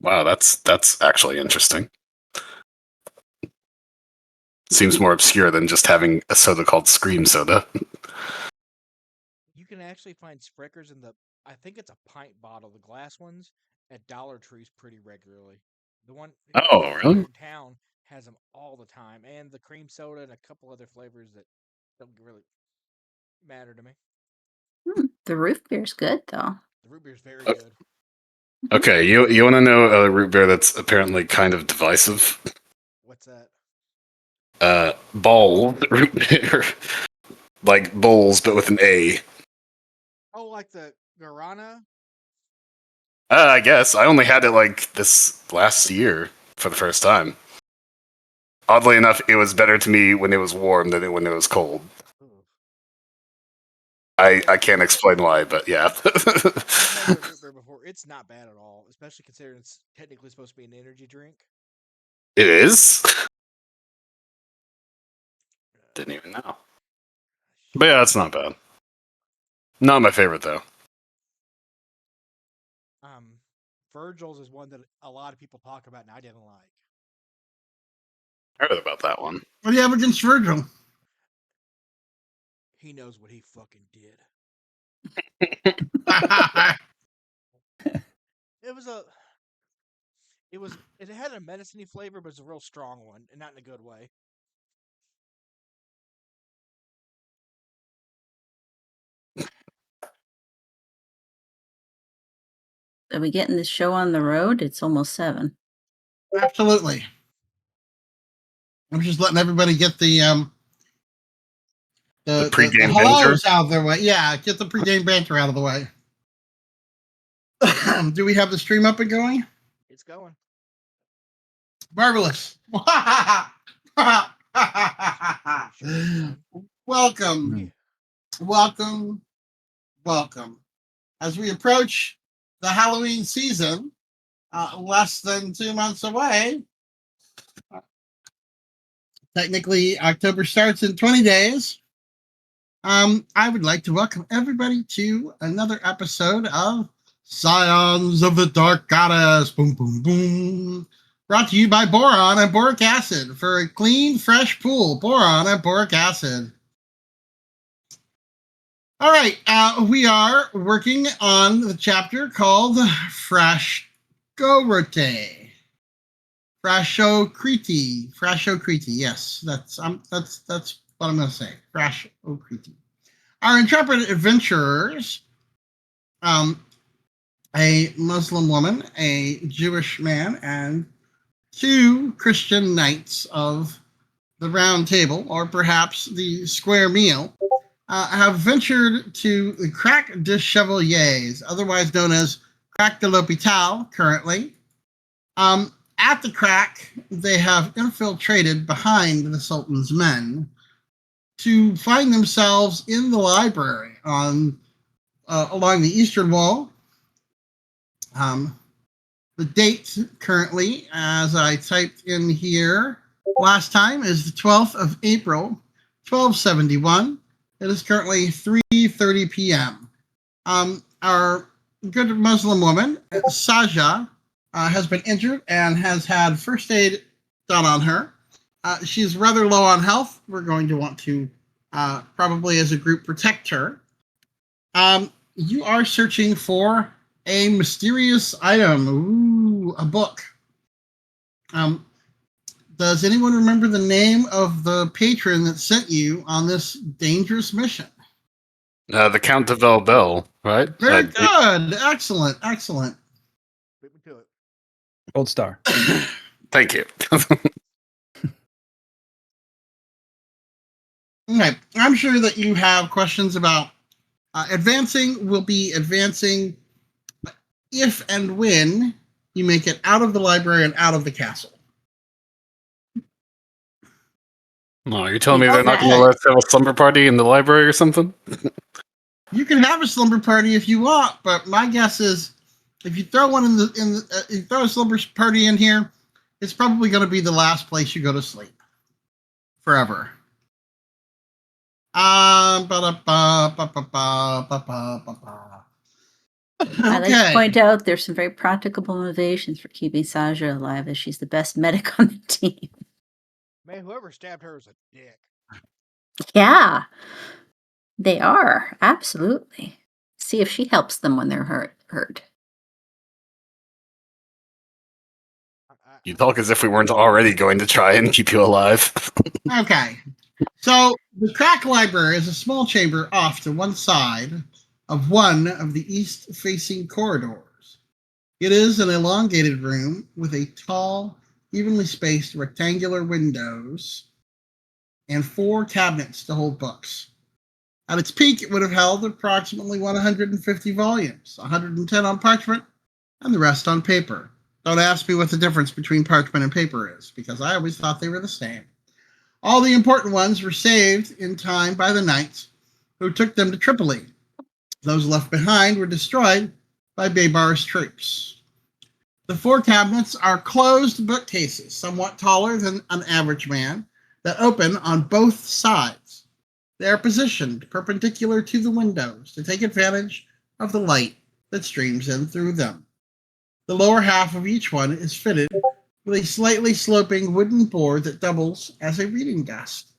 Wow, that's actually interesting. Seems more obscure than just having a soda called Scream Soda. You can actually find Spreckers in the, I think it's a pint bottle, the glass ones, at Dollar Trees pretty regularly. The one Oh, here really? in town has them all the time, and the cream soda and a couple other flavors that don't really matter to me. The root beer's good though. The root beer is very O- good. Okay, you want to know a root beer that's apparently kind of divisive? What's that? Ball root beer, like bowls but with an A. Oh, like the Guarana? I guess I only had it like this last year for the first time. Oddly enough, it was better to me when it was warm than when it was cold. Ooh. I can't explain why, but yeah. I've had the root beer before. It's not bad at all, especially considering it's technically supposed to be an energy drink. It is? Didn't even know. But yeah, it's not bad. Not my favorite though. Um, Virgil's is one that a lot of people talk about and I didn't like. I heard about that one. What do you have against Virgil? He knows what he fucking did. It was a. It was. It had a medicine-y flavor, but it's a real strong one, and not in a good way. Are we getting this show on the road? It's almost 7. Absolutely. I'm just letting everybody get the Pre-game hellos banter? out of their way. Yeah, get the pregame banter out of the way. Do we have the stream up and going? It's going. Marvelous. Welcome. Welcome. Welcome. As we approach the Halloween season, less than 2 months away. Technically, October starts in 20 days. I would like to welcome everybody to another episode of Scions of the Dark Goddess. Boom, boom, boom. Brought to you by Boron and Boric Acid for a clean, fresh pool. Boron and Boric Acid. All right, we are working on the chapter called Frashgorote. Frashokriti. Yes, that's what I'm going to say. Frashokriti. Our intrepid adventurers, a Muslim woman, a Jewish man, and 2 Christian knights of the Round Table, or perhaps the Square Meal, have ventured to the Crack de Chevaliers, otherwise known as Crack de l'Hôpital, currently. At the Crack, they have infiltrated behind the Sultan's men to find themselves in the library on along the eastern wall. The date currently, as I typed in here last time, is the 12th of April, 1271. It is currently 3:30 p.m. Our good Muslim woman, Saja, has been injured and has had first aid done on her. She's rather low on health. We're going to want to probably as a group protect her. You are searching for a mysterious item. Ooh, a book. Does anyone remember the name of the patron that sent you on this dangerous mission? The Count de Velbel, right? Very good. Excellent. Excellent. Beat me to it. Gold star. Thank you. Okay. I'm sure that you have questions about advancing. We'll be advancing if and when you make it out of the library and out of the castle. No, you're telling me they're not going to let us have a slumber party in the library or something? You can have a slumber party if you want, but my guess is if you throw one you throw a slumber party in here, it's probably going to be the last place you go to sleep forever. I'd like to Okay. point out there's some very practical motivations for keeping Saja alive, as she's the best medic on the team. Man, whoever stabbed her is a dick. Yeah, they are. Absolutely. See if she helps them when they're hurt. You talk as if we weren't already going to try and keep you alive. Okay. So the crack library is a small chamber off to one side of one of the east-facing corridors. It is an elongated room with a tall, evenly spaced rectangular windows and 4 cabinets to hold books. At its peak, it would have held approximately 150 volumes, 110 on parchment, and the rest on paper. Don't ask me what the difference between parchment and paper is, because I always thought they were the same. All the important ones were saved in time by the knights who took them to Tripoli. Those left behind were destroyed by Baybar's troops. The 4 cabinets are closed bookcases, somewhat taller than an average man, that open on both sides. They are positioned perpendicular to the windows to take advantage of the light that streams in through them. The lower half of each one is fitted with a slightly sloping wooden board that doubles as a reading desk.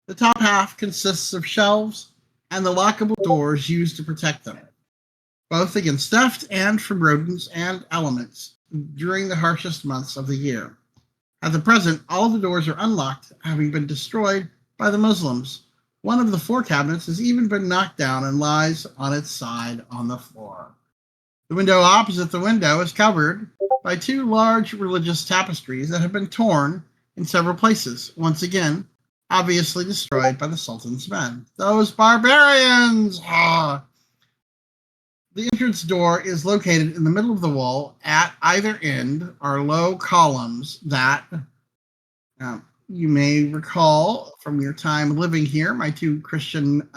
The top half consists of shelves and the lockable doors used to protect them, both against theft and from rodents and elements during the harshest months of the year. At the present, all the doors are unlocked, having been destroyed by the Muslims. One of the 4 cabinets has even been knocked down and lies on its side on the floor. The window opposite the window is covered by 2 large religious tapestries that have been torn in several places, once again, obviously destroyed by the Sultan's men. Those barbarians! Ah! The entrance door is located in the middle of the wall. At either end are low columns that you may recall from your time living here, my 2 Christian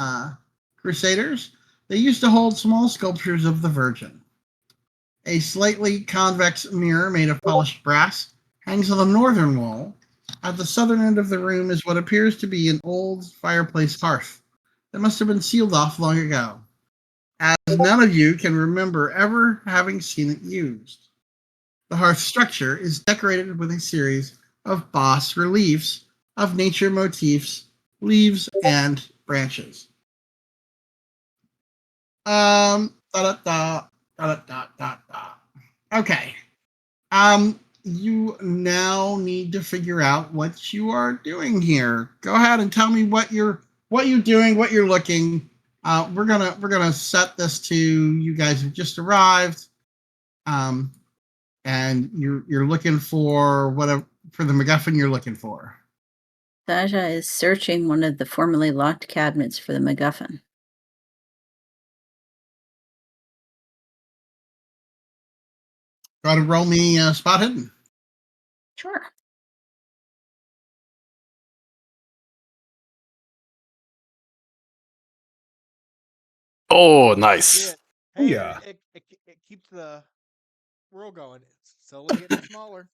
crusaders. They used to hold small sculptures of the Virgin. A slightly convex mirror made of polished brass hangs on the northern wall. At the southern end of the room is what appears to be an old fireplace hearth that must have been sealed off long ago, as none of you can remember ever having seen it used. The hearth structure is decorated with a series of bas reliefs of nature motifs, leaves, and branches. Okay. You now need to figure out what you are doing here. Go ahead and tell me what you're doing, what you're looking. We're gonna set this to you guys have just arrived, and you're looking for whatever for the MacGuffin you're looking for. Saja is searching one of the formerly locked cabinets for the MacGuffin. Try to roll me spot hidden. Sure. Oh, nice. Shit. Hey, Yeah. it keeps the roll going. It's slowly getting smaller.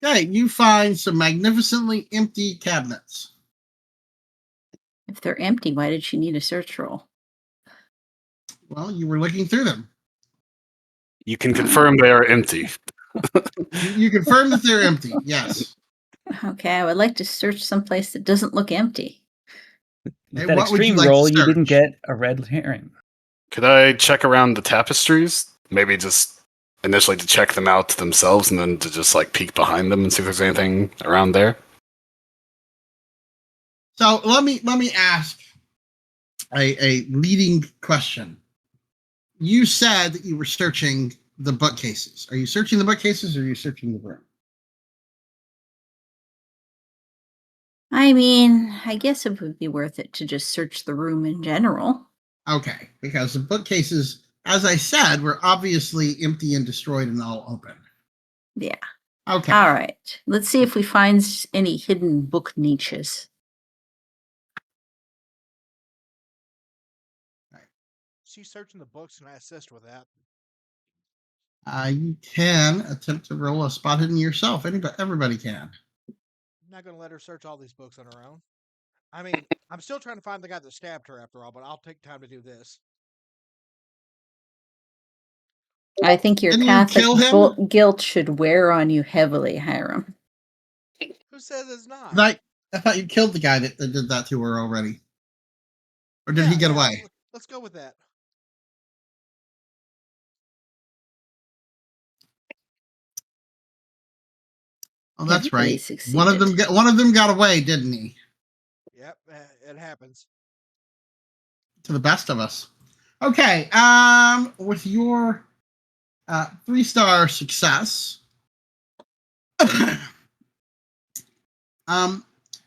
Okay, you find some magnificently empty cabinets. If they're empty, why did she need a search roll? Well, you were looking through them. You can confirm they are empty. You confirm that they're empty. Yes. Okay, I would like to search someplace that doesn't look empty. Hey, With that what would you extreme like to roll, you didn't search? get a red herring. Could I check around the tapestries? Maybe just initially to check them out themselves and then to just like peek behind them and see if there's anything around there? So let me ask a leading question. You said that you were searching the bookcases. Are you searching the bookcases or are you searching the room? I mean, I guess it would be worth it to just search the room in general. Okay, because the bookcases, as I said, were obviously empty and destroyed and all open. Yeah. Okay. All right. Let's see if we find any hidden book niches. She's searching the books, and I assist with that. You can attempt to roll a spot hidden yourself. Everybody can. I'm not going to let her search all these books on her own. I mean, I'm still trying to find the guy that stabbed her after all, but I'll take time to do this. I think your Didn't you Catholic kill him? guilt should wear on you heavily, Hiram. Who says it's not? I thought you killed the guy that did that to her already. Or did he get away? Let's go with that. Oh, that's Everybody right. One of them got away, didn't he? Yep, it happens. To the best of us. Okay. With your 3-star success,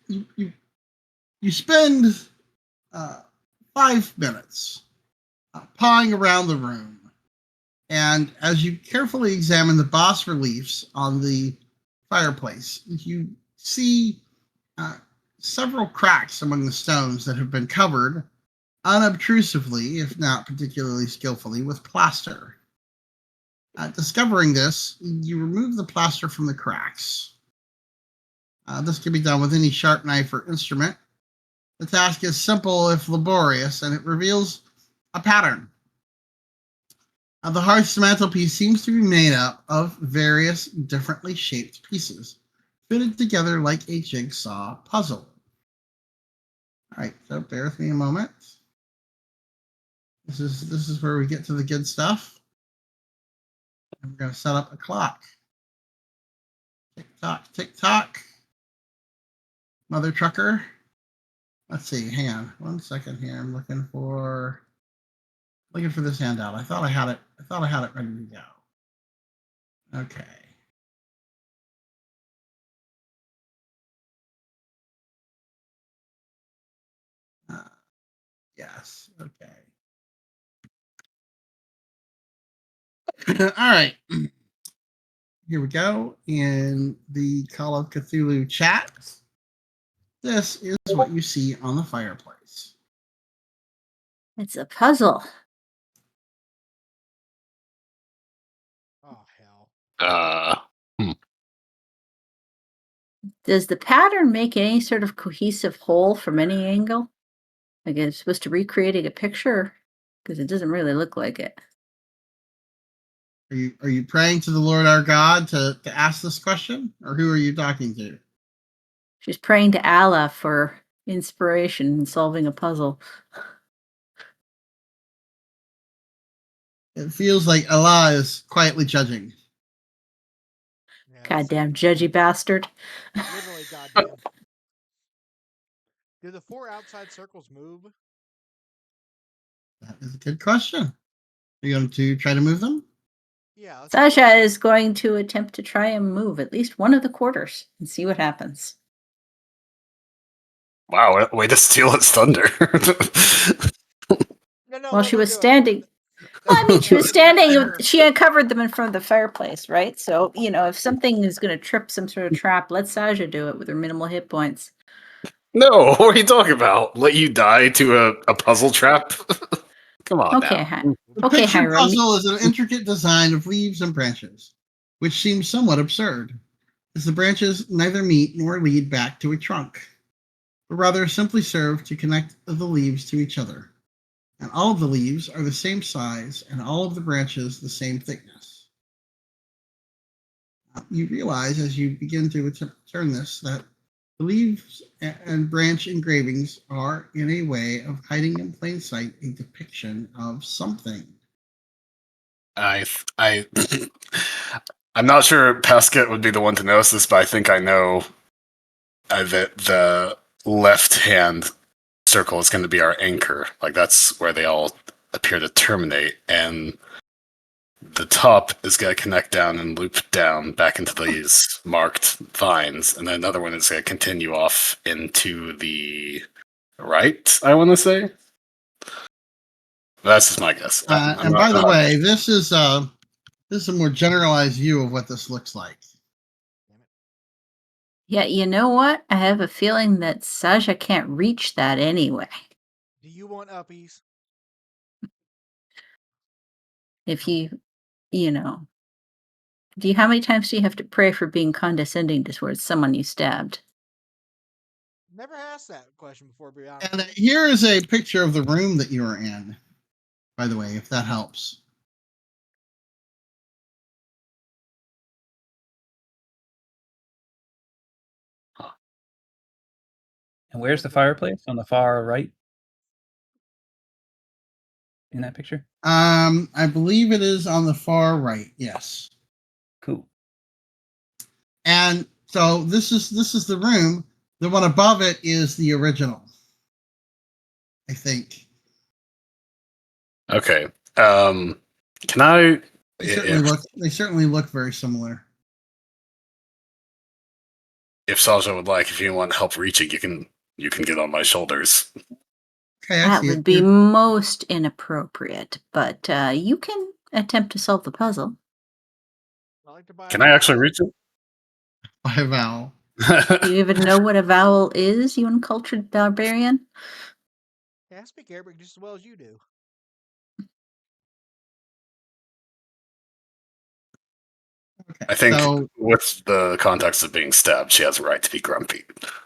you spend 5 minutes pawing around the room, and as you carefully examine the bas reliefs on the fireplace, you see several cracks among the stones that have been covered unobtrusively, if not particularly skillfully, with plaster. Discovering this, you remove the plaster from the cracks. This can be done with any sharp knife or instrument. The task is simple if laborious, and it reveals a pattern. The hearth's mantelpiece seems to be made up of various differently shaped pieces, fitted together like a jigsaw puzzle. All right, so bear with me a moment. This is where we get to the good stuff. And we're going to set up a clock. Tick tock, tick tock. Mother trucker. Let's see. Hang on 1 second here. I'm looking for this handout. I thought I had it ready to go. Okay. Yes. Okay. All right. Here we go. In the Call of Cthulhu chat, this is what you see on the fireplace. It's a puzzle. Oh, hell. Does the pattern make any sort of cohesive whole from any angle? Like it's supposed to recreating a picture? Because it doesn't really look like it. Are you praying to the Lord our God to ask this question? Or who are you talking to? She's praying to Allah for inspiration in solving a puzzle. It feels like Allah is quietly judging. Yeah, Goddamn judgy bastard. literally, goddamn. Do the 4 outside circles move? That is a good question. Are you going to try to move them? Yeah. Sasha is going to attempt to try and move at least one of the quarters and see what happens. Wow, way to steal its thunder. No, Well, she was standing. Well, I mean, she was standing. She uncovered them in front of the fireplace, right? So, if something is going to trip some sort of trap, let Sasha do it with her minimal hit points. No, what are you talking about? Let you die to a puzzle trap? Come on Okay, now. The okay, picture Hiram. puzzle is an intricate design of leaves and branches, which seems somewhat absurd, as the branches neither meet nor lead back to a trunk, but rather simply serve to connect the leaves to each other. And all of the leaves are the same size, and all of the branches the same thickness. You realize as you begin to turn this that the leaves and branch engravings are, in a way of hiding in plain sight, a depiction of something. I'm not sure Pesket would be the one to notice this, but I think I know that the left hand circle is going to be our anchor. Like that's where they all appear to terminate, and the top is going to connect down and loop down back into these marked vines, and then another one is going to continue off into the right, I want to say. That's just my guess. And by the way, this is a more generalized view of what this looks like. Yeah, you know what? I have a feeling that Sasha can't reach that anyway. Do you want uppies? If how many times do you have to pray for being condescending towards someone you stabbed? Never asked that question before, to be honest. And with you. here is a picture of the room that you are in, by the way, if that helps. And where's the fireplace? On the far right? In that picture? I believe it is on the far right. Yes. Cool. And so this is the room. The one above it is the original, I think. Okay. Can I? They certainly look very similar. If Salja would like, if you want help reaching, you can get on my shoulders. Okay, I That see would it. be most inappropriate, but you can attempt to solve the puzzle. I like to buy. Can I actually reach it? By vowel. Do you even know what a vowel is, you uncultured barbarian? Yeah, I speak Arabic just as well as you do. Okay. I think so. with the context of being stabbed, she has a right to be grumpy.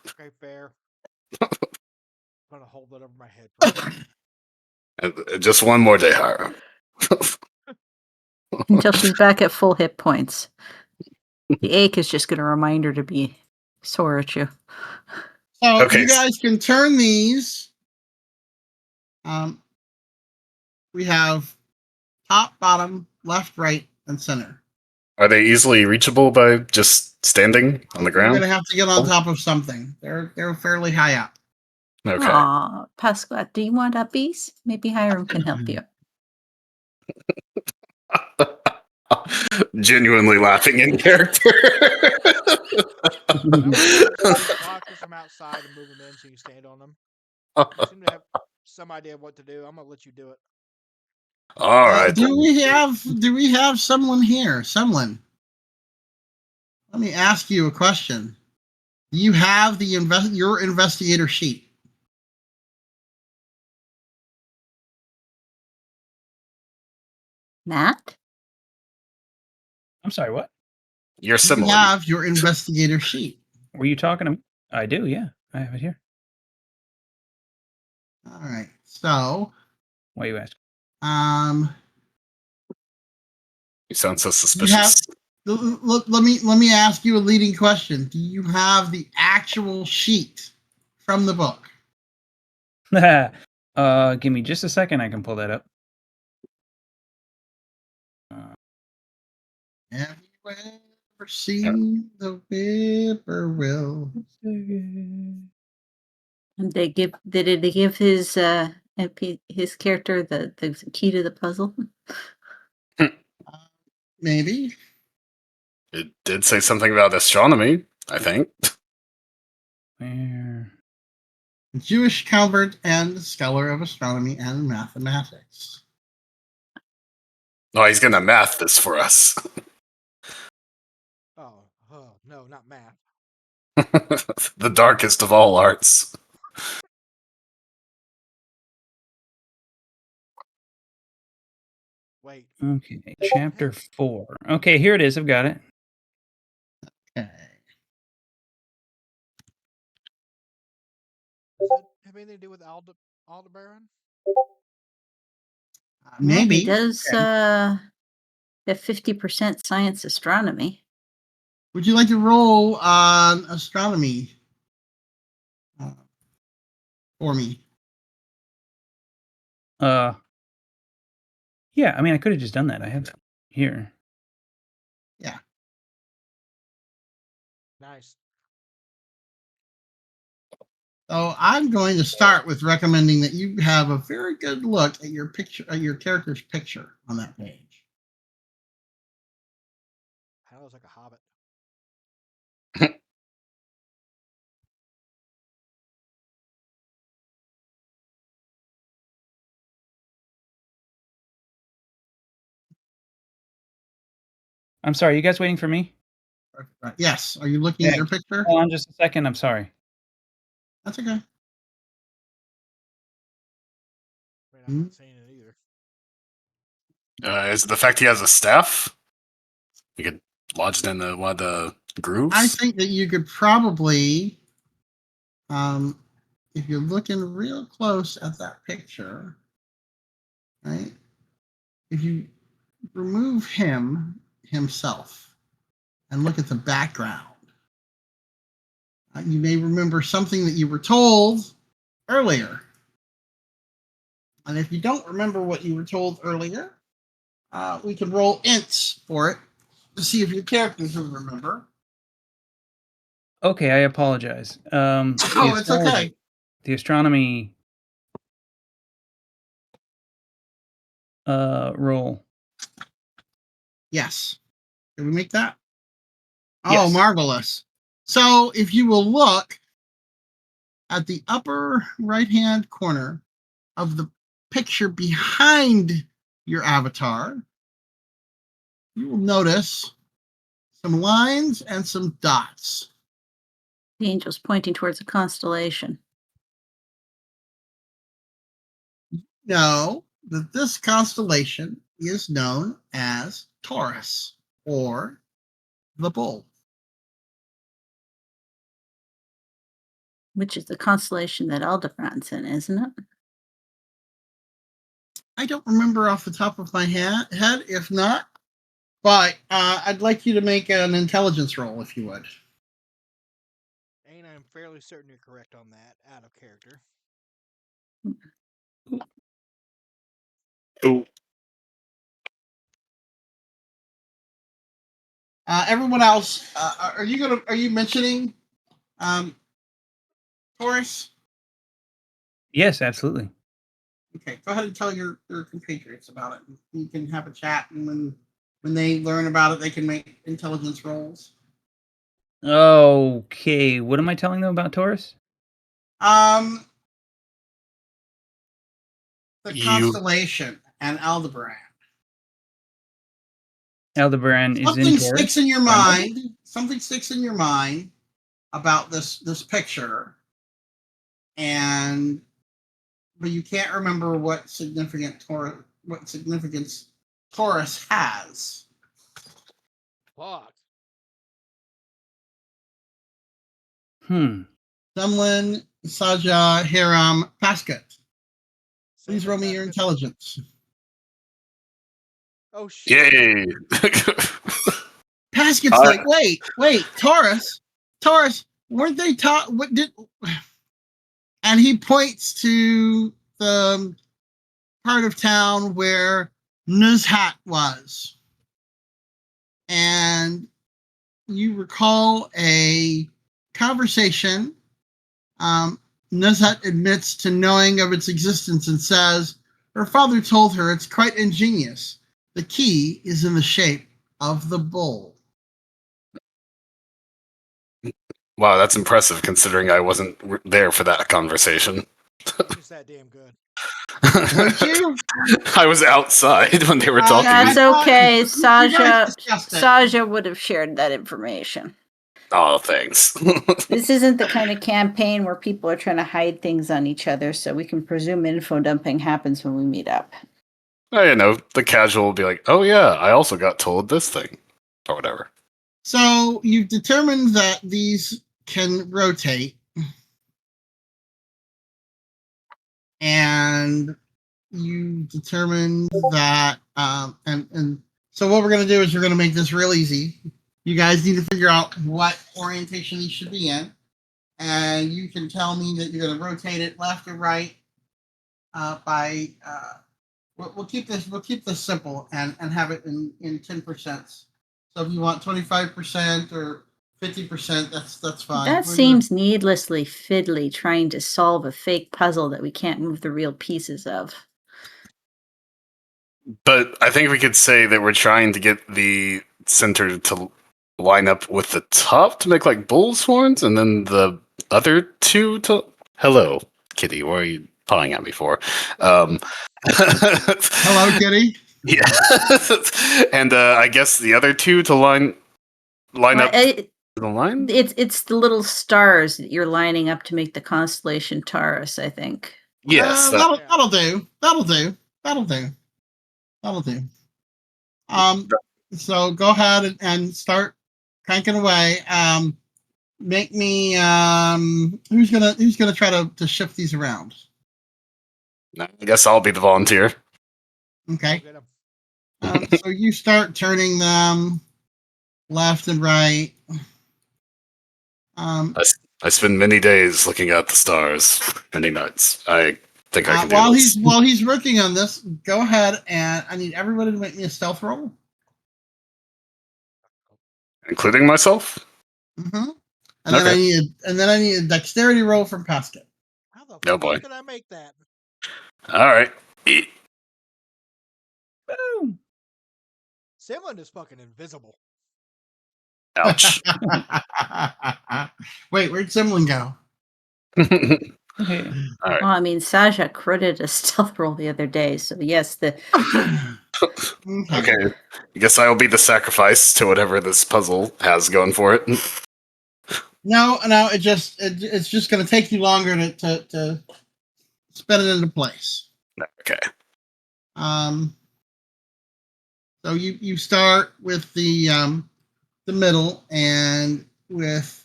Okay, fair. I'm gonna hold that over my head. For a minute. And just one more day, Hira. Until she's back at full hit points. The ache is just going to remind her to be sore at you. So Okay. you guys can turn these. We have top, bottom, left, right, and center. Are they easily reachable by just standing on the You're ground? gonna have to get on top of something. They're fairly high up. Okay. Aw, Pasquat, do you want uppies? Maybe Hiram can help you. Genuinely laughing in character. Boxes from outside and move them in so you can stand on them. You seem to have some idea of what to do. I'm gonna let you do it. All right. Do we have someone here? Someone. Let me ask you a question. Do you have your investigator sheet? Matt? I'm sorry, what? You're Do you similar. have your investigator sheet? Were you talking to me? I do, yeah. I have it here. All right. So, Why you ask? You sound so you suspicious. have. Let me ask you a leading question. Do you have the actual sheet from the book? Give me just a second. I can pull that up. Have you ever seen the whippoorwill? And did they give his character the key to the puzzle? Maybe. It did say something about astronomy, I think. Where? Jewish convert and scholar of astronomy and mathematics. Oh, he's gonna math this for us. Oh, no, not math. The darkest of all arts. Wait. Okay, chapter 4. Okay, here it is. I've got it. Okay. Does that have anything to do with Aldebaran? Maybe. He does have 50% science astronomy. Would you like to roll on astronomy for me? Yeah, I mean, I could have just done that. I have it here. Yeah. Nice. So I'm going to start with recommending that you have a very good look at your picture, at your character's picture on that page. That looks like a hobbit. I'm sorry, you guys waiting for me? Right. Yes. Are you looking at your picture? Hold on just a second. I'm sorry. That's okay. Wait, I'm not seeing it either. Is it the fact he has a staff? You could lodge it in one of the grooves? I think that you could probably if you're looking real close at that picture, right? If you remove himself and look at the background, you may remember something that you were told earlier. And if you don't remember what you were told earlier, we can roll ints for it to see if your characters will remember. Okay, I apologize. Oh, it's okay. The astronomy roll. Yes. Did we make that? Oh, Yes. marvelous. So if you will look at the upper right-hand corner of the picture behind your avatar, you will notice some lines and some dots. The angel's pointing towards a constellation. Know that this constellation is known as Taurus or the Bull. Which is the constellation that Aldebaran's in, isn't it? I don't remember off the top of my head. If not, but I'd like you to make an intelligence roll if you would. And I'm fairly certain you're correct on that, out of character. Ooh. Everyone else, are you mentioning Taurus? Yes, absolutely. Okay, go ahead and tell your compatriots about it. You can have a chat, and when they learn about it, they can make intelligence rolls. Okay, what am I telling them about Taurus? The You- constellation and Aldebaran. Aldebaran is in Something Taurus. sticks in your mind. Something sticks in your mind about this picture, but you can't remember what significance Taurus has. Fuck. Someone, Saja, Hiram, Paskat. say Please that roll me your Basket- intelligence. Oh shit. Yay! Pasket's like, wait, Taurus, weren't they taught? What did? And he points to the part of town where Nuzhat was, and you recall a conversation. Nuzhat admits to knowing of its existence and says her father told her it's quite ingenious. The key is in the shape of the bull. Wow, that's impressive considering I wasn't there for that conversation. Just that damn good. Weren't you? I was outside when they were talking. That's I- okay. you guys Saja discussed it. Saja would have shared that information. Oh, thanks. This isn't the kind of campaign where people are trying to hide things on each other, so we can presume info dumping happens when we meet up. Oh, you know, the casual will be like, "Oh yeah, I also got told this thing," or whatever. So you've determined that these can rotate, and you determined that, and so what we're going to do is we're going to make this real easy. You guys need to figure out what orientation these should be in, and you can tell me that you're going to rotate it left or right. We'll keep this simple and have it in 10%. So if you want 25% or 50%, that's fine. That We're seems needlessly fiddly trying to solve a fake puzzle that we can't move the real pieces of. But I think we could say that we're trying to get the center to line up with the top to make like bull's horns, and then the other two to. Hello, kitty. What are you pawing at me for? Hello, kitty. Yeah, and I guess the other two to line up to the line. It's the little stars that you're lining up to make the constellation Taurus, I think. Yes, that'll do. So go ahead and start cranking away. make me who's gonna try to shift these around? I guess I'll be the volunteer. Okay. Get 'em. So you start turning them left and right. I spend many days looking at the stars, many nights. I think I can do this. while he's working on this, go ahead and I need everybody to make me a stealth roll. Including myself? Mm-hmm. Okay. And then I need a dexterity roll from Pascal. How the Oh, fuck boy. did I make that? Alright. Boom. Simlin is fucking invisible. Ouch. Wait, where'd Simlin go? Okay. Alright. Well, I mean, Saja critted a stealth roll the other day, so yes, the Okay. I guess I will be the sacrifice to whatever this puzzle has going for it. No, it's just going to take you longer to spin it into place. Okay. So you start with the middle and with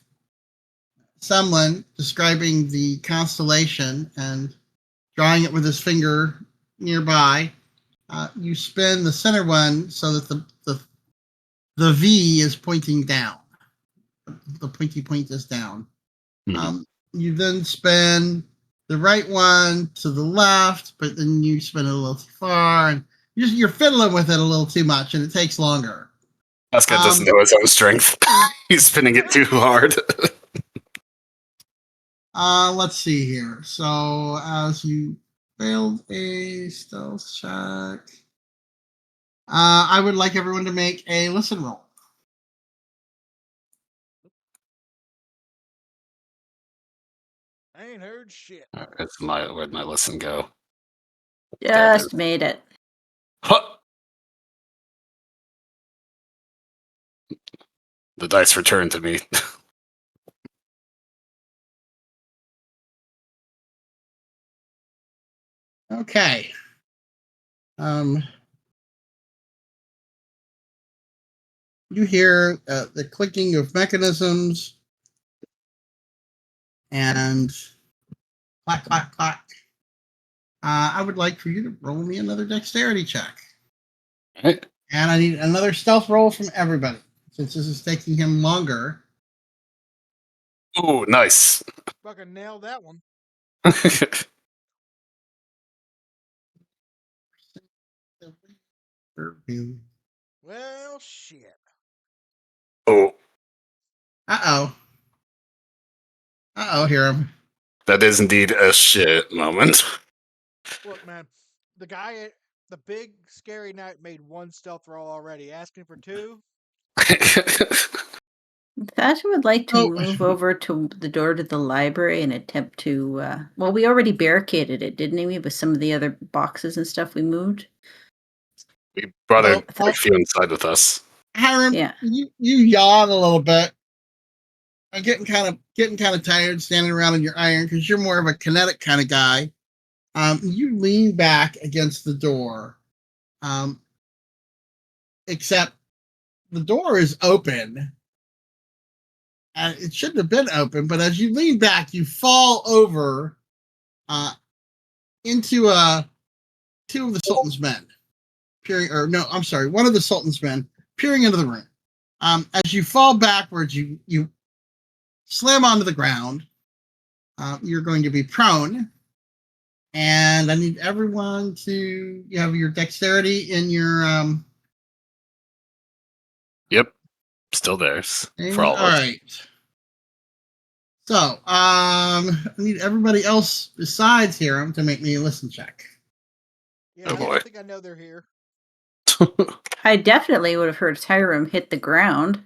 someone describing the constellation and drawing it with his finger nearby. You spin the center one so that the V is pointing down. The pointy point is down. You then spin the right one to the left, but then you spin it a little too far, and you're fiddling with it a little too much, and it takes longer. Pascal doesn't know his own strength. He's spinning it too hard. Let's see here. So as you failed a stealth check, I would like everyone to make a listen roll. I ain't heard shit. Where'd my listen go? just made it. Huh! The dice returned to me. Okay. You hear the clicking of mechanisms and clack, clack, clack. I would like for you to roll me another dexterity check. Right. And I need another stealth roll from everybody, since this is taking him longer. Ooh, nice. Fucking nailed that one. Well, shit. Oh, Uh-oh. Hear him. that is indeed a shit moment. Look, man. The guy, the big scary knight, made one stealth roll already. Asking for two. Saja would like to Oh. move over to the door to the library and attempt to. Well, we already barricaded it, didn't we? With some of the other boxes and stuff we moved. We brought Oh, a few inside with us. Hiram, Yeah. you yawn a little bit. I'm getting kind of tired standing around in your iron because you're more of a kinetic kind of guy. You lean back against the door, except the door is open. And it shouldn't have been open, but as you lean back, you fall over into two of the Sultan's men. One of the Sultan's men peering into the room. As you fall backwards, you slam onto the ground. You're going to be prone. And I need everyone to you have your dexterity in your Yep. Still theirs. For all of all us. right. So I need everybody else besides Hiram to make me a listen check. Yeah, Oh, I boy. don't think I know they're here. I definitely would have heard Hiram hit the ground.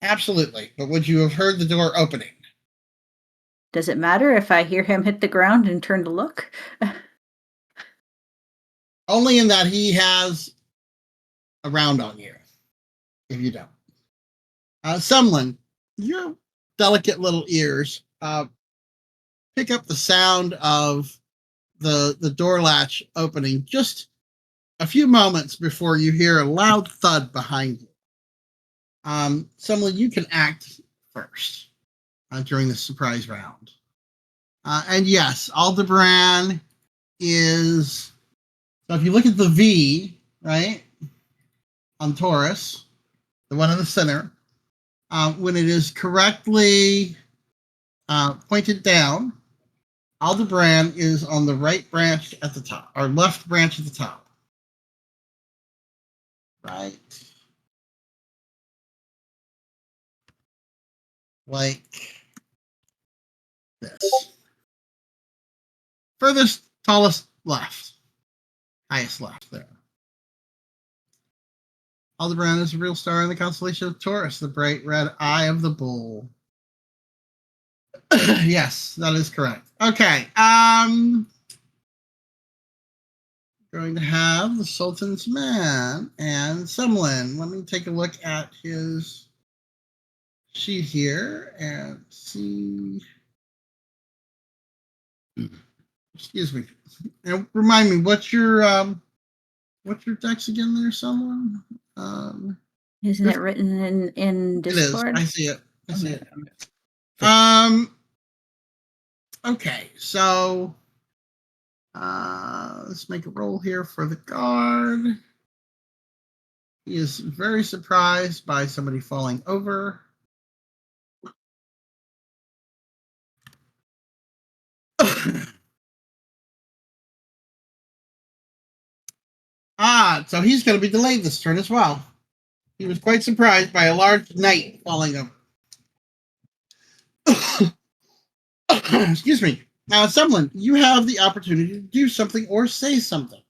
Absolutely. But would you have heard the door opening? Does it matter if I hear him hit the ground and turn to look? Only in that he has a round on you. If you don't. Someone, your delicate little ears pick up the sound of the door latch opening just a few moments before you hear a loud thud behind you. Someone, you can act first during the surprise round. And yes, Aldebaran is. So if you look at the V, right, on Taurus, the one in the center, when it is correctly pointed down, Aldebaran is on the right branch at the top, or left branch at the top. Right. Like this. Furthest, tallest left. Highest left there. Aldebaran is a real star in the constellation of Taurus, the bright red eye of the bull. Yes, that is correct. Okay. Going to have the Sultan's Man and Semlin. Let me take a look at his sheet here and see. Excuse me. And remind me, what's your dex again there, someone? Isn't it written in Discord? It is. I see it. I see it. Okay. Okay, so let's make a roll here for the guard. He is very surprised by somebody falling over. So he's going to be delayed this turn as well. He was quite surprised by a large knight falling over. Excuse me. Now, Semlin, you have the opportunity to do something or say something.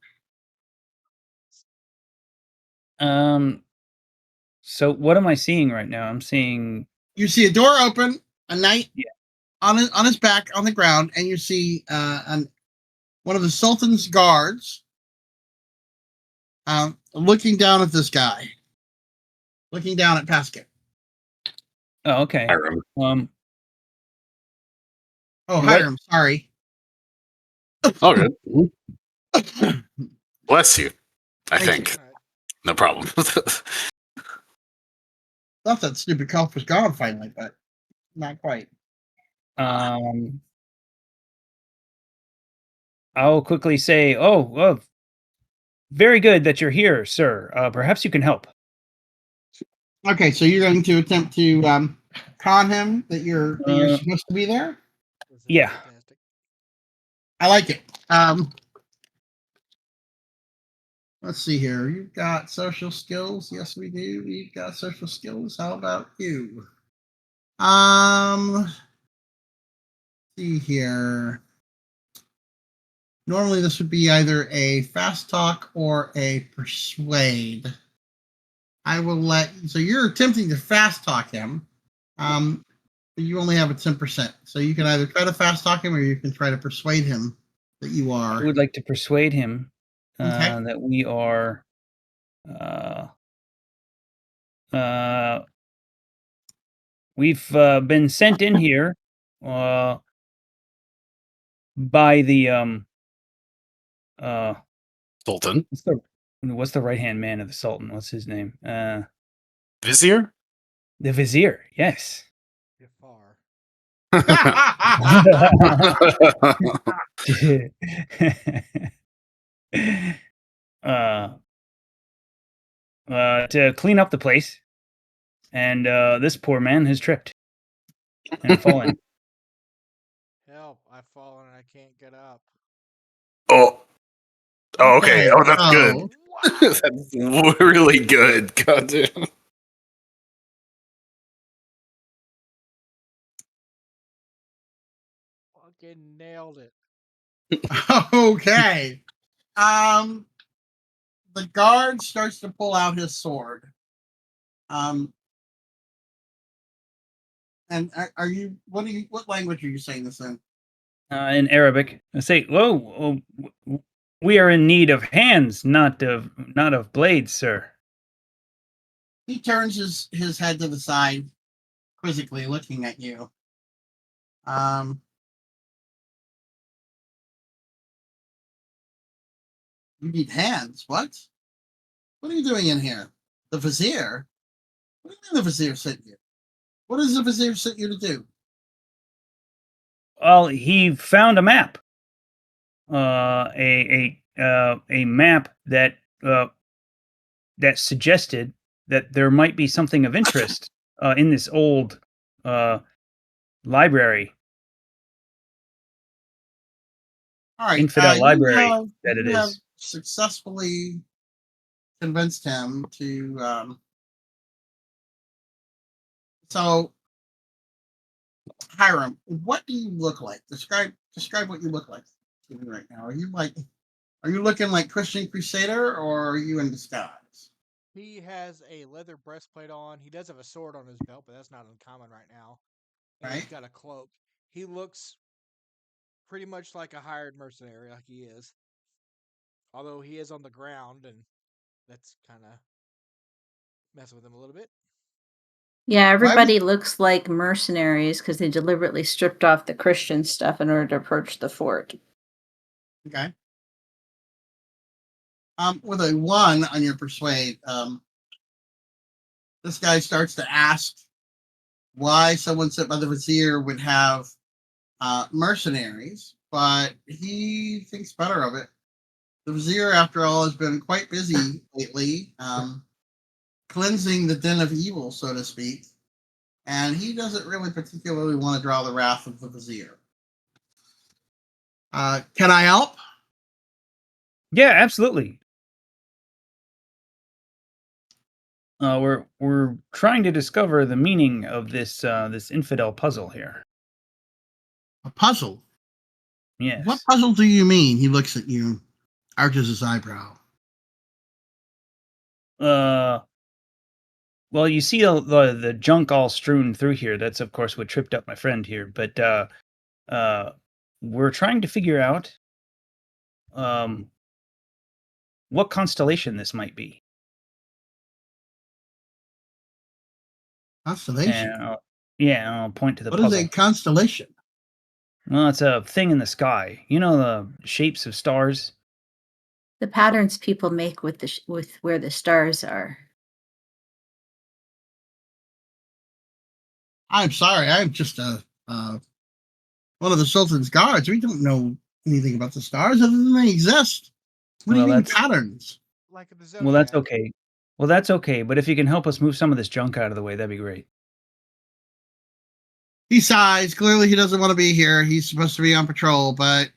So what am I seeing right now? I'm seeing. You see a door open, a knight Yeah. on his back on the ground, and you see one of the Sultan's guards looking down at this guy, looking down at Pascal. Oh, okay. Hiram. Oh, What? Hiram, sorry. All good. Bless you. I Thank think. All right. No problem. Thought that stupid cough was gone finally, but not quite. I'll quickly say, oh, very good that you're here, sir. Perhaps you can help. Okay, so you're going to attempt to con him that you're supposed to be there? This is Yeah. fantastic. I like it. Let's see here. You've got social skills. Yes, we do. We've got social skills. How about you? Let's see here. Normally, this would be either a fast talk or a persuade. I will let. So you're attempting to fast talk him. But you only have a 10%. So you can either try to fast talk him or you can try to persuade him that you I are. would like to persuade him Okay. that we are. We've been sent in here by the Sultan. what's the right hand man of the Sultan? What's his name? Vizier? The Vizier. Yes. Jafar. To clean up the place, and this poor man has tripped and fallen. Help! I've fallen and I can't get up. Oh, okay. Oh, that's good. so- Wow! That's really good. God damn. Fucking nailed it. Okay. The guard starts to pull out his sword. And are you? What language are you saying this in? In Arabic, I say, "Whoa, we are in need of hands, not of blades, sir." He turns his head to the side, quizzically looking at you. You need hands. What? What are you doing in here? The Vizier? What do you mean the Vizier sent you? What does the Vizier sent you to do? Well, he found a map. A map that that suggested that there might be something of interest in this old library, All right. infidel library that you it have is. successfully convinced him to. So, Hiram, what do you look like? Describe what you look like to me right now. Are you looking like Christian Crusader, or are you in disguise? He has a leather breastplate on. He does have a sword on his belt, but that's not uncommon right now. And he's Right. got a cloak. He looks pretty much like a hired mercenary, like he is. Although he is on the ground, and that's kind of messing with him a little bit. Yeah, would- everybody looks like mercenaries because they deliberately stripped off the Christian stuff in order to approach the fort. Okay. With a 1 on your persuade, this guy starts to ask why someone sent by the Vizier would have mercenaries, but he thinks better of it. The Vizier, after all, has been quite busy lately, cleansing the den of evil, so to speak, and he doesn't really particularly want to draw the wrath of the Vizier. Can I help? Yeah, absolutely. We're trying to discover the meaning of this this infidel puzzle here. A puzzle? Yes. What puzzle do you mean? He looks at you, arches his eyebrow. Well, you see the junk all strewn through here. That's of course what tripped up my friend here. But we're trying to figure out what constellation this might be. Constellation? And I'll point to the What is puzzle. a constellation? Well, it's a thing in the sky. You know the shapes of stars. The patterns people make with with where the stars are. I'm sorry, I'm just one of the Sultan's guards. We don't know anything about the stars other than they exist. What do you Well, mean that's- patterns? Like the Zodiac. Well, that's okay. Well, that's okay. But if you can help us move some of this junk out of the way, that'd be great. He sighs. Clearly, he doesn't want to be here. He's supposed to be on patrol, but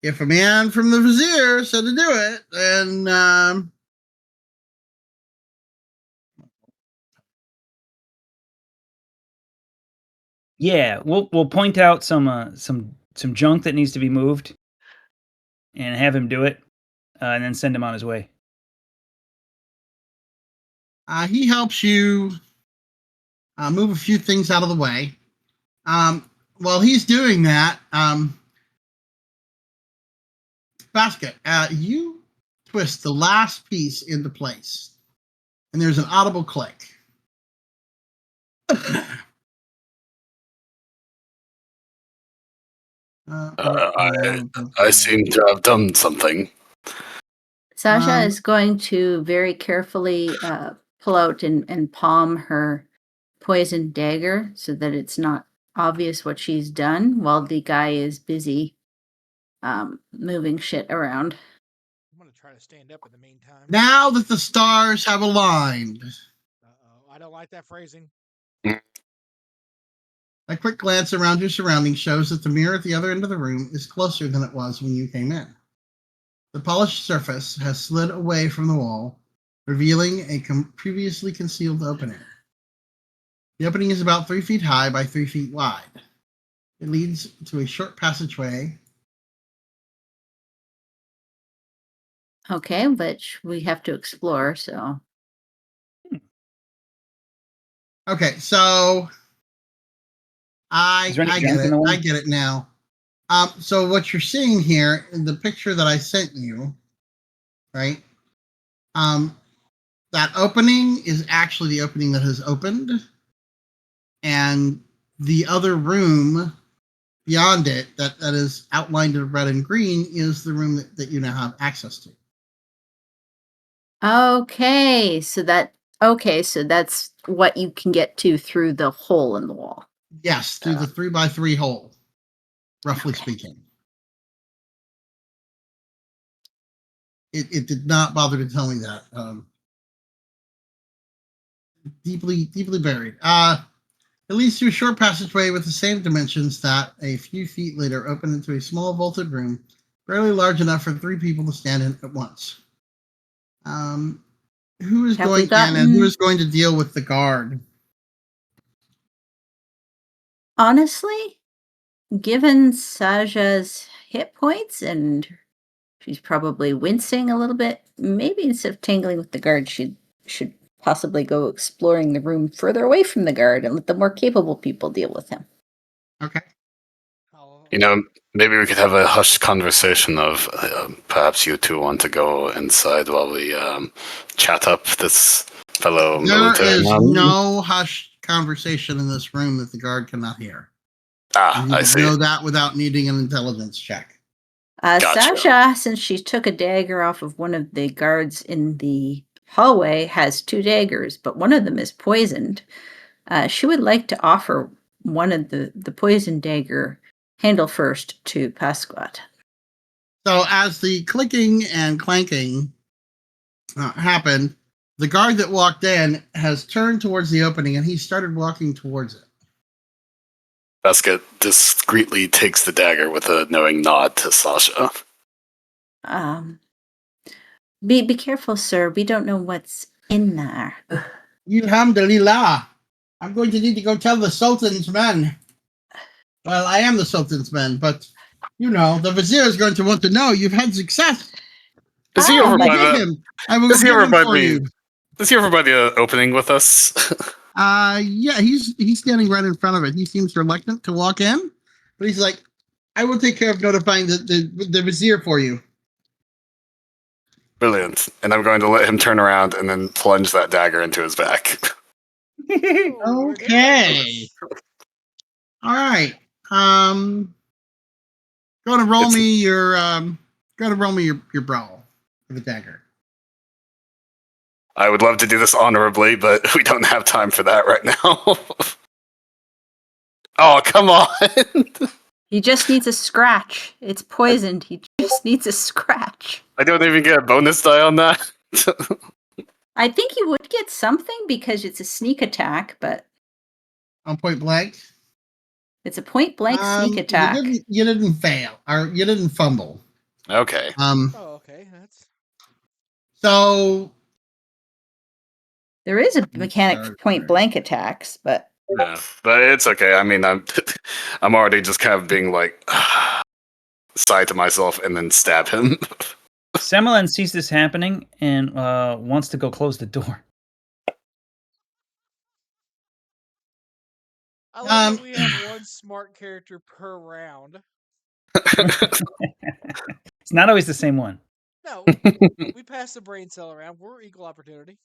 if a man from the Vizier said to do it, then Yeah, we'll point out some junk that needs to be moved, and have him do it, and then send him on his way. he helps you move a few things out of the way. While he's doing that, Basket, you twist the last piece into place, and there's an audible click. I seem to have done something. Sasha Um, is going to very carefully pull out and palm her poison dagger so that it's not obvious what she's done while the guy is busy moving shit around. I'm gonna try to stand up in the meantime. Now that the stars have aligned, Uh-oh. I don't like that phrasing. a quick glance around your surroundings shows that the mirror at the other end of the room is closer than it was when you came in. The polished surface has slid away from the wall, revealing a previously concealed opening. The opening is about 3 feet high by 3 feet wide. It leads to a short passageway. Okay, which we have to explore, so. Okay, so I Is there any get junk in it. the way? I get it now. So what you're seeing here in the picture that I sent you, right? That opening is actually the opening that has opened, and the other room beyond it that is outlined in red and green is the room that you now have access to. Okay, so that Okay, so that's what you can get to through the hole in the wall. Yes, through the 3x3 hole, roughly speaking. It did not bother to tell me that. Deeply buried. It leads to a short passageway with the same dimensions that a few feet later open into a small vaulted room, barely large enough for 3 people to stand in at once. Who is Have we going in and who gotten- is going to deal with the guard? Honestly, given Saja's hit points and she's probably wincing a little bit, maybe instead of tangling with the guard, she should possibly go exploring the room further away from the guard and let the more capable people deal with him. Okay. You know, maybe we could have a hushed conversation of perhaps you two want to go inside while we chat up this fellow There military is man. no hushed conversation in this room that the guard cannot hear. Ah, And you I would see. know that without needing an intelligence check. Gotcha. Sasha, since she took a dagger off of one of the guards in the hallway, has 2 daggers, but one of them is poisoned. She would like to offer one of the poison dagger handle first to Pasquat. So as the clicking and clanking happened, the guard that walked in has turned towards the opening and he started walking towards it. Basket discreetly takes the dagger with a knowing nod to Sasha. Be careful, sir. We don't know what's in there. Alhamdulillah. I'm going to need to go tell the Sultan's men. Well, I am the Sultan's men, but you know, the Vizier is going to want to know you've had success. Is he Ah, over but- by Get the? him. I will Is he get over him by for the? you. Is he over by the opening with us? Yeah, he's standing right in front of it. He seems reluctant to walk in, but he's like, I will take care of notifying the Vizier for you. Brilliant. And I'm going to let him turn around and then plunge that dagger into his back. Oh, Okay. All right. Go to roll me your your brawl for the dagger. I would love to do this honorably, but we don't have time for that right now. Oh, come on. He just needs a scratch. It's poisoned. He just needs a scratch. I don't even get a bonus die on that. I think he would get something because it's a sneak attack, but On point blank. it's a point blank sneak attack. You didn't fail, or you didn't fumble. Okay. Oh, okay. That's So There is a mechanic for Sorry. point blank attacks, but Yeah, but it's okay. I mean, I'm already just kind of being like, sigh to myself and then stab him. Semelin sees this happening and wants to go close the door. I like that we have one smart character per round. It's not always the same one. No, we pass the brain cell around. We're equal opportunity.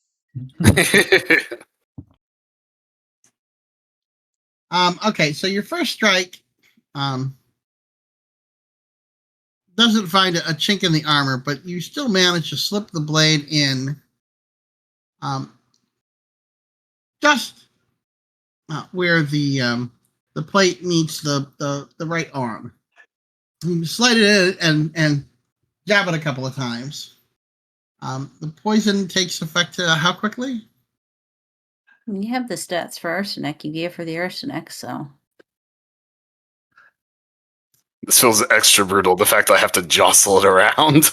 Okay, so your first strike doesn't find a chink in the armor, but you still manage to slip the blade in just where the plate meets the right arm. You slide it in and jab it a couple of times. The poison takes effect how quickly? you have the stats for arsenic. You gave her the arsenic, so This feels extra brutal. The fact that I have to jostle it around.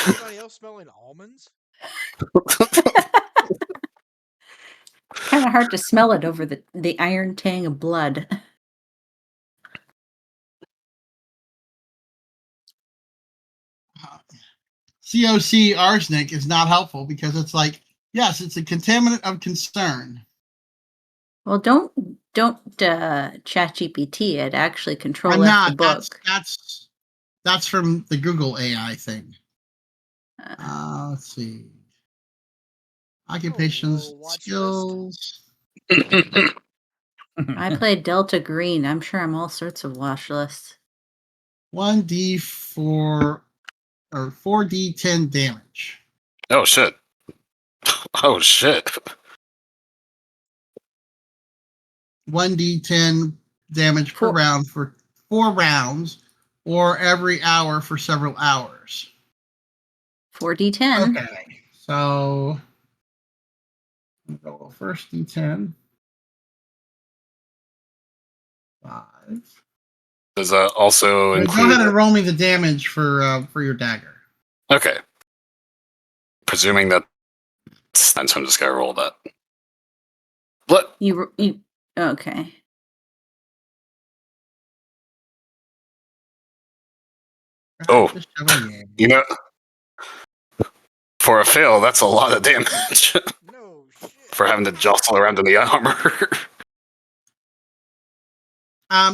Anybody else smelling almonds? kind of hard to smell it over the iron tang of blood. COC arsenic is not helpful because it's like, yes, it's a contaminant of concern. Well, don't chat GPT it. Actually control I'm F not. the book. That's from the Google AI thing. Uh, Let's see. Occupations, whoa, watch skills. I played Delta Green. I'm sure I'm all sorts of watch lists. 1d4 or 4d10 damage. Oh shit. Oh shit. 1d10 damage per Four. round for 4 rounds, or every hour for several hours. 4d10. Okay, so we'll go first d10. 5. Does that also Go ahead include? and roll me the damage for your dagger. Okay. Presuming that, so I'm just gonna roll that. What? You okay. Oh. Just Chevalier. You know, for a fail, that's a lot of damage No shit. for having to jostle around in the armor.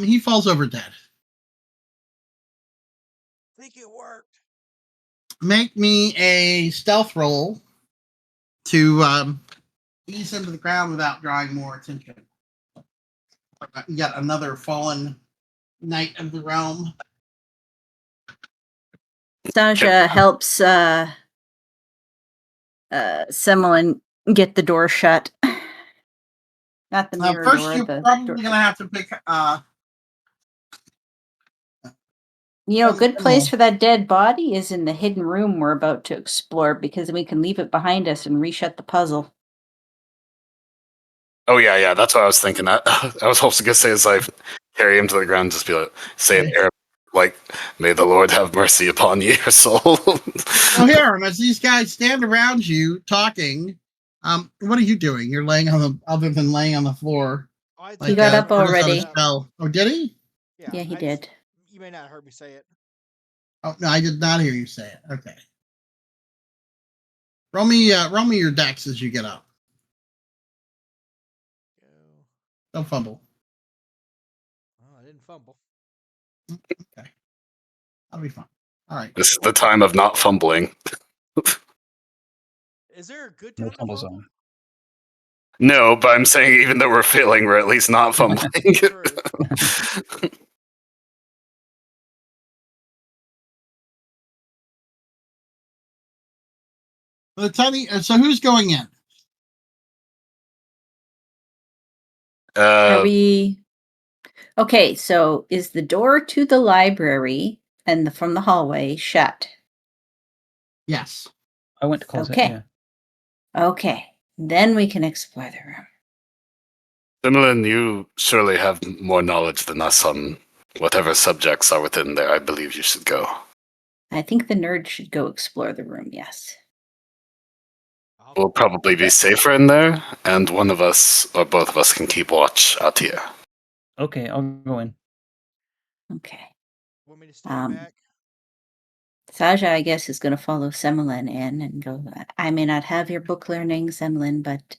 He falls over dead. Think it worked. Make me a stealth roll to ease him to the ground without drawing more attention. You got another fallen knight of the realm. Sasha helps Semmelin get the door shut. Not the mirror First, door. you're The probably door. going to have to pick. A good place for that dead body is in the hidden room we're about to explore, because then we can leave it behind us and reshut the puzzle. Oh yeah, that's what I was thinking. I was also gonna say as I carry him to the ground, just be like, say in Arabic, like, "May the Lord have mercy upon you, your soul." Oh, Hiram, as these guys stand around you talking, what are you doing? You're laying on the other than laying on the floor. Oh, I He think got I up heard Curtis on already. a spell. Oh, did he? Yeah, he I did. You may not have heard me say it. Oh no, I did not hear you say it. Okay. Roll me your dex as you get up. Go. Don't fumble. Oh, I didn't fumble. Okay. That'll be fine. All right. This is the time of not fumbling. Is there a good No time to fumble fumble? zone. No, but I'm saying even though we're failing, we're at least not fumbling. True. So who's going in? Are we okay? So is the door to the library and from the hallway shut? Yes. I went to close Okay. it. Yeah. Okay, then we can explore the room. Similin, you surely have more knowledge than us on whatever subjects are within there. I believe you should go. I think the nerd should go explore the room. Yes. We'll probably be safer in there, and one of us or both of us can keep watch out here. Okay, I'll go in. Okay. Want me to stand Um, back? Saja, I guess, is going to follow Semmelin in and go, I may not have your book learning, Semmelin, but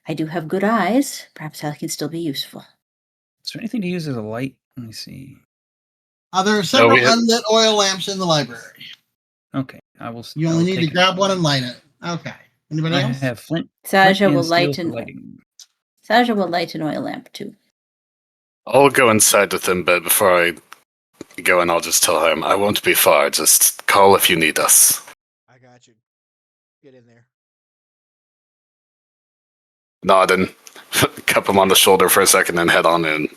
I do have good eyes. Perhaps I can still be useful. Is there anything to use as a light? Let me see. There are several we have- unlit oil lamps in the library. Okay, I will. You I only will need to take it. grab one and light it. Okay. Anybody I else? have flint. Saja flint will and steel light for an lighting. Saja will light an oil lamp too. I'll go inside with him, but before I go in, I'll just tell him I won't be far. Just call if you need us. I got you. Get in there. Nod and cup him on the shoulder for a second and head on in.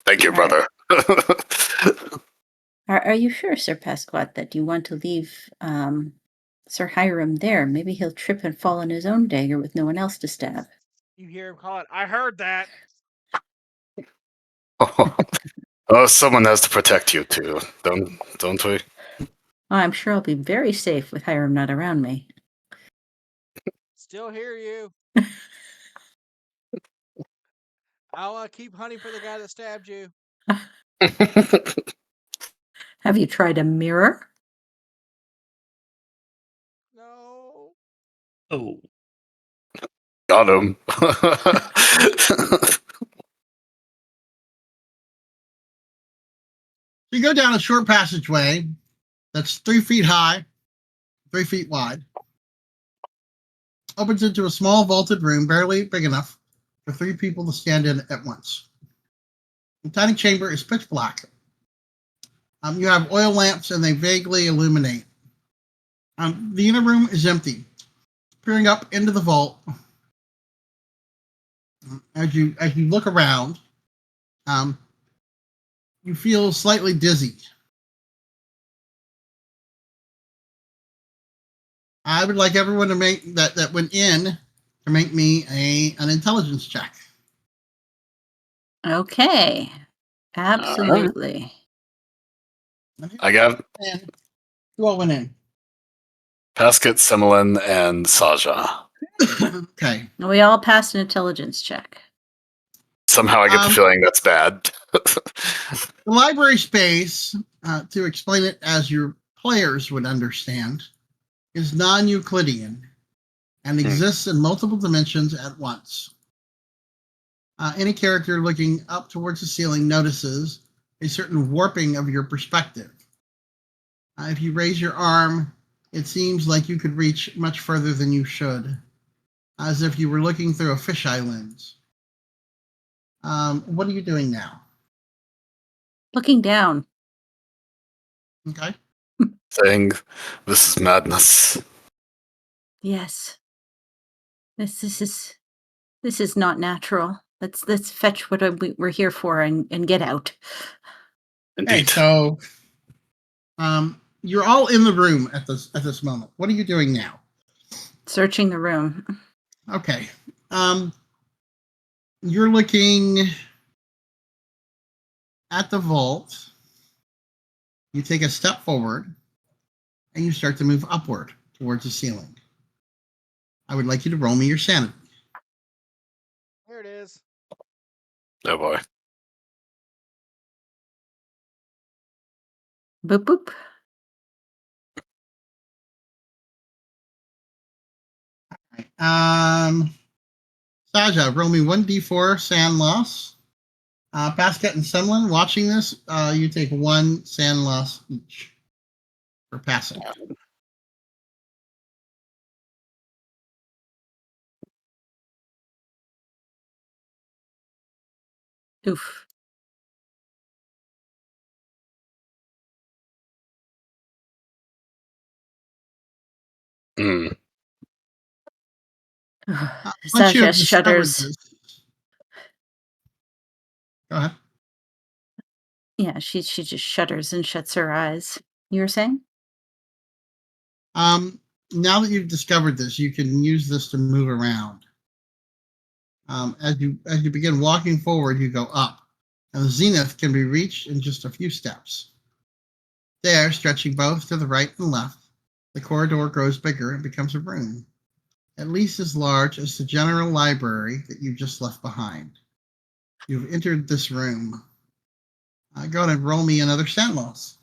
Thank you, All right. brother. Are you sure, Sir Pasquat, that you want to leave Sir Hiram there? Maybe he'll trip and fall on his own dagger with no one else to stab. You hear him call it. I heard that. Oh, someone has to protect you too, don't we? Oh, I'm sure I'll be very safe with Hiram not around me. Still hear you. I'll keep hunting for the guy that stabbed you. Have you tried a mirror? No. Oh, Got him. You go down a short passageway that's 3 feet high, 3 feet wide. Opens into a small vaulted room, barely big enough for 3 people to stand in at once. The tiny chamber is pitch black. You have oil lamps and they vaguely illuminate. The inner room is empty. Peering up into the vault, As you look around, you feel slightly dizzy. I would like everyone to make that went in to make me an intelligence check. Okay. Absolutely. I got Who all went in? Pasket, Similin, and Saja. Okay. We all passed an intelligence check. Somehow I get the feeling that's bad. The library space, to explain it as your players would understand, is non-Euclidean and exists in multiple dimensions at once. Any character looking up towards the ceiling notices a certain warping of your perspective. If you raise your arm, it seems like you could reach much further than you should, as if you were looking through a fisheye lens. What are you doing now? Looking down. Okay. Saying, this is madness. Yes. This is not natural. Let's fetch what we're here for and get out. Indeed. Okay, so you're all in the room at this moment. What are you doing now? Searching the room. Okay. You're looking at the vault. You take a step forward and you start to move upward towards the ceiling. I would like you to roll me your sanity. There it is. Oh boy. Boop boop. Saja, roll me 1d4 sand loss. Pascat and Semlin, watching this, you take 1 sand loss each for passing. Oof. Mm. Once you Sasha have discovered shudders. this, go ahead. Yeah, she just shudders and shuts her eyes. You were saying? Now that you've discovered this, you can use this to move around. As you begin walking forward, you go up, and the zenith can be reached in just a few steps. There, stretching both to the right and left, the corridor grows bigger and becomes a room, at least as large as the general library that you just left behind. You've entered this room. Go ahead and roll me another sand loss.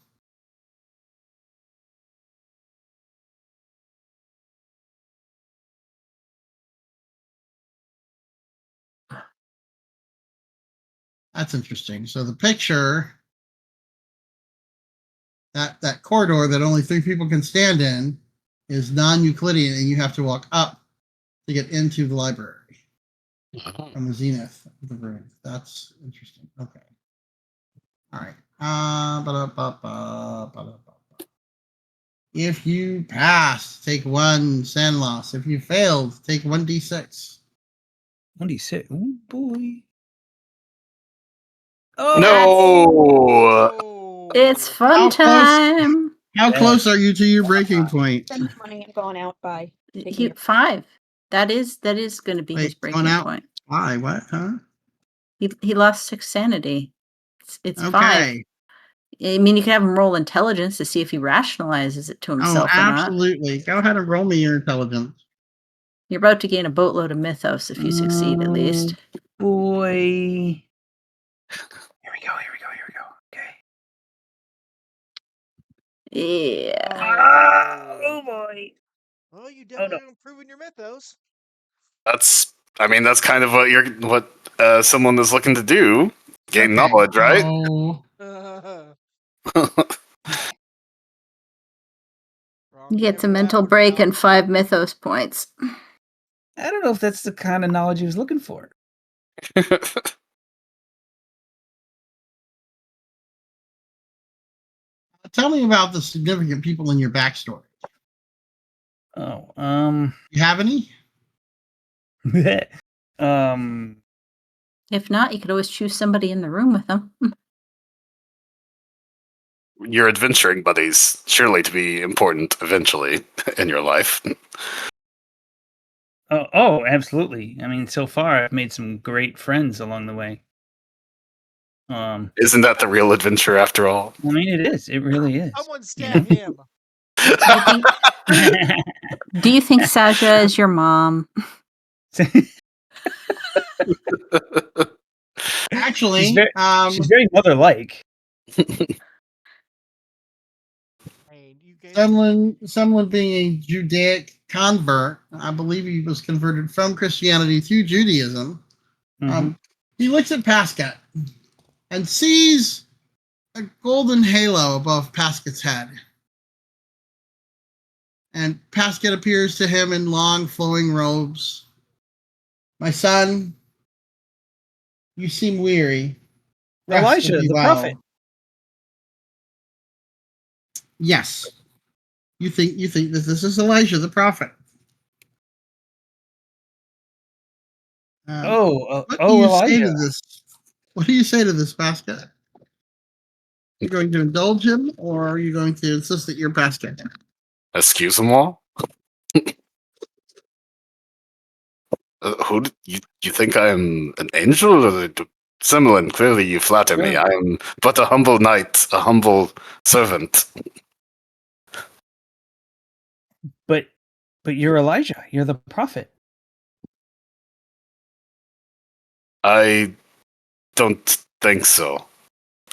That's interesting. So the picture, that corridor that only 3 people can stand in, is non-Euclidean, and you have to walk up to get into the library from the zenith of the room. That's interesting. Okay. All right. If you pass, take 1 sand loss. If you failed, take 1d6. 1d6. Oh boy. Oh No! Oh. It's fun How close? time. How Yes. close are you to your breaking point? 20 and gone out by. He 5. That is going to be his Wait, breaking going out? point. Why? What? Huh? He lost 6 sanity. It's 5. Okay. I mean, you can have him roll intelligence to see if he rationalizes it to Oh, himself or not. absolutely. Go ahead and roll me your intelligence. You're about to gain a boatload of mythos if you succeed, at least. Boy. Here we go. Okay. Yeah. Oh boy. Well, you no. definitely improving your mythos. That's kind of what someone is looking to do. Gain Okay, knowledge, right? so Wrong He gets a game mental allowed break now. and 5 mythos points. I don't know if that's the kind of knowledge he was looking for. tell me about the significant people in your backstory. Oh, You have any? If not, you could always choose somebody in the room with them. Your adventuring buddies surely to be important eventually in your life. Oh, absolutely. I mean, so far I've made some great friends along the way. I Isn't that the real adventure after all? mean, it is. It really is. Someone stab him. Do you think Saja is your mom? Actually, She's very mother-like. Hey, you gave someone being a Judaic convert, I believe he was converted from Christianity to Judaism. Mhm. He looks at Pascat and sees a golden halo above Pascat's head. And Pascat appears to him in long flowing robes. My son, you seem weary. Rest Elijah, and be the well. prophet. Yes. You think that this is Elijah the prophet. What do you say to Elijah. this? What do you say to this, Pascat? You're going to indulge him, or are you going to insist that you're Pascat? Excuse them all? Who you think I am an angel? Semlin, clearly you flatter me. I am but a humble knight, a humble servant. But you're Elijah. You're the prophet. I don't think so.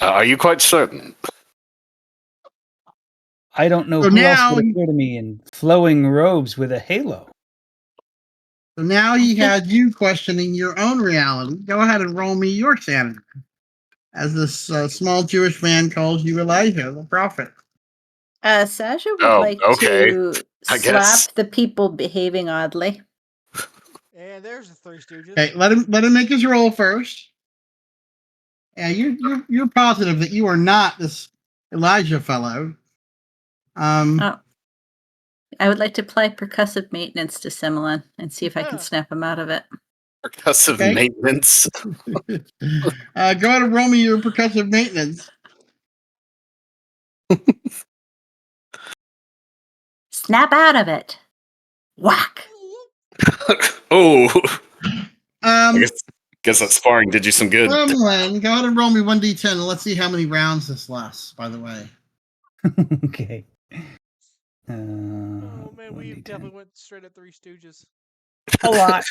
Are you quite certain? I don't know So who now else would appear to me in flowing robes with a halo. So now he had you questioning your own reality. Go ahead and roll me your sanity. As this small Jewish man calls you Elijah, the prophet. Saja would Oh, like okay. to I slap guess. the people behaving oddly. And there's the Three Stooges. Okay, let him make his roll first. Yeah, you're positive that you are not this Elijah fellow. Oh. I would like to apply percussive maintenance to Similin and see if I can snap him out of it. Percussive Okay. maintenance. Go ahead and roll me your percussive maintenance. Snap out of it. Whack. Oh, I Um, guess that sparring did you some good. Similin, go ahead and roll me 1d10 and let's see how many rounds this lasts, by the way. Okay. Oh man, we 1d10. definitely went straight at Three Stooges. A lot.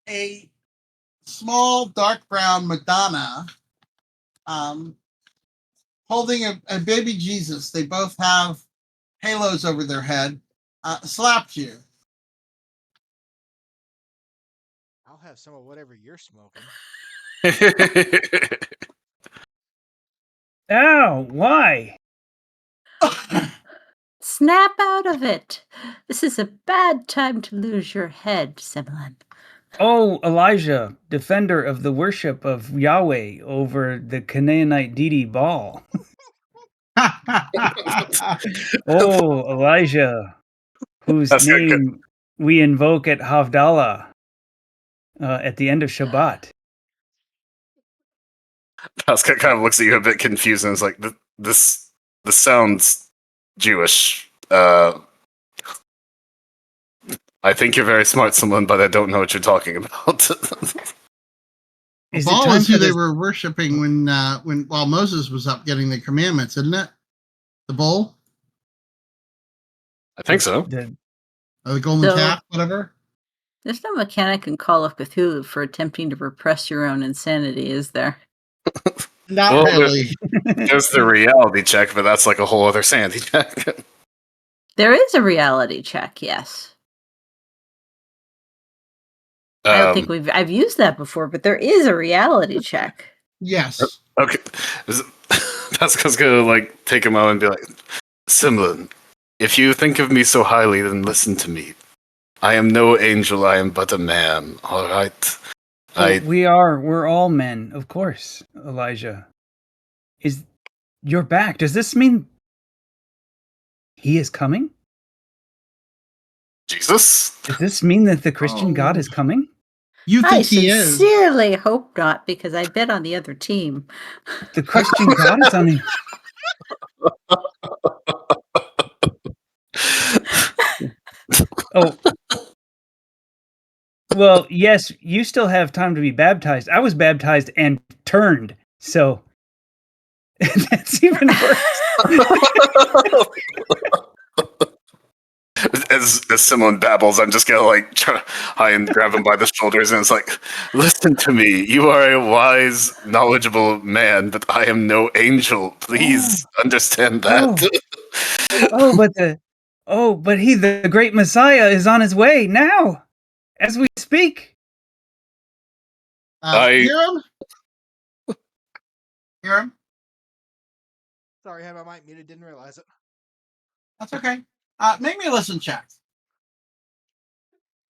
A small dark brown Madonna holding a baby Jesus. They both have halos over their head. Slapped you. I'll have some of whatever you're smoking. Ow! Why? Snap out of it. This is a bad time to lose your head, Similin. Oh, Elijah, defender of the worship of Yahweh over the Canaanite deity Baal. Oh, Elijah, whose That's good. name we invoke at Havdalah at the end of Shabbat. Pascal kind of looks at you a bit confused and is like, this sounds Jewish. I think you're very smart, someone, but I don't know what you're talking about. Is it Baal time is who for they this- were worshiping when while Moses was up getting the commandments, isn't it? The bull, I think so. or the golden So- calf, whatever. There's no mechanic in Call of Cthulhu for attempting to repress your own insanity, is there? Not Well, really. There's the reality check, but that's like a whole other sanity check. There is a reality check, yes. I don't think I've used that before, but there is a reality check. Yes. Okay. Pascal's gonna like take a moment and be like, Simlin, if you think of me so highly, then listen to me. I am no angel, I am but a man, alright? We're all men, of course, Elijah. You're back. Does this mean he is coming? Jesus? Does this mean that the Christian God is Oh. coming? You I think he is? sincerely hope not, because I bet on the other team. The Christian God is on the. Oh. Well, yes, you still have time to be baptized. I was baptized and turned, so that's even worse. As someone babbles, I'm just gonna like try to high and grab him by the shoulders, and it's like, listen to me. You are a wise, knowledgeable man, but I am no angel. Please understand that. But the great Messiah is on his way now, as we speak. Hear him? Hear him? Sorry, I had my mic muted. Didn't realize it. That's okay. Make me a listen check.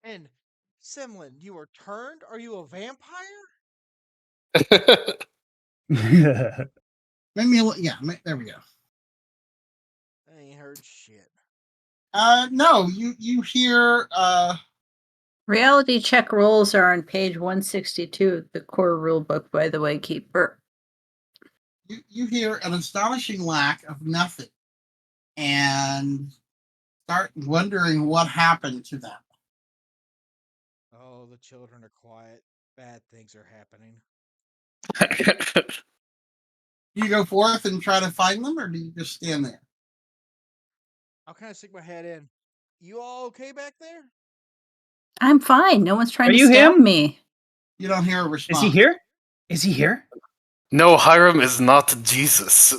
And Simlin, you were turned? Are you a vampire? Make me there we go. I ain't heard shit. No, you hear Reality check rolls are on page 162 of the core rule book, by the way, Keeper. you hear an astonishing lack of nothing, and start wondering what happened to them. Oh, the children are quiet. Bad things are happening. You go forth and try to find them, or do you just stand there? I'll kind of stick my head in. You all okay back there? I'm fine. No one's trying Are to you stab him? me. You don't hear a Is response. he here? Is he here? No, Hiram is not Jesus.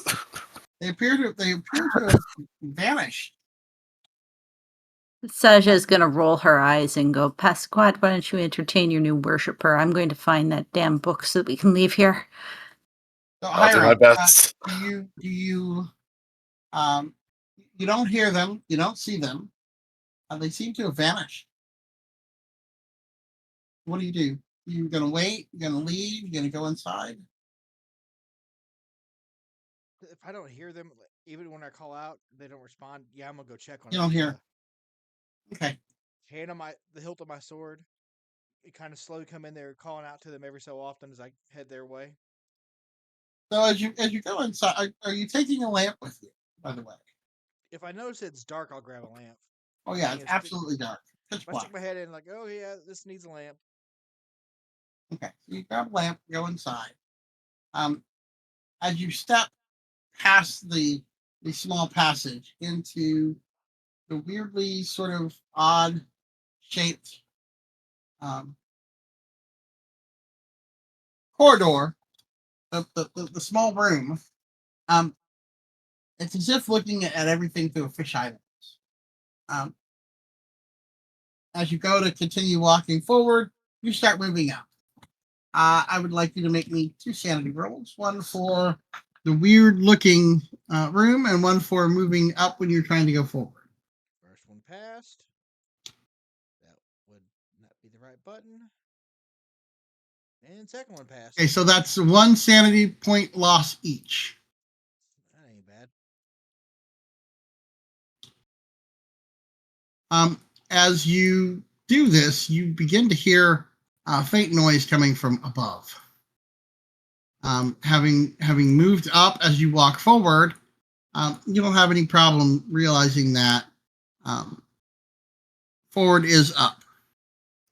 They appear to have vanished. Saja's going to roll her eyes and go, Pasquad, why don't you entertain your new worshiper? I'm going to find that damn book so that we can leave here. So, I'll do my Hiram, best. do you you don't hear them, you don't see them. They seem to have vanished. What do? You gonna wait? You gonna leave? You gonna go inside? If I don't hear them, even when I call out, they don't respond. Yeah, I'm gonna go check on You them. don't hear. Okay. Hand on the hilt of my sword. It kind of slowly come in there, calling out to them every so often as I head their way. So as you go inside, are you taking a lamp with you? By the way. If I notice it's dark, I'll grab a lamp. Oh yeah, it's absolutely dark. Pitch If I black. stick my head in, like, oh yeah, this needs a lamp. Okay, so you grab a lamp, go inside. As you step past the small passage into the weirdly sort of odd shaped corridor, the small room, it's as if looking at everything through a fisheye lens. As you go to continue walking forward, you start moving up. I would like you to make me 2 sanity rolls, one for the weird looking room and one for moving up when you're trying to go forward. First one passed. That would not be the right button. And second one passed. Okay, so that's 1 sanity point loss each. That ain't bad. As you do this, you begin to hear faint noise coming from above. Having moved up as you walk forward, you don't have any problem realizing that forward is up.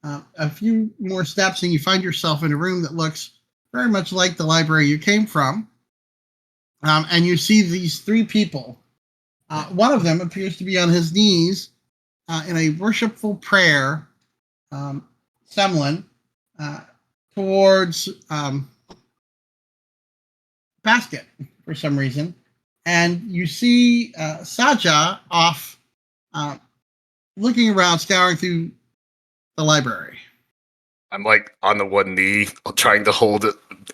A few more steps and you find yourself in a room that looks very much like the library you came from. And you see these 3 people. One of them appears to be on his knees in a worshipful prayer, Semlin, towards Basket for some reason. And you see Saja off looking around, scouring through the library. I'm like on the one knee, trying to hold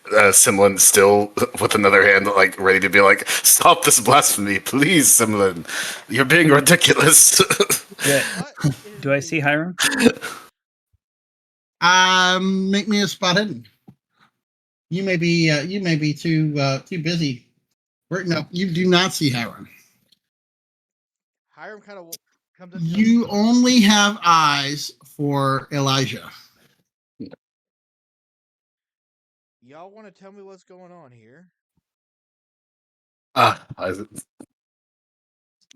Simlin still with another hand, like ready to be like, "Stop this blasphemy, please, Simlin! You're being ridiculous." Do I see Hiram? Make me a spot hidden. You may be too busy. No, you do not see Hiram. Hiram kind of comes up. You only have eyes for Elijah. Y'all want to tell me what's going on here?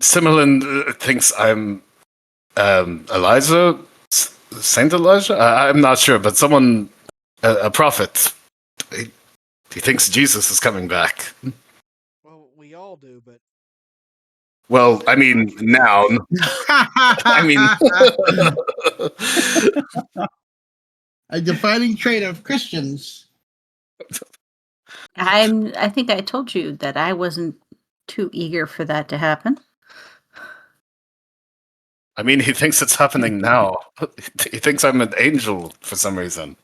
Similin thinks I'm Elijah, Saint Elijah. I'm not sure, but someone, a prophet. He thinks Jesus is coming back. Well, we all do, but Well, I mean, now. I mean, a defining trait of Christians. I think I told you that I wasn't too eager for that to happen. I mean, he thinks it's happening now. He thinks I'm an angel for some reason.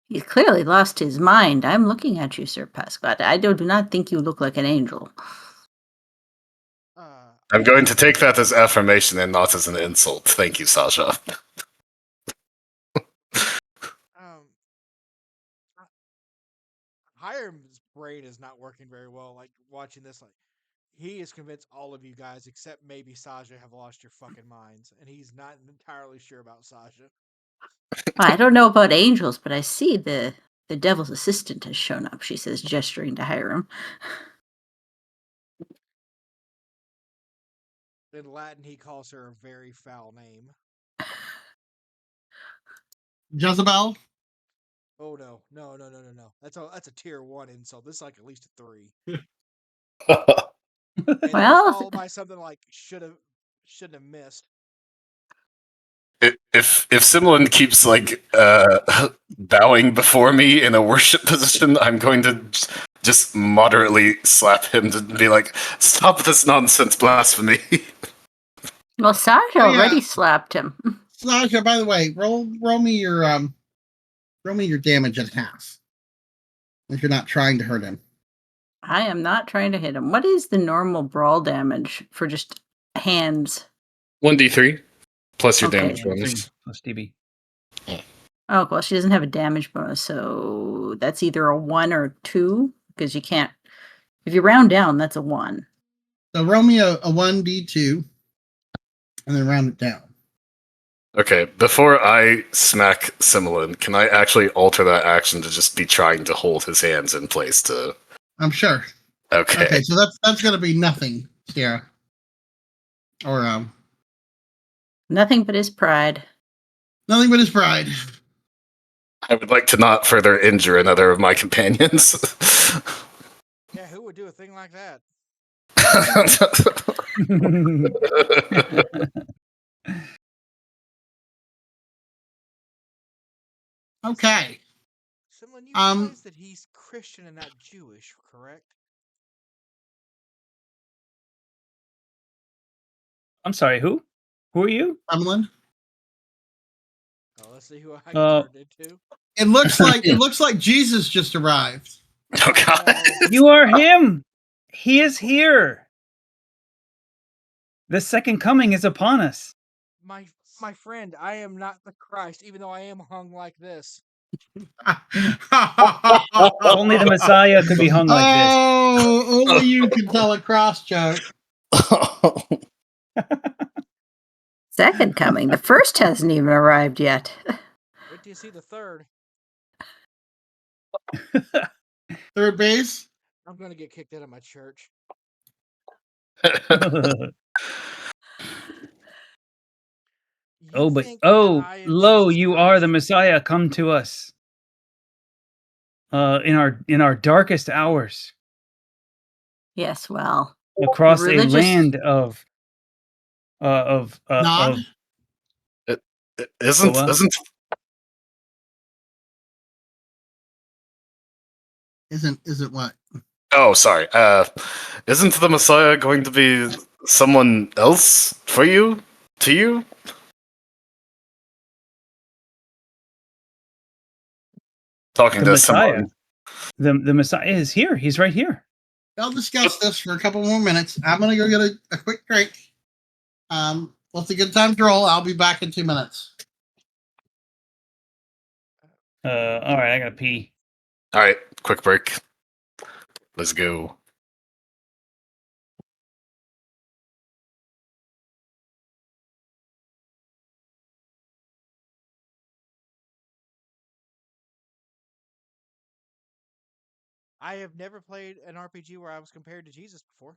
He clearly lost his mind. I'm looking at you, Sir Pasquat. I do not think you look like an angel. I'm going to take that as affirmation and not as an insult. Thank you, Sasha. Hiram's brain is not working very well. Like watching this, like he is convinced all of you guys, except maybe Sasha, have lost your fucking minds, and he's not entirely sure about Sasha. Well, I don't know about angels, but I see the devil's assistant has shown up, she says, gesturing to Hiram. In Latin, he calls her a very foul name. Jezebel? Oh no. That's a tier 1 insult. This is like at least a 3. And Well, followed by something like shouldn't have missed. If Similin keeps like bowing before me in a worship position, I'm going to just moderately slap him to be like, "Stop this nonsense, blasphemy!" Well, Sasha Oh, yeah. already slapped him. Sasha, by the way, roll me your damage in half. If you're not trying to hurt him. I am not trying to hit him. What is the normal brawl damage for just hands? 1d3 plus your Okay. damage bonus. Plus DB. Oh, well, she doesn't have a damage bonus, so that's either a 1 or 2, because you can't. If you round down, that's a 1. So roll me a 1d2 and then round it down. Okay, before I smack Similin, can I actually alter that action to just be trying to hold his hands in place to... I'm sure. Okay. Okay, so that's gonna be nothing, Sierra. Or Nothing but his pride. nothing but his pride. I would like to not further injure another of my companions. Yeah, who would do a thing like that? Okay. Simlin, you realize that he's Christian and not Jewish, correct? I'm sorry, who? Who are you? Sumlin. Oh, let's see who I Uh, turned into. It looks like Jesus just arrived. Oh god. You are him! He is here! The second coming is upon us. My friend, I am not the Christ, even though I am hung like this. Only the Messiah could be hung like this. Oh, only you can tell a cross joke. Second coming. The first hasn't even arrived yet. Wait till you see the third. Third base. I'm gonna get kicked out of my church. Oh, but think that I am lo, Jesus you are the Christ? Messiah. Come to us. In our darkest hours, Yes, well, across religious- a land of Nod. Isn't What? Isn't what? Oh, sorry. Isn't the Messiah going to be someone else for you? To you? Talking the to Messiah. someone. The Messiah is here. He's right here. I'll discuss this for a couple more minutes. I'm gonna go get a quick drink. What's a good time to roll? I'll be back in 2 minutes. All right, I gotta pee. All right, quick break. Let's go. I have never played an RPG where I was compared to Jesus before.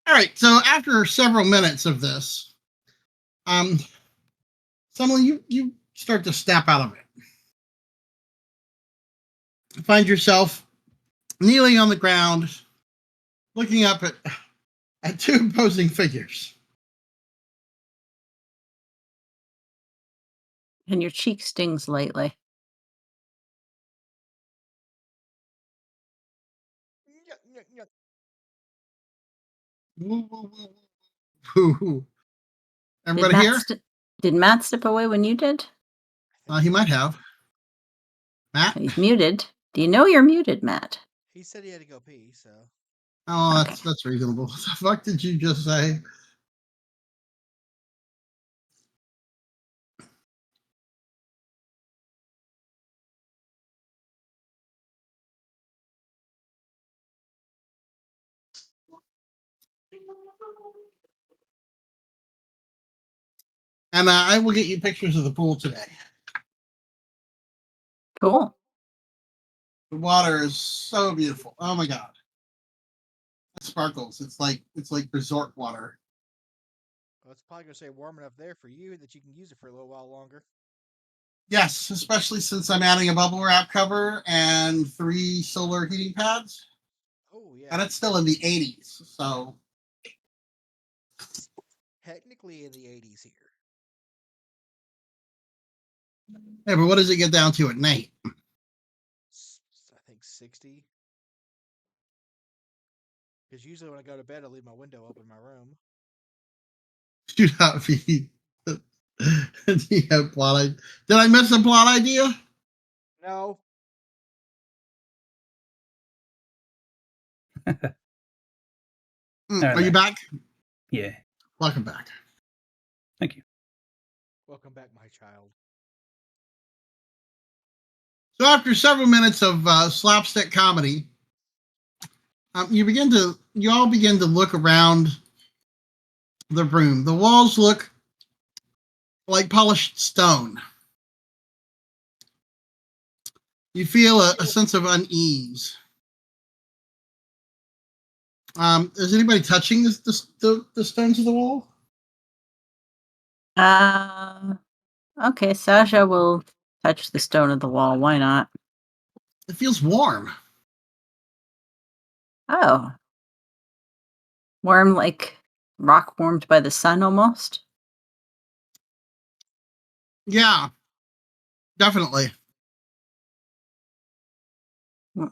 All right. So after several minutes of this, suddenly you start to snap out of it. You find yourself kneeling on the ground, looking up at two opposing figures. And your cheek stings lightly. Yuck, yuck, yuck. Woo, woo, woo, woo, woo. Did Everybody Matt, here? did Matt step away when you did? He might have. Matt? He's muted. Do you know you're muted, Matt? He said he had to go pee, so Oh, Okay. that's reasonable. What the fuck did you just say? And I will get you pictures of the pool today. Cool. The water is so beautiful. Oh my god. It sparkles. It's like resort water. well, it's probably gonna stay warm enough there for you that you can use it for a little while longer. Yes, especially since I'm adding a bubble wrap cover and 3 solar heating pads. Oh yeah, And it's still in the 80s. So technically in the 80s here. yeah, but what does it get down to at night? I think 60. Because usually when I go to bed, I leave my window open in my room. Do not be plot. Did I miss a plot idea? No, Are you back? Yeah. Welcome back. Thank you. welcome back, my child. So after several minutes of slapstick comedy, you all begin to look around the room. The walls look like polished stone. You feel a sense of unease. Is anybody touching the stones of the wall? Okay, Sasha will touch the stone of the wall. Why not? It feels warm. Oh. Warm like rock warmed by the sun almost? Yeah, definitely. We're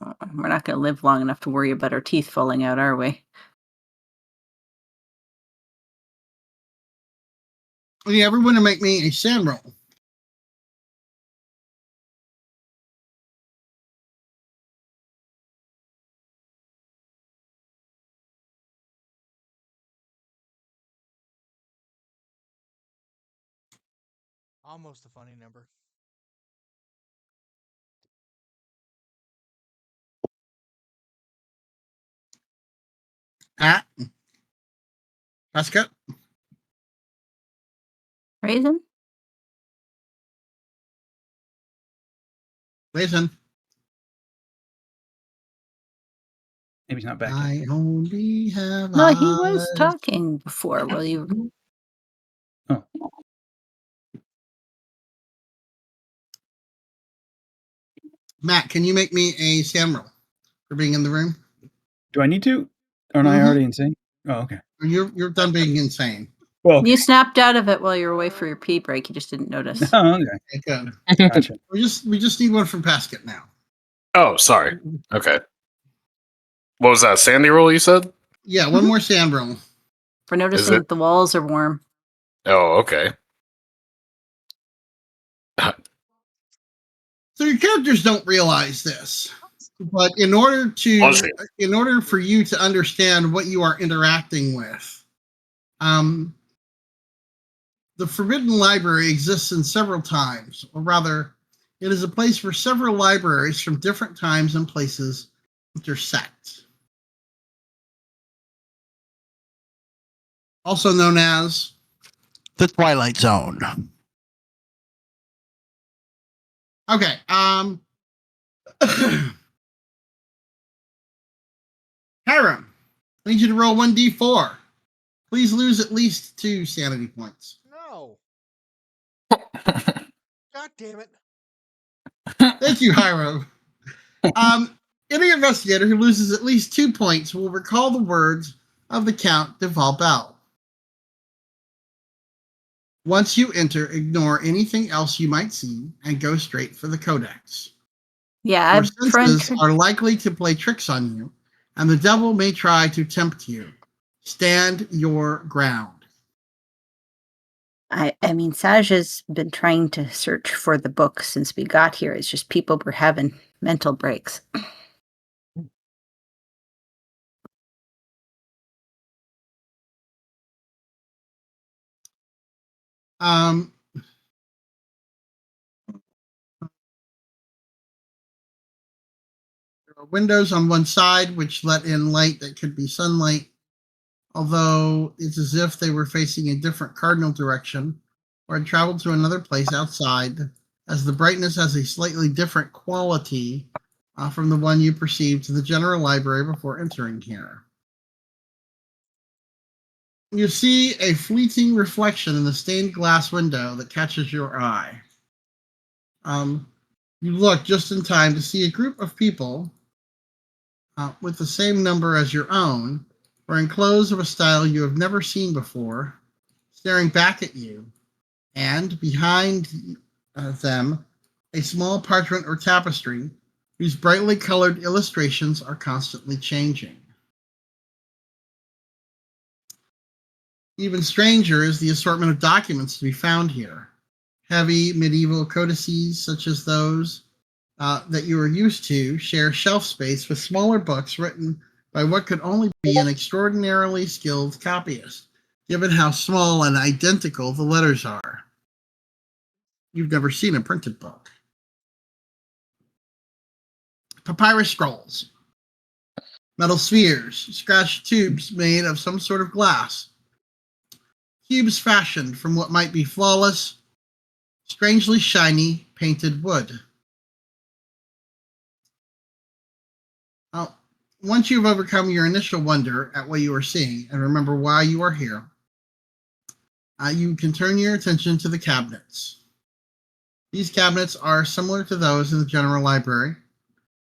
not going to live long enough to worry about our teeth falling out, are we? Yeah, everyone to make me a sand roll. Almost a funny number. Ah, that's good. Raisin? Listen, Maybe he's not back yet. I only have No, he was eyes. talking before. Will you? Oh. Matt, can you make me a sand roll for being in the room? Do I need to? Aren't I Mhm. already insane? Oh, okay. You're done being insane. Well, okay. You snapped out of it while you were away for your pee break. You just didn't notice. Oh, okay. Okay, good. Gotcha. We just need one from Pasket now. Oh, sorry. Okay. What was that? Sandy roll you said? Yeah, one more sand roll. For noticing it- that the walls are warm. Oh, okay. So your characters don't realize this, but in order for you to understand what you are interacting with, the Forbidden Library exists in several times, or rather, it is a place where several libraries from different times and places intersect. Also known as the Twilight Zone. Okay, Hiram, I need you to roll 1d4. Please lose at least 2 sanity points. No. God damn it. Thank you, Hiram. Any investigator who loses at least 2 points will recall the words of the Count de Valbel. Once you enter, ignore anything else you might see and go straight for the Codex. Yeah, Your I've senses are likely to play tricks on you, and the devil may try to tempt you. Stand your ground. I mean, Saj has been trying to search for the book since we got here. It's just people were having mental breaks. There are windows on one side which let in light that could be sunlight, although it's as if they were facing a different cardinal direction or had traveled to another place outside, as the brightness has a slightly different quality from the one you perceived to the general library before entering here. You see a fleeting reflection in the stained glass window that catches your eye. You look just in time to see a group of people with the same number as your own, wearing clothes of a style you have never seen before, staring back at you, and behind them, a small parchment or tapestry whose brightly colored illustrations are constantly changing. Even stranger is the assortment of documents to be found here. Heavy medieval codices, such as those that you are used to, share shelf space with smaller books written by what could only be an extraordinarily skilled copyist, given how small and identical the letters are. You've never seen a printed book. Papyrus scrolls, metal spheres, scratched tubes made of some sort of glass, cubes fashioned from what might be flawless, strangely shiny painted wood. Once you've overcome your initial wonder at what you are seeing and remember why you are here, you can turn your attention to the cabinets. These cabinets are similar to those in the general library.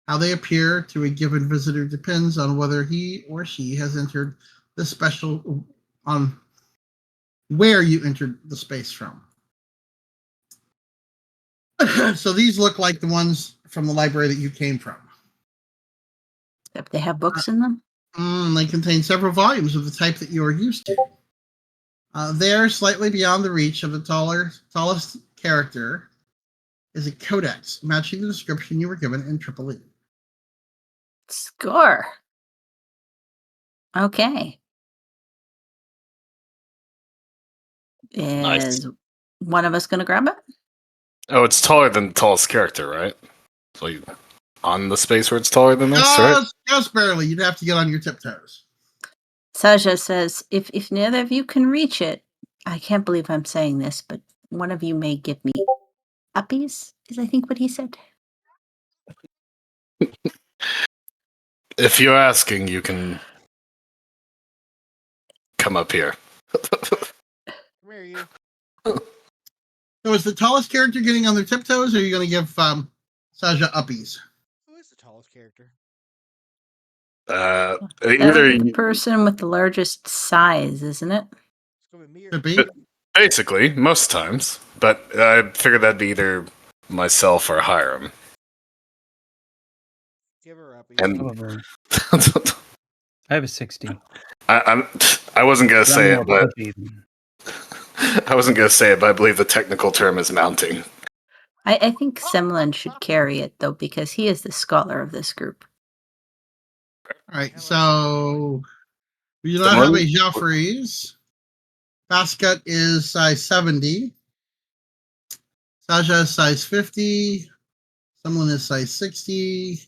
How they appear to a given visitor depends on whether he or she has entered the special, on where you entered the space from. So these look like the ones from the library that you came from. If they have books in them? They contain several volumes of the type that you are used to. There, slightly beyond the reach of the tallest character, is a codex matching the description you were given in Triple E. Score. Okay. Nice. Is one of us going to grab it? Oh, it's taller than the tallest character, right? So you, on the space where it's taller than this, right? Just barely. You'd have to get on your tiptoes. Saja says, if neither of you can reach it, I can't believe I'm saying this, but one of you may give me uppies, is I think what he said. If you're asking, you can come up here. Come here, you. So is the tallest character getting on their tiptoes, or are you going to give Saja uppies? Who is the tallest character? That Either would be the person with the largest size, isn't it? It's gonna be me or Could be. But- basically most times, but I figured that'd be either myself or Hiram. give her up. And Probably. I have a 60. I wasn't gonna I'm say more it, but puffy than- I wasn't gonna say it, but I believe the technical term is mounting. I think Semlin should carry it, though, because he is the scholar of this group. All right, so we do not Someone- have a Joffrey's. Basket is size 70. Saja is size 50. Someone is size 60.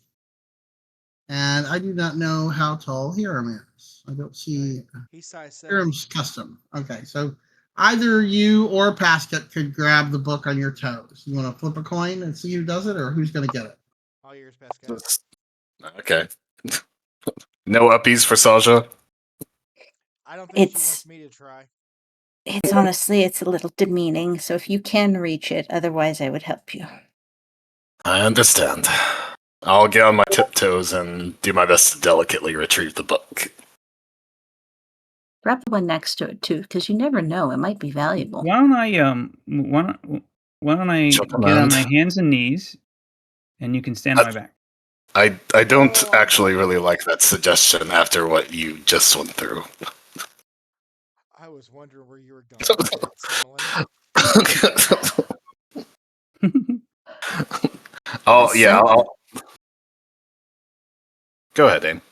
And I do not know how tall Hiram is. I don't see He's size 7. Hiram's custom. Okay, so either you or Pasket could grab the book on your toes. You want to flip a coin and see who does it, or who's going to get it? All yours, Pascal. Okay. No uppies for Saja. I don't think she It's- wants me to try. It's honestly a little demeaning, so if you can reach it, otherwise I would help you. I understand. I'll get on my tiptoes and do my best to delicately retrieve the book. Grab the one next to it too, because you never know; it might be valuable. Why don't I Jump get on around. my hands and knees, and you can stand on my back. I don't actually really like that suggestion after what you just went through. I was wondering where you were going with that, Simile. Oh yeah. Go ahead, Aim.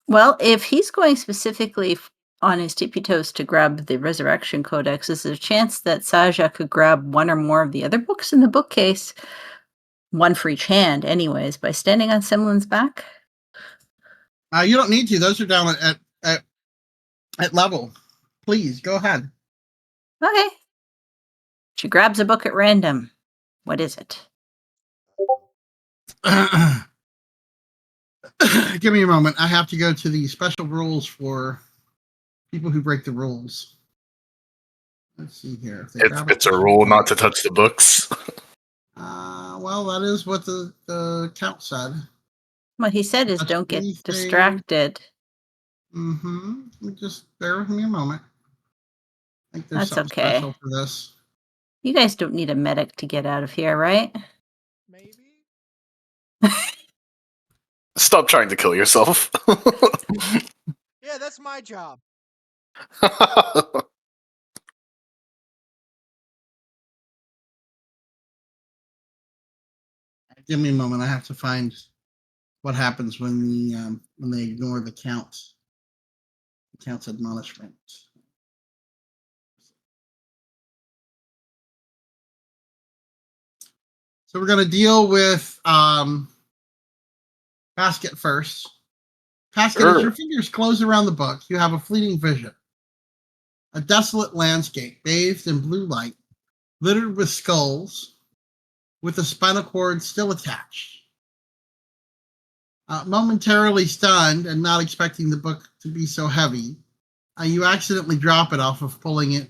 Well, if he's going specifically on his tippy toes to grab the Resurrection Codex, is there a chance that Saja could grab one or more of the other books in the bookcase, one for each hand, anyways, by standing on Semlin's back? You don't need to. Those are down at level. Please go ahead. Okay. She grabs a book at random. What is it? Give me a moment. I have to go to the special rules for people who break the rules. Let's see here. If they grab It's a rule not to touch the books. Well, that is what the count said. What he said is Touch don't get anything. distracted. Just bear with me a moment. I think there's That's something okay. special for this. You guys don't need a medic to get out of here, right? Maybe? Stop trying to kill yourself. Yeah, that's my job. Give me a moment. I have to find what happens when they ignore the count's admonishment. So we're going to deal with Basket first. Basket, as your fingers close around the book, you have a fleeting vision. A desolate landscape bathed in blue light, littered with skulls, with the spinal cord still attached. Momentarily stunned and not expecting the book to be so heavy, you accidentally drop it after pulling it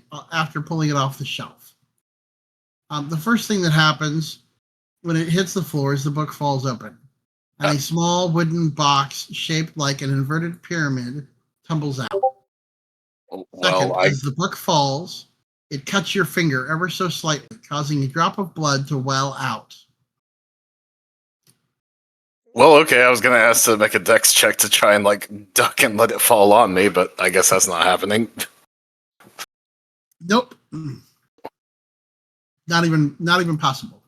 off the shelf. The first thing that happens when it hits the floor is the book falls open, and a small wooden box shaped like an inverted pyramid tumbles out. Second, Well, as the book falls, it cuts your finger ever so slightly, causing a drop of blood to well out. okay. I was gonna ask to make a dex check to try and duck and let it fall on me, but I guess that's not happening. Nope. Not even possible.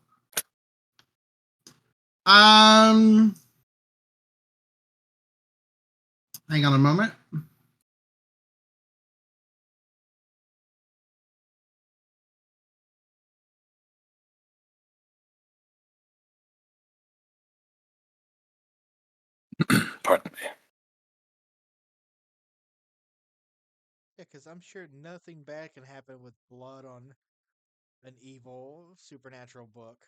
Hang on a moment. Pardon me. Yeah, because I'm sure nothing bad can happen with blood on an evil supernatural book.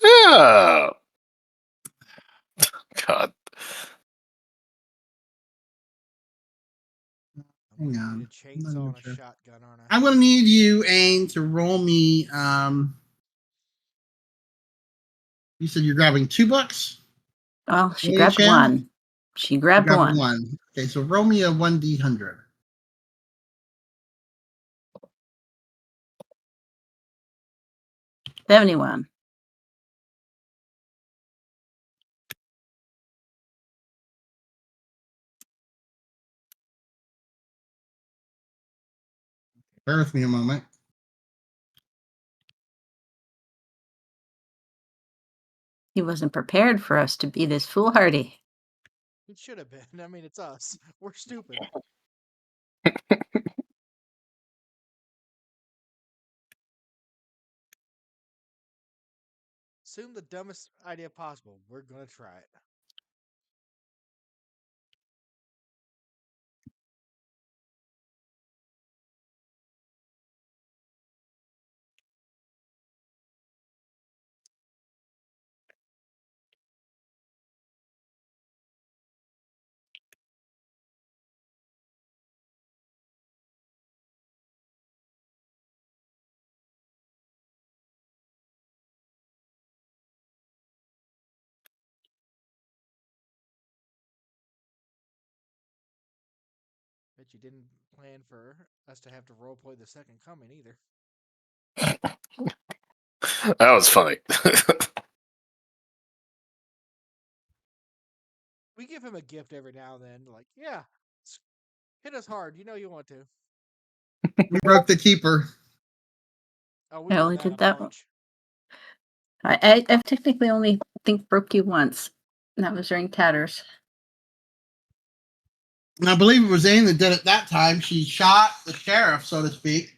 Yeah. God. Hang I'm gonna on. need a I'm not chainsaw even and a sure. shotgun, aren't I? I'm going to need you, Aang, to roll me. You said you're grabbing 2 books? Well, she One grabbed each hand? one. She You grabbed grabbed one. 1. Okay, so roll me a 1d100. $71. Bear with me a moment. He wasn't prepared for us to be this foolhardy. It should have been. I mean, it's us. We're stupid. Assume the dumbest idea possible. We're gonna try it. Bet you didn't plan for us to have to roleplay the second coming either. That was funny. We give him a gift every now and then, like, yeah, hit us hard. You know you want to. We broke the keeper. Oh, we I did only that did a that one. bunch. I've technically only think broke you once. And that was during tatters. And I believe it was Aang that did it that time. She shot the sheriff, so to speak.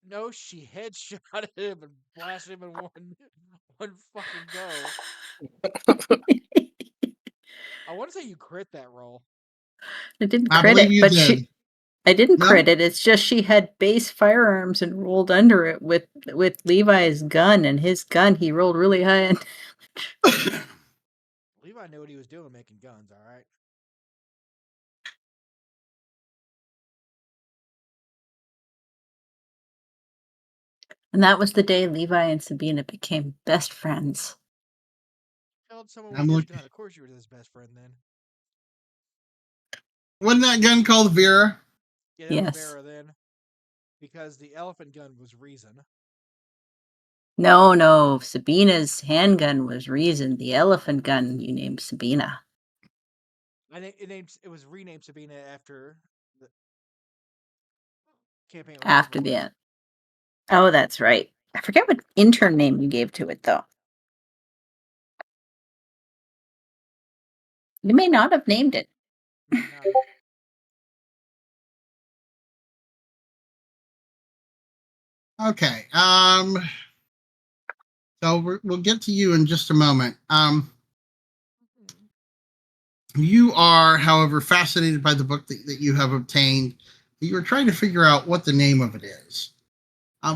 No, she headshotted him and blasted him in one fucking go. I want to say you crit that roll. I didn't I crit believe it, you but did. I didn't No? crit it. It's just she had base firearms and rolled under it with Levi's gun, and his gun he rolled really high. And Levi knew what he was doing making guns, all right? that was the day Levi and Sabina became best friends. Killed someone I'm with his looking. gun. Of course you were his best friend then. Wasn't that gun called Vera? Yeah, that Yes. was Vera then. Because the elephant gun was Reason. No. Sabina's handgun was Reason. The elephant gun you named Sabina. I think it was renamed Sabina after the campaign was After over the with. end. Oh, that's right. I forget what intern name you gave to it, though. You may not have named it. Might not have. Okay. So we'll get to you in just a moment. You are, however, fascinated by the book that you have obtained. You are trying to figure out what the name of it is.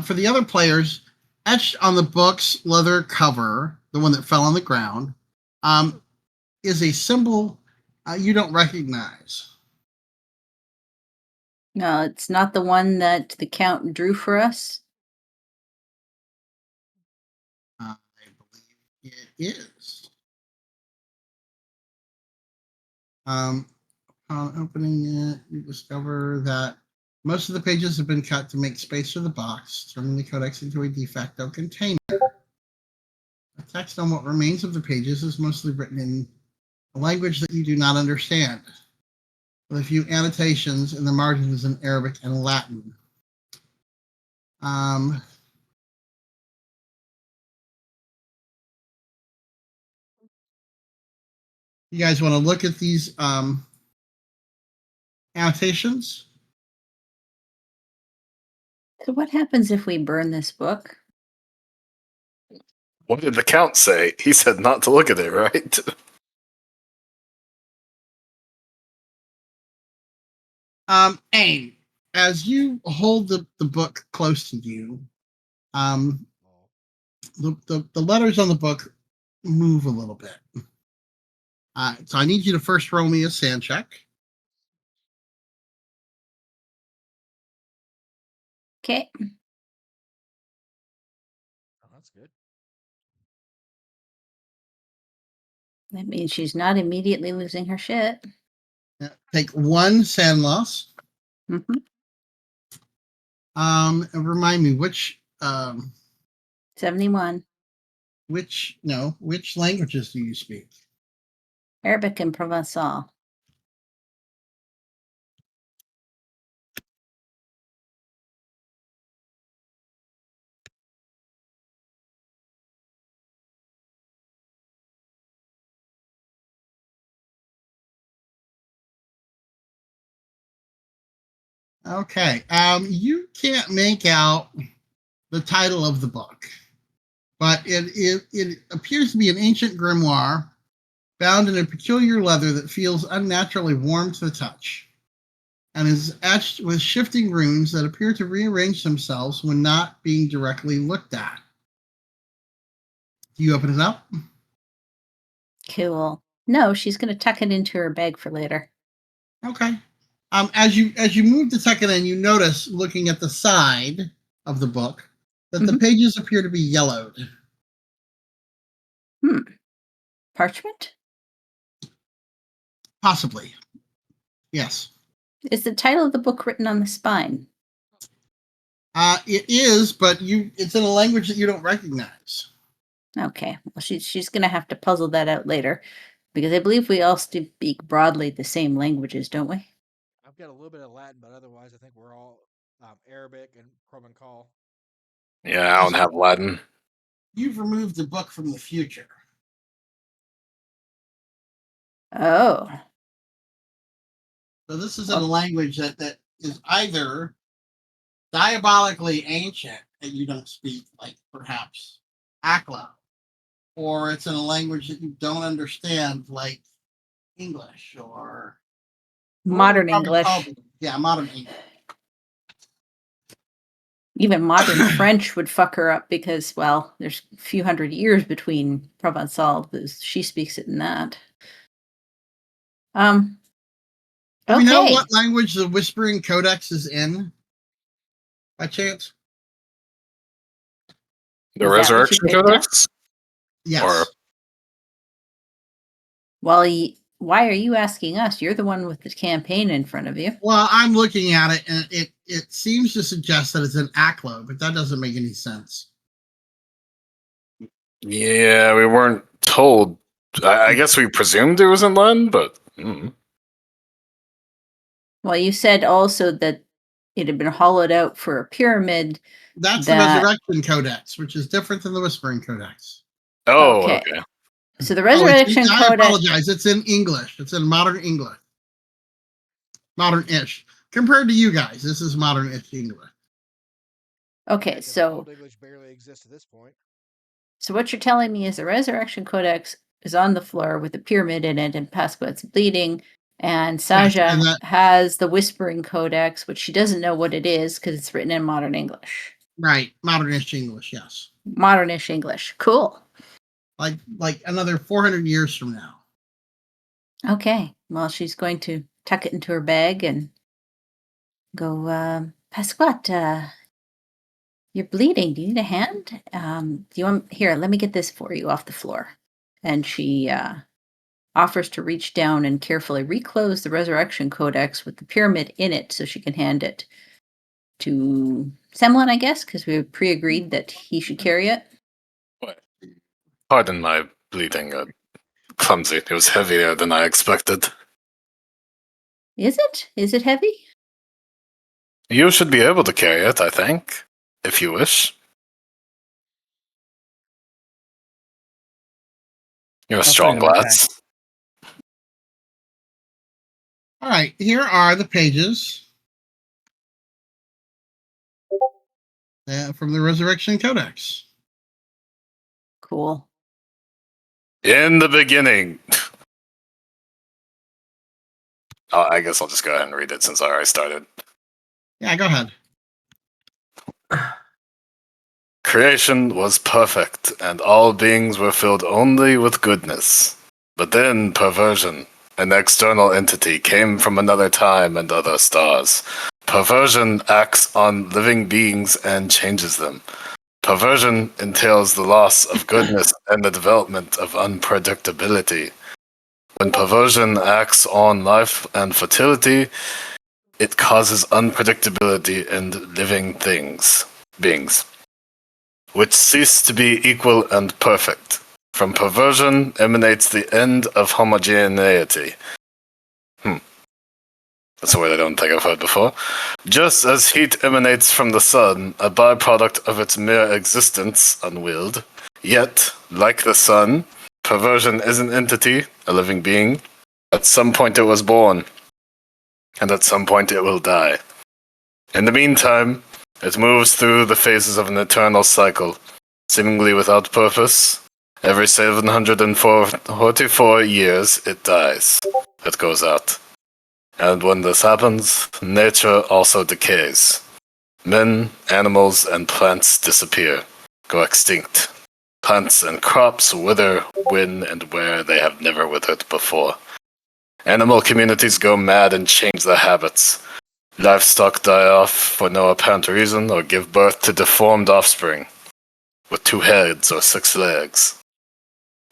For the other players, etched on the book's leather cover, the one that fell on the ground, is a symbol you don't recognize. No, it's not the one that the Count drew for us. I believe it is. Upon opening it, you discover that most of the pages have been cut to make space for the box, turning the codex into a de facto container. The text on what remains of the pages is mostly written in a language that you do not understand, with a few annotations in the margins in Arabic and Latin. You guys want to look at these annotations? So what happens if we burn this book? What did the Count say? He said not to look at it, right? Aang, as you hold the book close to you, the letters on the book move a little bit. So I need you to first roll me a sand check. Okay. Oh, that's good. That means she's not immediately losing her shit. Take 1 sand loss. hmm And remind me which 71. which languages do you speak? Arabic and Provençal. Okay. You can't make out the title of the book, but it appears to be an ancient grimoire bound in a peculiar leather that feels unnaturally warm to the touch, and is etched with shifting runes that appear to rearrange themselves when not being directly looked at. Do you open it up? Cool. No, she's going to tuck it into her bag for later. Okay. As you move to tuck it in, you notice, looking at the side of the book, that the Mhm. pages appear to be yellowed. Parchment? Possibly. Yes. Is the title of the book written on the spine? It is, but it's in a language that you don't recognize. Okay. Well, she's going to have to puzzle that out later, because I believe we all speak broadly the same languages, don't we? I've got a little bit of Latin, but otherwise, I think we're all Arabic and Provençal. Yeah, I don't have Latin. You've removed the book from the future. Oh. So this is in a language that is either diabolically ancient that you don't speak, like perhaps Akla, or it's in a language that you don't understand, like English or Modern English. Yeah, modern English. Even modern French would fuck her up because, well, there's a few hundred years between Provençal. She speaks it in that. Do we know Okay. what language the Whispering Codex is in? By chance? The Is that what you Resurrection picked up? Codex? Yes. Or- Well, why are you asking us? You're the one with the campaign in front of you. Well, I'm looking at it, and it seems to suggest that it's an Aklo, but that doesn't make any sense. Yeah, we weren't told. I guess we presumed it was in Latin, but Well, you said also that it had been hollowed out for a pyramid. That's That- the Resurrection Codex, which is different than the Whispering Codex. oh, Okay. okay. So the Resurrection I Codex. apologize. It's in English. It's in modern English. Modern-ish. Compared to you guys, this is modern-ish English. Okay, 'Cause so Old English barely exists at this point. So what you're telling me is the Resurrection Codex is on the floor with a pyramid in it, and Pasquet's bleeding, and Saja and that- has the Whispering Codex, which she doesn't know what it is because it's written in modern English. Right, modern-ish English, yes. Modernish English. Cool. Like another 400 years from now. Okay. Well, she's going to tuck it into her bag and go, Pasquat, you're bleeding. Do you need a hand? Do you want here? Let me get this for you off the floor. And she offers to reach down and carefully reclose the Resurrection Codex with the pyramid in it, so she can hand it to Semlin, I guess, because we pre-agreed that he should carry it. Pardon my bleeding. Clumsy. It was heavier than I expected. Is it? Is it heavy? You should be able to carry it, I think, if you wish. You're a I'll strong find my lads. All right, here are the pages from the Resurrection Codex. Cool. In the beginning. Oh, I guess I'll just go ahead and read it since I already started. Yeah, go ahead. Creation was perfect, and all beings were filled only with goodness. But then perversion, an external entity, came from another time and other stars. Perversion acts on living beings and changes them. Perversion entails the loss of goodness and the development of unpredictability. When perversion acts on life and fertility, it causes unpredictability in living beings, which cease to be equal and perfect. From perversion emanates the end of homogeneity. That's a word I don't think I've heard before. Just as heat emanates from the sun, a byproduct of its mere existence, unwilled, yet, like the sun, perversion is an entity, a living being. At some point it was born, and at some point it will die. In the meantime, it moves through the phases of an eternal cycle, seemingly without purpose. Every 744 years, it dies. It goes out. And when this happens, nature also decays. Men, animals, and plants disappear, go extinct. Plants and crops wither when and where they have never withered before. Animal communities go mad and change their habits. Livestock die off for no apparent reason or give birth to deformed offspring, with 2 heads or 6 legs.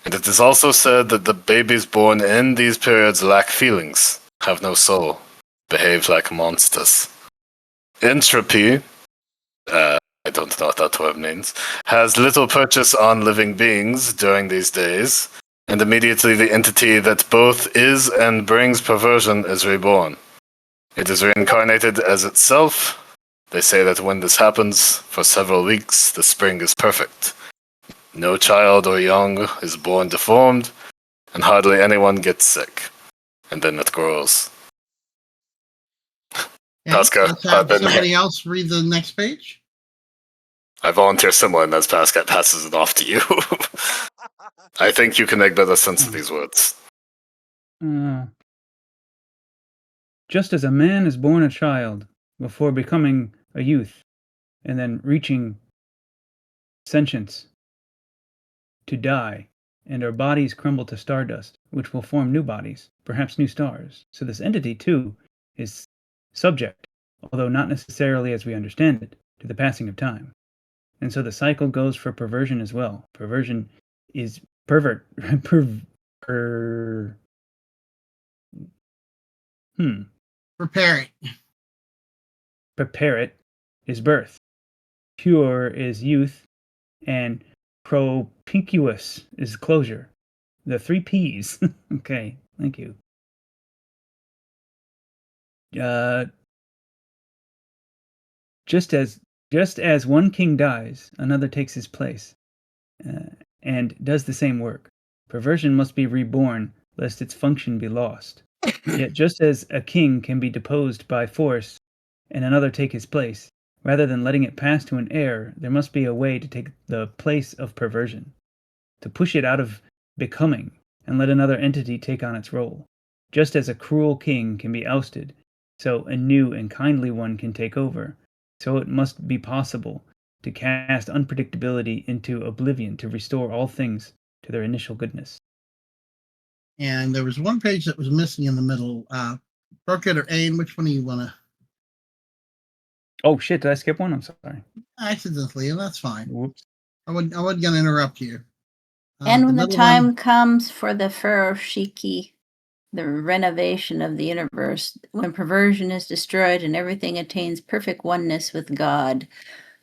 And it is also said that the babies born in these periods lack feelings, have no soul, behave like monsters. Entropy, I don't know what that word means, has little purchase on living beings during these days, and immediately the entity that both is and brings perversion is reborn. It is reincarnated as itself. They say that when this happens, for several weeks, the spring is perfect. No child or young is born deformed, and hardly anyone gets sick. And then it grows. Yeah, Pascal, let's have I've been- somebody else read the next page. I volunteer similar, and as Pascal passes it off to you. I think you can make better sense of these words. Just as a man is born a child before becoming a youth, and then reaching sentience to die, and our bodies crumble to stardust, which will form new bodies, perhaps new stars. So this entity, too, is subject, although not necessarily as we understand it, to the passing of time. And so the cycle goes for perversion as well. Perversion is Prepare it is birth. Pure is youth, and propinquous is closure. The 3 P's. Okay, thank you. Just as one king dies, another takes his place, and does the same work. Perversion must be reborn, lest its function be lost. Yet just as a king can be deposed by force, and another take his place, rather than letting it pass to an heir, there must be a way to take the place of perversion, to push it out of becoming, and let another entity take on its role. Just as a cruel king can be ousted, so a new and kindly one can take over. So it must be possible to cast unpredictability into oblivion, to restore all things to their initial goodness. And there was one page that was missing in the middle. Burkett or Ain, which one do you want to? Oh shit! Did I skip one? I'm sorry. Accidentally, and that's fine. Whoops. I wasn't going to interrupt you. And when the middle time one- comes for the Furoshiki, the renovation of the universe, when perversion is destroyed and everything attains perfect oneness with God,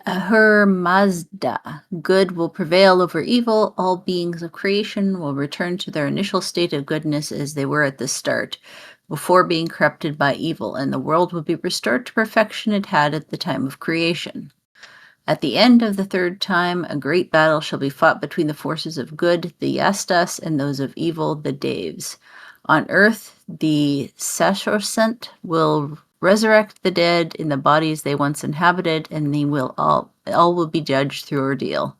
Ahura Mazda, good will prevail over evil. All beings of creation will return to their initial state of goodness as they were at the start, before being corrupted by evil, and the world will be restored to perfection it had at the time of creation. At the end of the 3rd time, a great battle shall be fought between the forces of good, the Yastas, and those of evil, the Devs. On earth, the Sashosent will resurrect the dead in the bodies they once inhabited, and they will all will be judged through ordeal.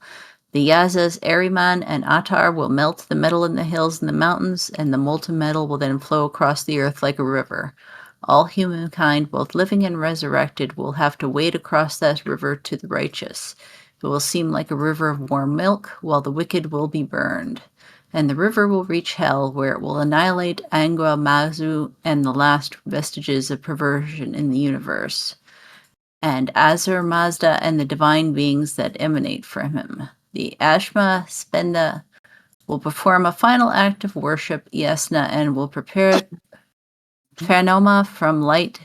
The Yazas, Ahriman, and Attar will melt the metal in the hills and the mountains, and the molten metal will then flow across the earth like a river. All humankind, both living and resurrected, will have to wade across that river to the righteous. It will seem like a river of warm milk, while the wicked will be burned. and the river will reach hell, where it will annihilate Angua Mazu and the last vestiges of perversion in the universe, and Azur Mazda and the divine beings that emanate from him. The Ashma Spenda will perform a final act of worship, Yesna, and will prepare Phanoma from light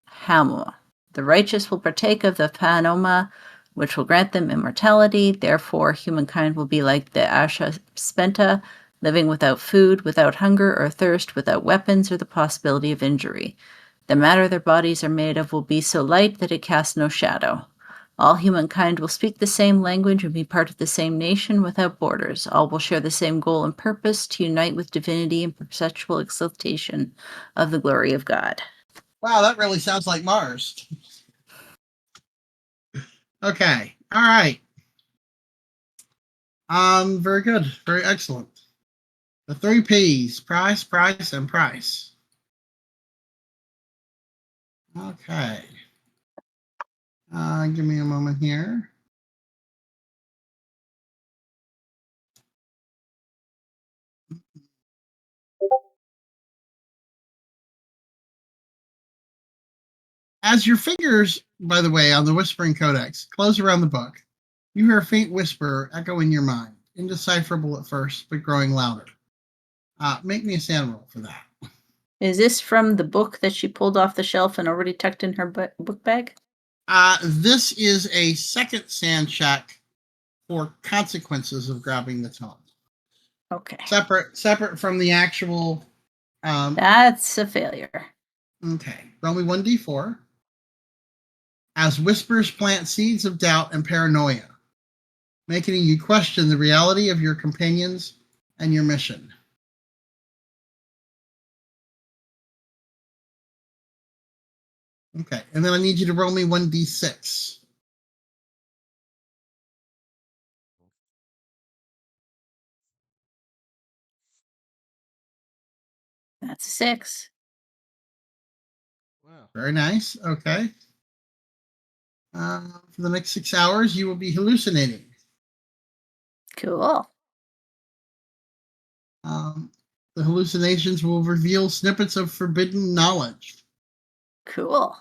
Hamua. The righteous will partake of the Phanoma, which will grant them immortality. Therefore, humankind will be like the Asha Spenta, living without food, without hunger or thirst, without weapons or the possibility of injury. The matter their bodies are made of will be so light that it casts no shadow. All humankind will speak the same language and be part of the same nation without borders. All will share the same goal and purpose, to unite with divinity in perpetual exaltation of the glory of God. Wow, that really sounds like Mars. Okay. All right. Very good. Very excellent. The 3 P's: price, price, and price. Okay. Give me a moment here. As your fingers, by the way, on the Whispering Codex close around the book, you hear a faint whisper echo in your mind, indecipherable at first, but growing louder. Make me a sand roll for that. Is this from the book that she pulled off the shelf and already tucked in her book bag? This is a second sand check for consequences of grabbing the tome. Okay. Separate from the actual. That's a failure. Okay. Roll me 1d4. As whispers plant seeds of doubt and paranoia, making you question the reality of your companions and your mission. Okay, and then I need you to roll me 1d6. That's a 6. Wow. Very nice. Okay. For the next 6 hours, you will be hallucinating. Cool. The hallucinations will reveal snippets of forbidden knowledge. Cool.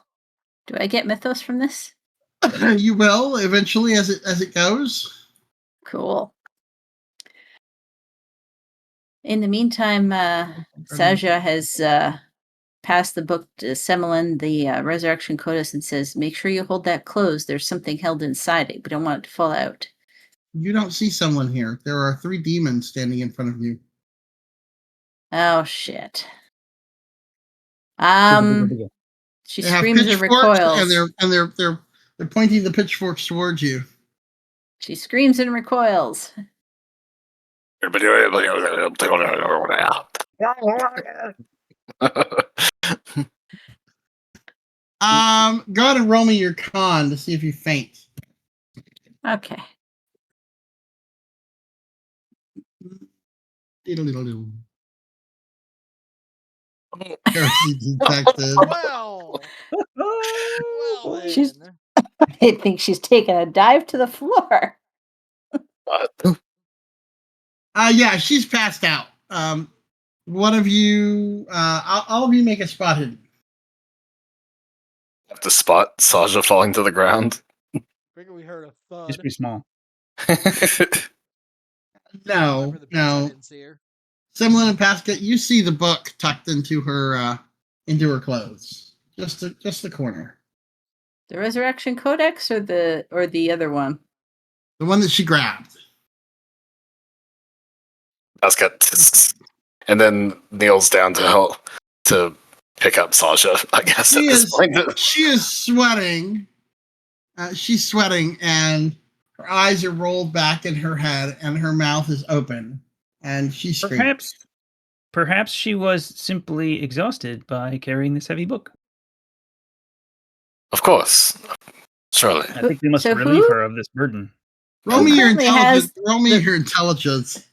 Do I get mythos from this? You will eventually, as it goes. Cool. In the meantime, Saja has passed the book to Semelin, the Resurrection Codex, and says, make sure you hold that closed. There's something held inside it. We don't want it to fall out. You don't see someone here. There are 3 demons standing in front of you. Oh, shit. She They have screams and pitchforks, recoils. and they're pointing the pitchforks towards you. She screams and recoils. Go ahead and roll me your con to see if you faint. Okay. Diddle-diddle-diddle. Heresy detected. Well, well She's- then. I think she's taken a dive to the floor. Yeah, she's passed out. One of you, all of you make a spot hidden. Have to spot Saja falling to the ground. Figure we heard a thud. Just be small. No, Whoever the bitch, I no. didn't see her. Simlin and Pasca, you see the book tucked into her clothes, just the corner, The Resurrection Codex or the other one? the one that she grabbed. That's got and then kneels down to help to pick up Saja, I guess, at this point. She is sweating. She's sweating, and her eyes are rolled back in her head, and her mouth is open, and she screams. Perhaps she was simply exhausted by carrying this heavy book. Of course. Surely. I think we must So relieve who- her of this burden. Roll me your currently intelligence. has Roll me your intelligence.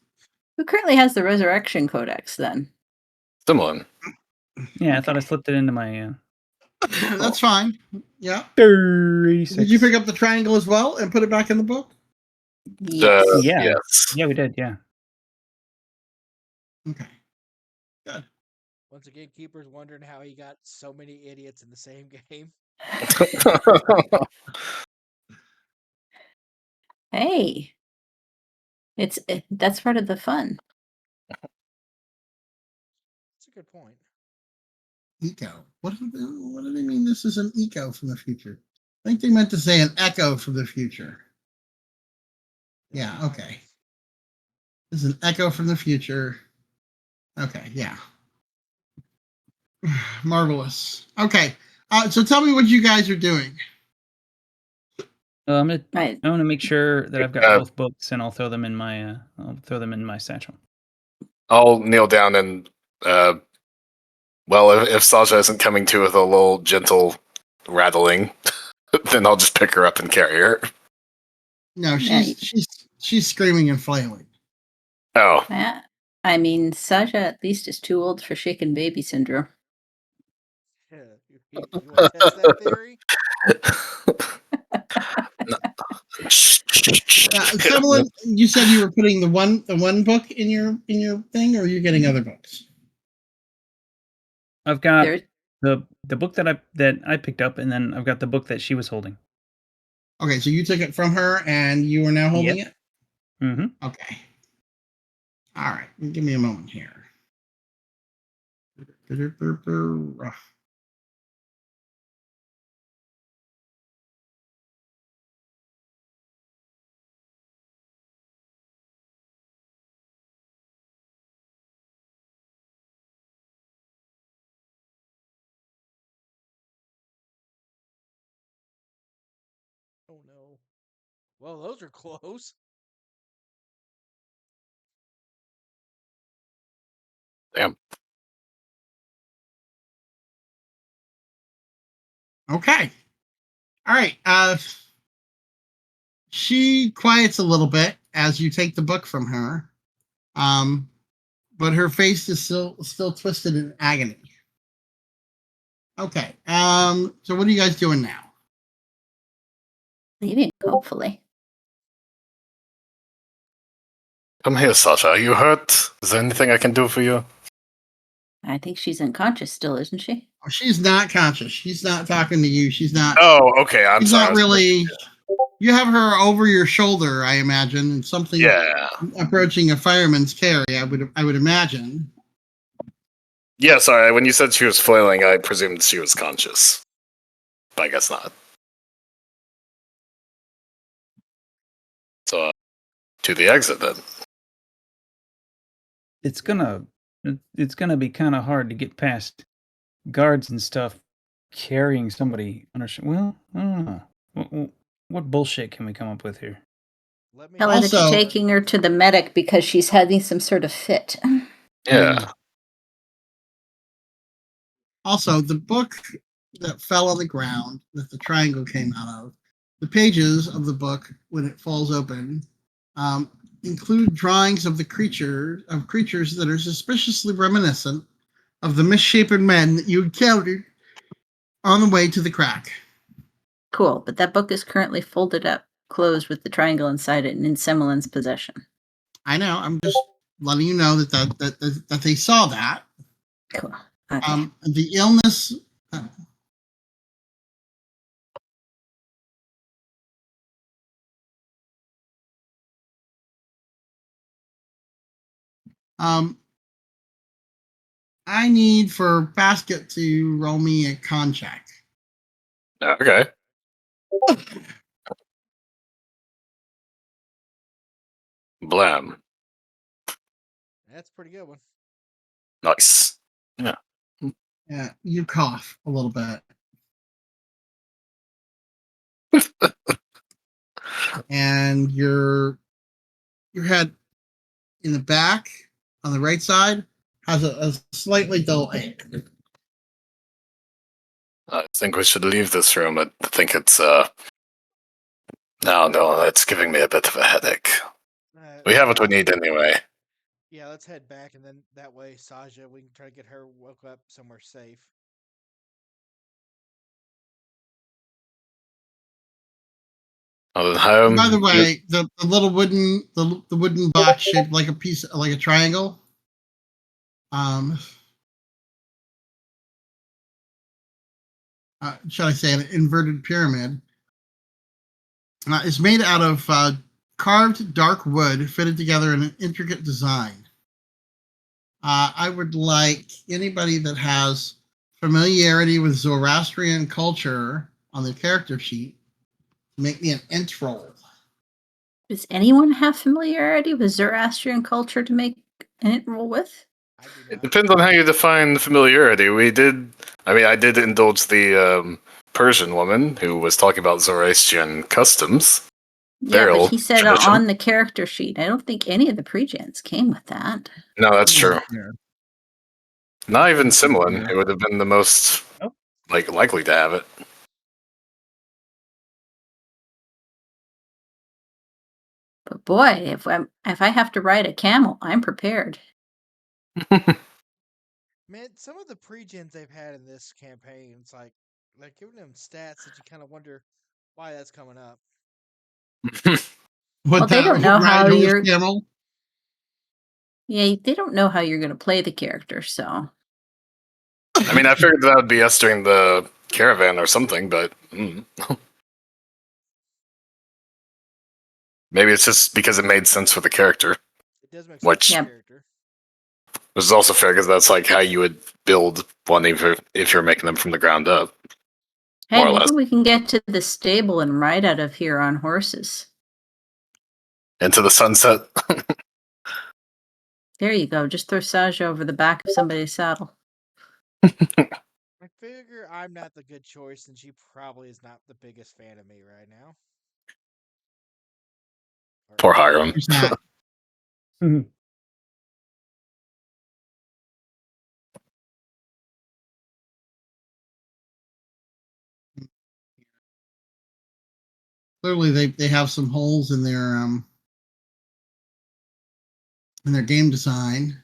Who currently has the Resurrection Codex then? Someone. Yeah, I thought I slipped it into my That's fine. Yeah. 36. Did you pick up the triangle as well and put it back in the book? Yes. Yeah. Yes. Yeah, we did, yeah. Okay. Good. Once again, Keeper's wondering how he got so many idiots in the same game. Hey, that's part of the fun. That's a good point. Eco. What do they mean this is an eco from the future? I think they meant to say an echo from the future. Yeah, okay. This is an echo from the future. Okay, yeah. Marvelous. Okay. So tell me what you guys are doing. I'm gonna. Right. I want to make sure that I've got Uh, both books, and I'll throw them in my. I'll throw them in my satchel. I'll kneel down and, well, if Sasha isn't coming to with a little gentle rattling, then I'll just pick her up and carry her. No, Yeah, she's screaming and flailing. Oh, Yeah. I mean, Sasha at least is too old for shaken baby syndrome. Yeah, you want to test that theory? Someone, you said you were putting the one book in your thing, or are you getting other books? I've got There, the book that I picked up, and then I've got the book that she was holding. Okay, so you took it from her, and you are now holding it. Mm-hmm. Okay. All right. Give me a moment here. Oh no. Well, those are close. damn. Okay. All right. She quiets a little bit as you take the book from her. But her face is still twisted in agony. Okay. So what are you guys doing now? leaving, hopefully. Come here, Sasha. Are you hurt? Is there anything I can do for you? I think she's unconscious still, isn't she? Oh, she's not conscious. She's not talking to you. She's not. Oh, okay. I'm She's sorry. not really. You have her over your shoulder, I imagine, and something Yeah. approaching a fireman's carry. I would imagine. Yeah, sorry. When you said she was flailing, I presumed she was conscious. But I guess not. So, to the exit then. It's gonna be kind of hard to get past guards and stuff carrying somebody on her. Well, I don't know. What bullshit can we come up with here? Let me Tell her that you're Also- taking her to the medic because she's having some sort of fit. Yeah. Also, the book that fell on the ground that the triangle came out of, the pages of the book when it falls open, include drawings of creatures that are suspiciously reminiscent of the misshapen men that you encountered on the way to the crack. Cool, but that book is currently folded up, closed with the triangle inside it and in Semelin's possession. I know. I'm just letting you know that they saw that. Cool. Okay. The illness. I need for Basket to roll me a con check. Okay. Blam. That's a pretty good one. Nice. Yeah, you cough a little bit. And your head in the back on the right side has a slightly dull ache. I think we should leave this room. I think it's, no, it's giving me a bit of a headache. We have what we need anyway. Yeah, let's head back, and then that way, Sasha, we can try to get her woke up somewhere safe. Well, then home. By the way, the little wooden the wooden box shaped like a triangle. Should I say, an inverted pyramid, is made out of carved dark wood fitted together in an intricate design. I would like anybody that has familiarity with Zoroastrian culture on their character sheet to make me an int roll. Does anyone have familiarity with Zoroastrian culture to make an int roll with? I do It not. depends on how you define familiarity. I did indulge the Persian woman who was talking about Zoroastrian customs. Yeah, Burial but he said tradition. on the character sheet. I don't think any of the pre-gens came with that. No, that's true. Yeah. Not even Yeah. Simlin. It would have been the most Oh. likely to have it. But boy, if I have to ride a camel, I'm prepared. Man, some of the pre-gens they've had in this campaign, it's like they're giving them stats that you kind of wonder why that's coming up. Well, they don't know how ride horse you're- camel? Yeah, they don't know how you're going to play the character, so I mean, I figured that would be us during the caravan or something, but maybe it's just because it made sense for the character, It does make sense Which- for Yeah. the character. which is also fair because that's like how you would build one if you're making them from the ground up. hey, More or maybe less. we can get to the stable and ride out of here on horses. Into the sunset. There you go. Just throw Saja over the back of somebody's saddle. I figure I'm not the good choice, and she probably is not the biggest fan of me right now. Poor Hiram. Who's that? Clearly, they have some holes in their game design.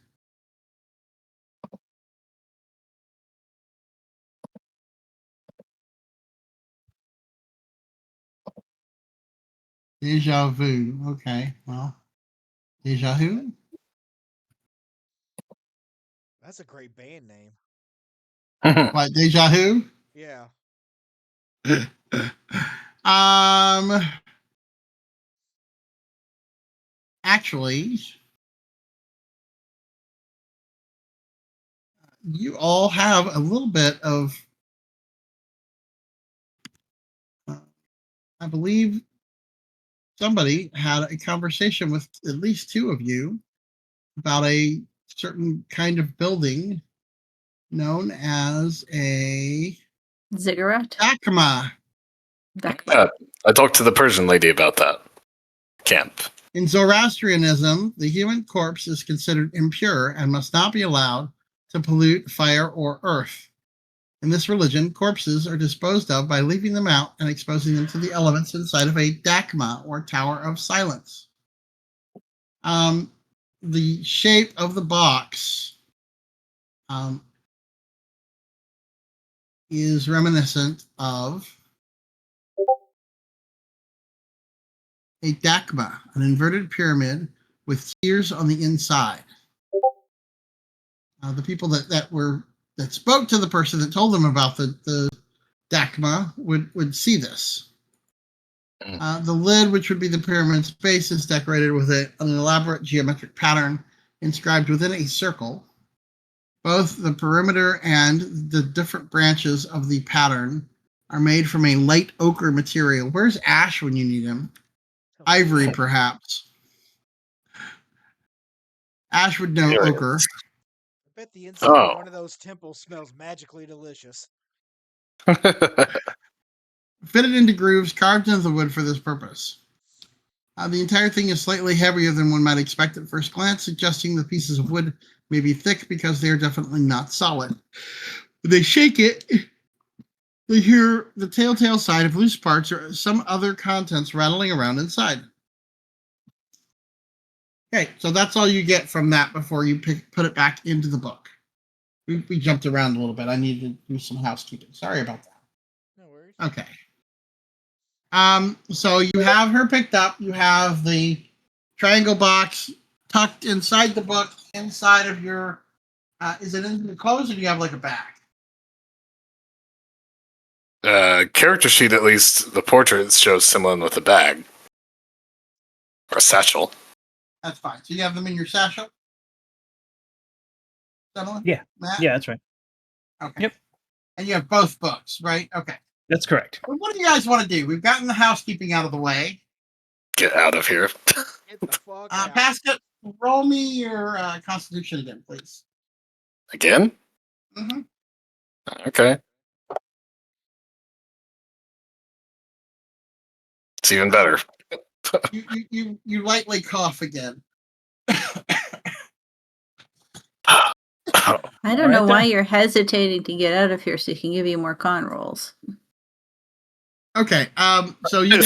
Deja vu. Okay, well, deja vu. That's a great band name. What, deja vu? Yeah. Actually, you all have a little bit of, I believe somebody had a conversation with at least two of you about a certain kind of building known as a Ziggurat? dakma. Yeah, I talked to the Persian lady about that camp. In Zoroastrianism, the human corpse is considered impure and must not be allowed to pollute fire or earth. In this religion, corpses are disposed of by leaving them out and exposing them to the elements inside of a dakma, or Tower of Silence. The shape of the box is reminiscent of a dakma, an inverted pyramid with spheres on the inside. The people that spoke to the person that told them about the dakma would see this. The lid, which would be the pyramid's base, is decorated with an elaborate geometric pattern inscribed within a circle. Both the perimeter and the different branches of the pattern are made from a light ochre material. Where's Ash when you need him? Ivory, perhaps. Ash would know Here it ochre. I bet the inside Oh. of one of those temples smells magically delicious. Fitted into grooves carved into the wood for this purpose. The entire thing is slightly heavier than one might expect at first glance, suggesting the pieces of wood may be thick because they are definitely not solid. When they shake it, they hear the telltale sign of loose parts or some other contents rattling around inside. Okay, so that's all you get from that before you put it back into the book. We jumped around a little bit. I needed to do some housekeeping. Sorry about that. No worries. Okay. So you have her picked up. You have the triangle box tucked inside the book, inside of your Is it in the clothes, or do you have like a bag? Character sheet, at least the portrait shows someone with a bag or a satchel. That's fine. So you have them in your satchel? Gentlemen? Yeah. Matt? Yeah, that's right. Okay. Yep. And you have both books, right? Okay. That's correct. Well, what do you guys want to do? We've gotten the housekeeping out of the way. Get out of here. Get the fuck out. Pascal, roll me your Constitution again, please. Again? Mm-hmm. Okay. It's even better. You lightly cough again. I don't Alright know why then. you're hesitating to get out of here so he can give you more con rolls. Okay. So you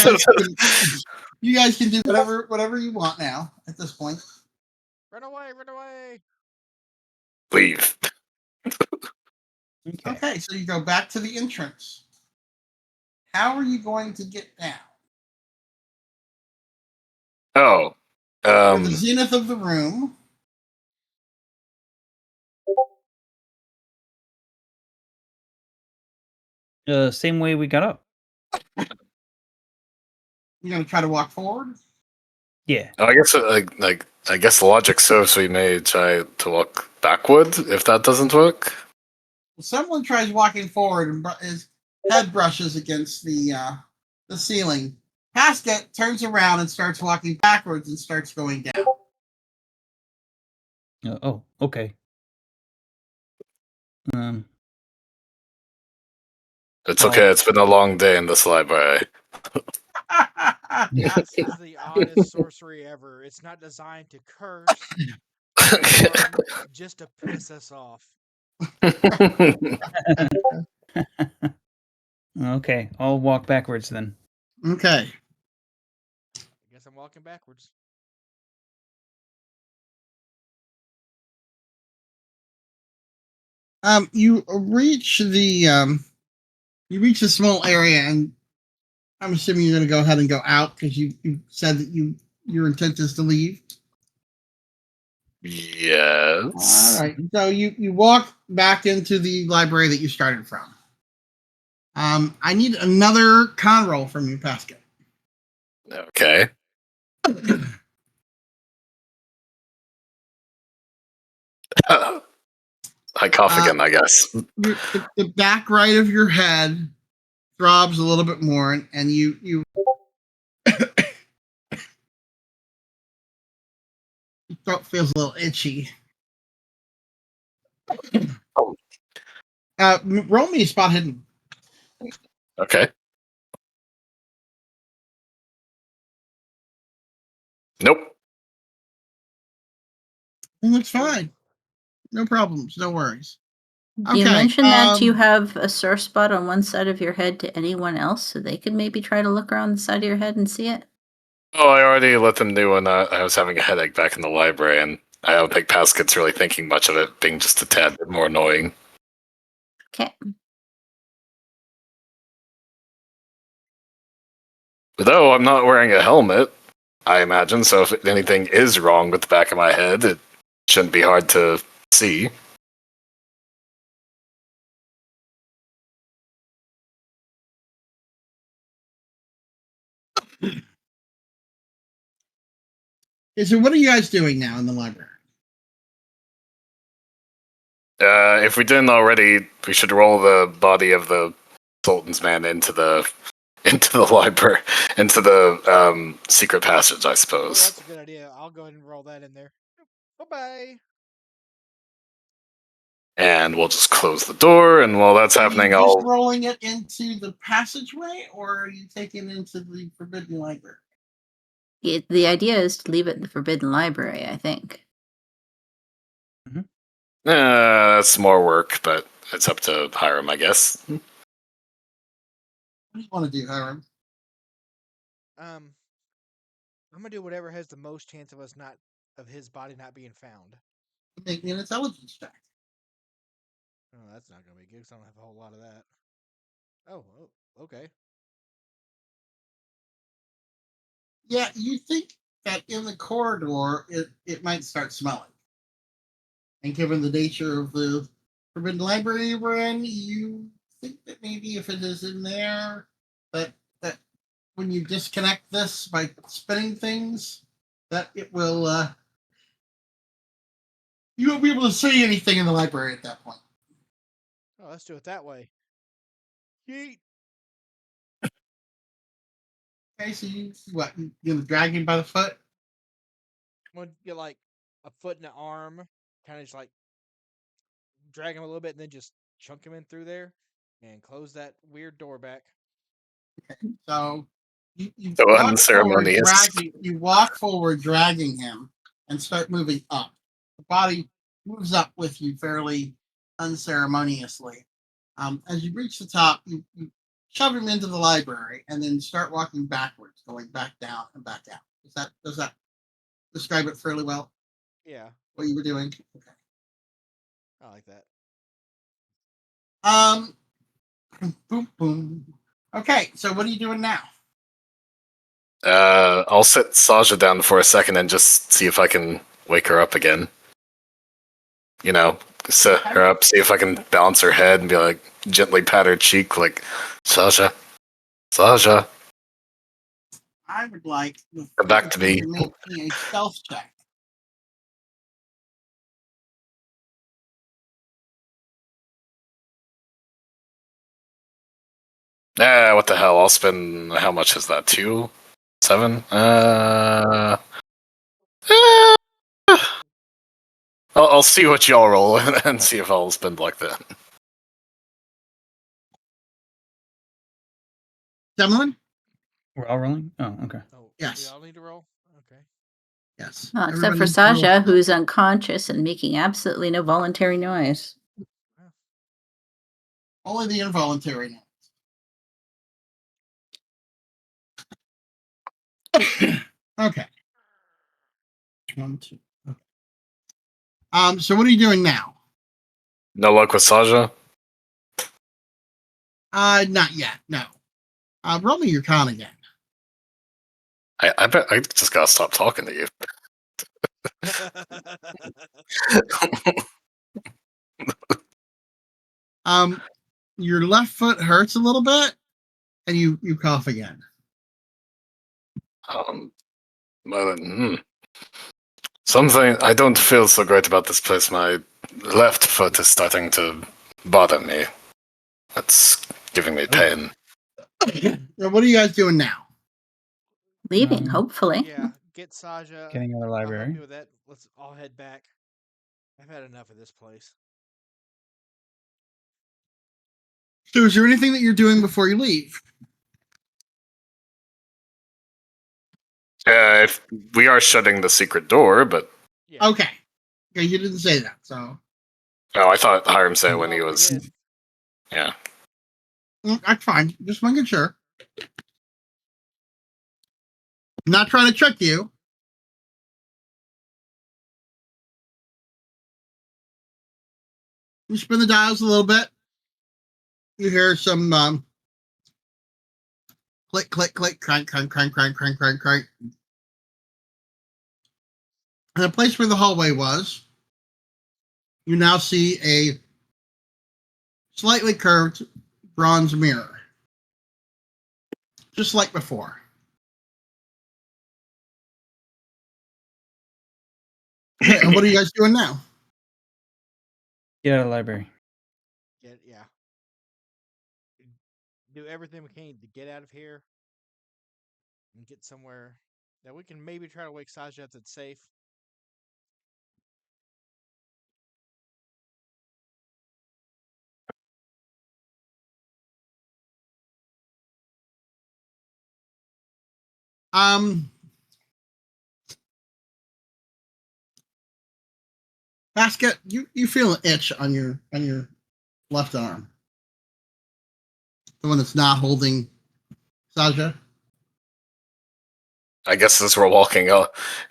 guys can do whatever you want now at this point. Run away, run away. Leave. Okay. Okay, so you go back to the entrance. How are you going to get down? Oh. You're the zenith of the room. Same way we got up. You're gonna try to walk forward. Yeah. I guess I guess the logic says we may try to walk backward if that doesn't work. Someone tries walking forward and his head brushes against the ceiling. Pascal turns around and starts walking backwards and starts going down. Oh, okay. It's okay. It's been a long day in this library. This is the oddest sorcery ever. It's not designed to curse, harm, just to piss us off. Okay, I'll walk backwards then. Okay. I guess I'm walking backwards. You reach the small area, and I'm assuming you're going to go ahead and go out because you said that your intent is to leave. Yes. All right. So you walk back into the library that you started from. I need another con roll from you, Pascal. Okay. I cough again, I guess. The back right of your head throbs a little bit more, and you your throat feels a little itchy. Roll me a spot hidden. Okay. Nope. It looks fine. No problems. No worries. You Okay, mentioned that you have a sore spot on one side of your head to anyone else, so they could maybe try to look around the side of your head and see it. Oh, I already let them know when I was having a headache back in the library, and I don't think Pasket's really thinking much of it being just a tad bit more annoying. Okay. Though I'm not wearing a helmet, I imagine, so if anything is wrong with the back of my head, it shouldn't be hard to see. Okay, so what are you guys doing now in the library? If we didn't already, we should roll the body of the Sultan's man into the library, into the secret passage, I Oh, suppose. that's a good idea. I'll go ahead and roll that in there. Bye-bye. And we'll just close the door, and while that's Are happening, you just I'll rolling it into the passageway, or are you taking it into the Forbidden Library? The idea is to leave it in the Forbidden Library, I think. that's more work, but it's up to Hiram, I guess. What do you want to do, Hiram? I'm gonna do whatever has the most chance of his body not being found. Make me an intelligence check. Oh, that's not gonna be good 'cause I don't have a whole lot of that. Oh, okay. Yeah, you think that in the corridor it might start smelling. And given the nature of the forbidden library we're in, you think that maybe if it is in there, that when you disconnect this by spinning things, that it will you won't be able to see anything in the library at that point. Oh, let's do it that way. Yeet. Okay, so you what? You gonna drag him by the foot? I'm gonna get like a foot and an arm, kind of just like drag him a little bit, and then just chunk him in through there, and close that weird door back. So you So walk forward, unceremonious. dragging him, and start moving up. The body moves up with you fairly unceremoniously. As you reach the top, you shove him into the library, and then start walking backwards, going back down and back out. Does that describe it fairly well? Yeah, What you were doing? Okay. I like that. Boom, boom. Okay, so what are you doing now? I'll sit Saja down for a second and just see if I can wake her up again. You know, set her up, see if I can balance her head and be like, gently pat her cheek, like, Saja, Saja. I would like Come back to me. to make me a stealth check. What the hell? I'll spend, how much is that? 2? 7? I'll see what y'all roll and see if I'll spend like that. Demlin? We're all rolling? Oh, okay. Oh, Yes. We all need to roll. Okay. Yes. Well, except for Everybody roll. Sasha, who's unconscious and making absolutely no voluntary noise. Only the involuntary noise. Okay. 1, 2. Okay. So what are you doing now? No luck with Saja? Not yet. No. Roll me your con again. I bet I just gotta stop talking to you. Your left foot hurts a little bit, and you cough again. Well, something I don't feel so great about this place. My left foot is starting to bother me. It's giving me pain. So what are you guys doing now? Leaving, hopefully. Yeah, get Saja. Getting out of the I'll help library. you with that. Let's all head back. I've had enough of this place. So is there anything that you're doing before you leave? If we are shutting the secret door, but Yeah. Okay. Okay, you didn't say that, so I thought Hiram said when No, he we was. did. Yeah. That's fine. Just making sure. I'm not trying to trick you. You spin the dials a little bit. You hear some click, click, click, crank, crank, crank, crank, crank, crank, crank. And the place where the hallway was, you now see a slightly curved bronze mirror. Just like before. Okay, and what are you guys doing now? Get out of the library. Yeah. Do everything we can to get out of here and get somewhere that we can maybe try to wake Saja up that's safe. Basket, you feel an itch on your left arm. The one that's not holding Saja. I guess as we're walking,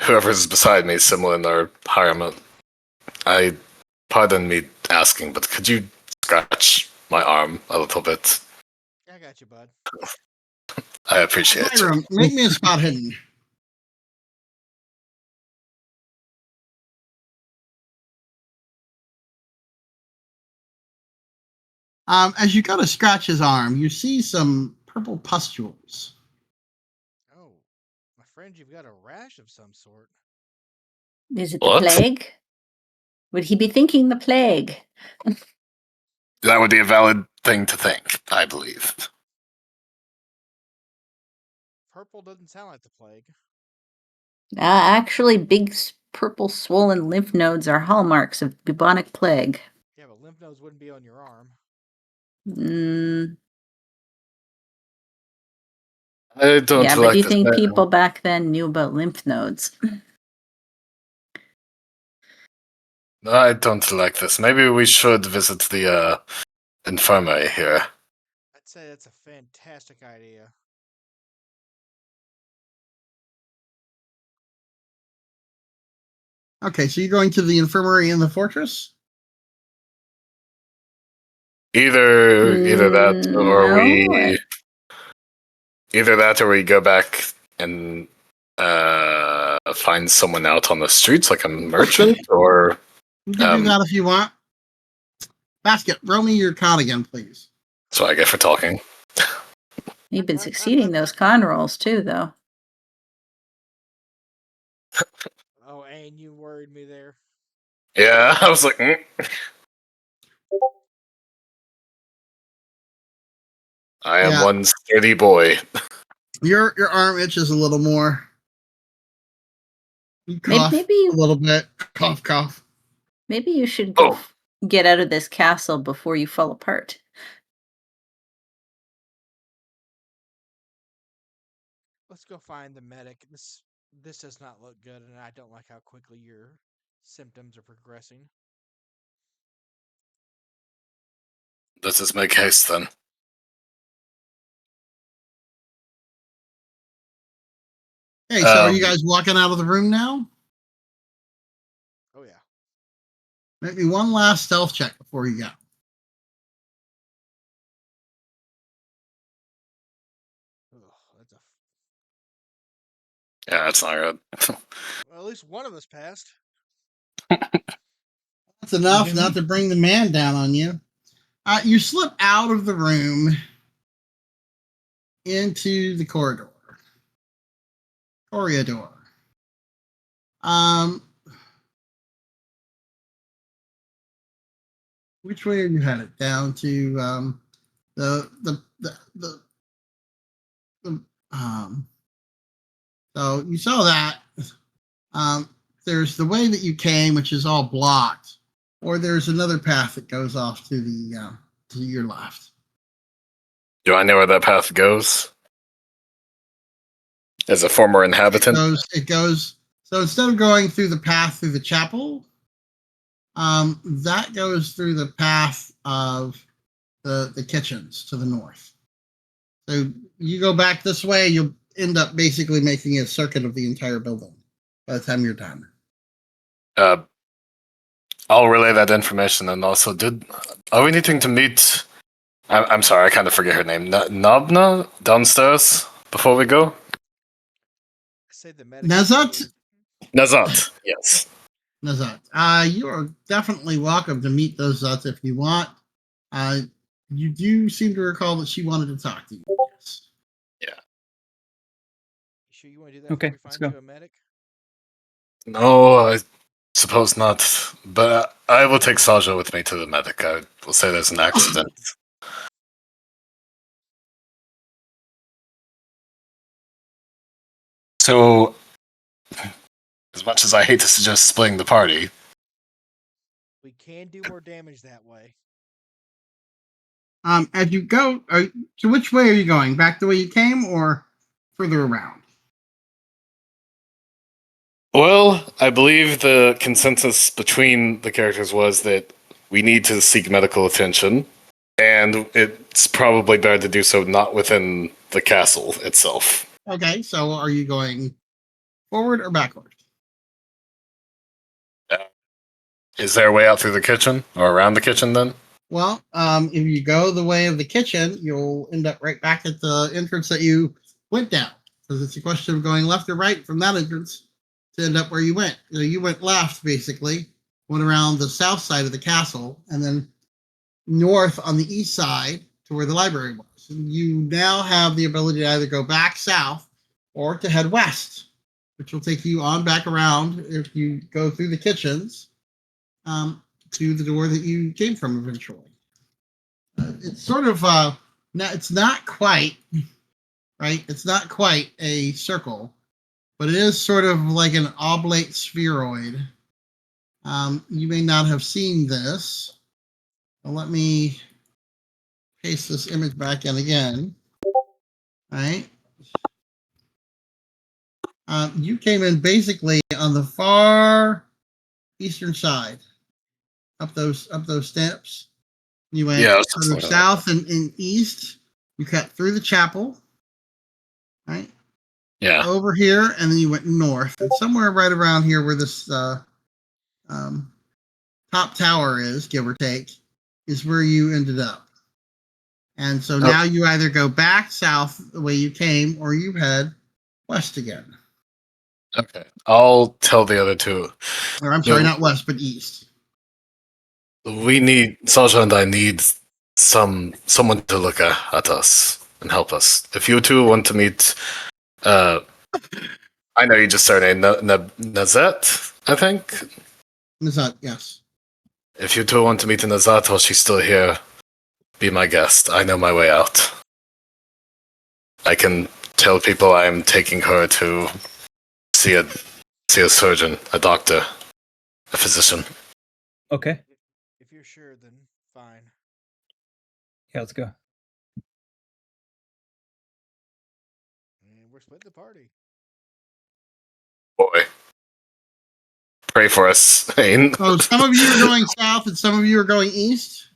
whoever's beside me is similar or Hiram. Pardon me asking, but could you scratch my arm a little bit? I got you, bud. I appreciate it. Hiram, make me a spot hidden. As you go to scratch his arm, you see some purple pustules. Oh, my friend, you've got a rash of some sort. Is it What? the plague? Would he be thinking the plague? That would be a valid thing to think, I believe. Purple doesn't sound like the plague. Actually, big purple swollen lymph nodes are hallmarks of bubonic plague. Yeah, but lymph nodes wouldn't be on your arm. Mm, I don't yeah, but like do you this. think people back then knew about lymph nodes? I don't like this. Maybe we should visit the infirmary here. I'd say that's a fantastic idea. Okay, so you're going to the infirmary in the fortress? Either that or No, either that or we go back and find someone out on the streets like a merchant or You can do that if you want. Basket, roll me your con again, please. that's what I get for talking. You've been succeeding those con rolls too, though. Oh, and you worried me there. Yeah, I was like, I am Yeah. one sturdy boy. Your arm itches a little more. You cough Maybe a little bit. Cough, cough. maybe you should go Oh. get out of this castle before you fall apart. Let's go find the medic. This does not look good, and I don't like how quickly your symptoms are progressing. Let us make haste then. Hey, so are you guys walking out of the room now? Oh yeah. Make me one last stealth check before you go. Ugh, that's a. Yeah, that's not good. Well, at least one of us passed. That's enough not to bring the man down on you. You slip out of the room into the corridor. Which way are you headed? Down to so you saw that. There's the way that you came, which is all blocked, or there's another path that goes off to the to your left. Do I know where that path goes? As a former inhabitant? It goes. So instead of going through the path through the chapel, that goes through the path of the kitchens to the north. So you go back this way, you'll end up basically making a circuit of the entire building by the time you're done. I'll relay that information, and also, are we needing to meet? I'm sorry, I kind of forget her name. Nabna downstairs before we go. I say the medic. Nazat? Nazat, yes. Nazat. You are definitely welcome to meet those Zuts if you want. You do seem to recall that she wanted to talk to you. Yes. You sure you want to do that? Okay, before we let's find go. you a medic. No, I suppose not. But I will take Saja with me to the medic. I will say there's an accident. So, as much as I hate to suggest splitting the party, We can do more damage that way. As you go, so which way are you going? Back the way you came, or further around? well, I believe the consensus between the characters was that we need to seek medical attention, and it's probably better to do so not within the castle itself. Okay, so are you going forward or backward? Is there a way out through the kitchen or around the kitchen then? Well, if you go the way of the kitchen, you'll end up right back at the entrance that you went down. Because it's a question of going left or right from that entrance to end up where you went. You went left, basically, went around the south side of the castle, and then north on the east side to where the library was. And you now have the ability to either go back south or to head west, which will take you on back around if you go through the kitchens to the door that you came from eventually. It's sort of it's not quite right. It's not quite a circle, but it is sort of like an oblate spheroid. You may not have seen this. Well, let me paste this image back in again. All right. You came in basically on the far eastern side, up those steps. You went Yeah, sort of south and east. You cut through the chapel, right? yeah. Over here, and then you went north, and somewhere right around here where this top tower is, give or take, is where you ended up. And so now you either go back south the way you came, or you head west again. Okay. I'll tell the other two. Or I'm sorry, No. not west, but east. Sasha and I need someone to look at us and help us. If you two want to meet, I know you just started Nazette, I think. Nazat, yes. If you two want to meet Nazette while she's still here, be my guest. I know my way out. I can tell people I am taking her to see a surgeon, a doctor, a physician. Okay. If you're sure, then fine. Yeah, let's go. And we're splitting the party. Boy. Pray for us, Hayne. Oh, some of you are going south and some of you are going east?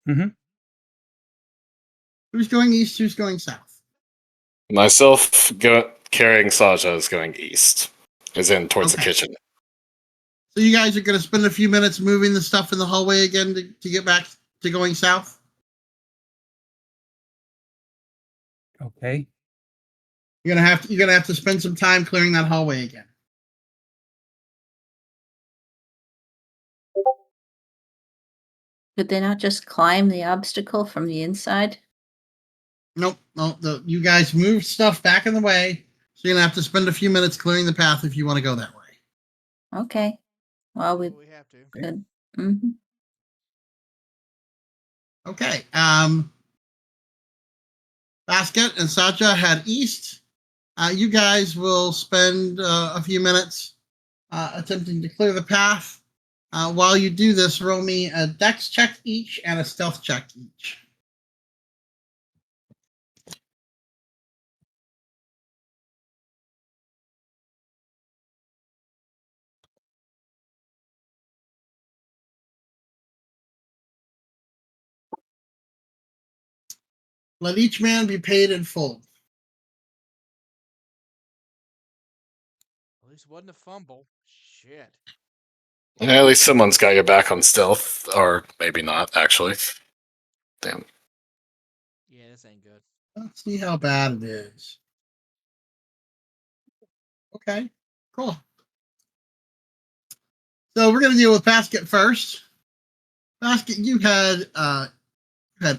Mhm. Who's going east? Who's going south? Myself carrying Saja is going east. Is in towards the Okay. kitchen. So you guys are going to spend a few minutes moving the stuff in the hallway again to get back to going south? Okay. You're gonna have to spend some time clearing that hallway again. Could they not just climb the obstacle from the inside? Nope. No, you guys moved stuff back in the way, so you're gonna have to spend a few minutes clearing the path if you want to go that way. Okay. Well, we We have to. could. Hmm. Okay. Basket and Satya head east. You guys will spend a few minutes attempting to clear the path. While you do this, roll me a dex check each and a stealth check each. Let each man be paid in full. At least it wasn't a fumble. Shit. Yeah, at least someone's got your back on stealth, or maybe not, actually. Damn. Yeah, this ain't good. Let's see how bad it is. Okay, cool. So we're gonna deal with Basket first. Basket, you had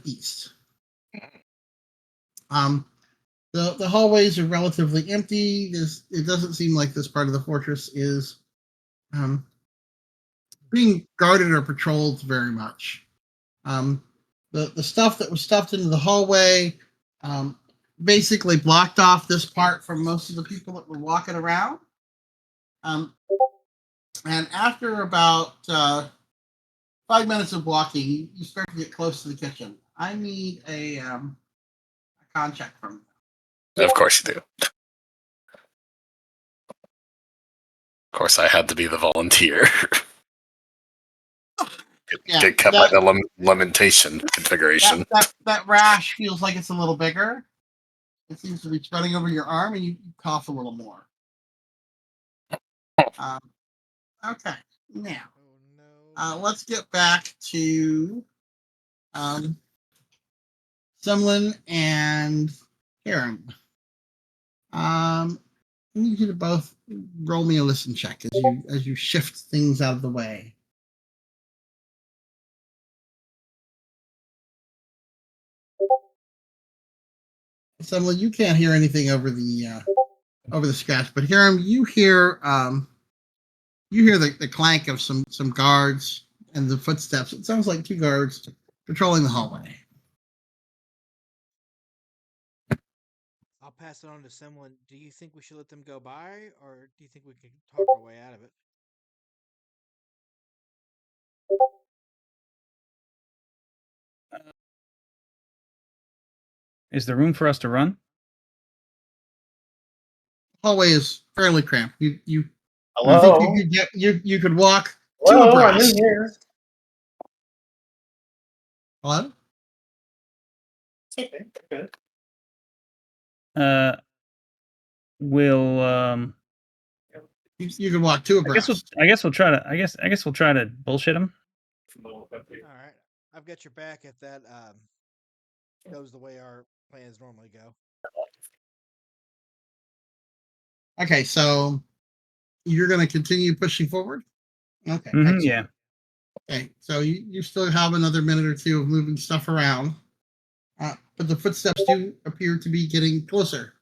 east. The hallways are relatively empty. It doesn't seem like this part of the fortress is being guarded or patrolled very much. The stuff that was stuffed into the hallway basically blocked off this part from most of the people that were walking around. And after about 5 minutes of walking, you start to get close to the kitchen. I need a con check from you. Of course you do. Of course, I had to be the volunteer. Get cut by the lamentation configuration. That rash feels like it's a little bigger. It seems to be spreading over your arm, and you cough a little more. Okay, now let's get back to Semlin and Karen. I need you to both roll me a listen check as you shift things out of the way. Someone, you can't hear anything over the scratch, but Hiram, you hear the clank of some guards and the footsteps. It sounds like 2 guards patrolling the hallway. I'll pass it on to someone. Do you think we should let them go by, or do you think we can talk our way out of it? Is there room for us to run? Hallway is fairly cramped. You Hello? think you could walk 2 Hello, I'm abreast. in here. Hello? Okay, good. We'll You could walk 2 abreast. I guess we'll try to bullshit him. All right, I've got your back if that goes the way our plans normally go. Okay, so you're going to continue pushing forward? Okay. Mhm, excellent. yeah. Okay, so you still have another minute or 2 of moving stuff around. But the footsteps do appear to be getting closer.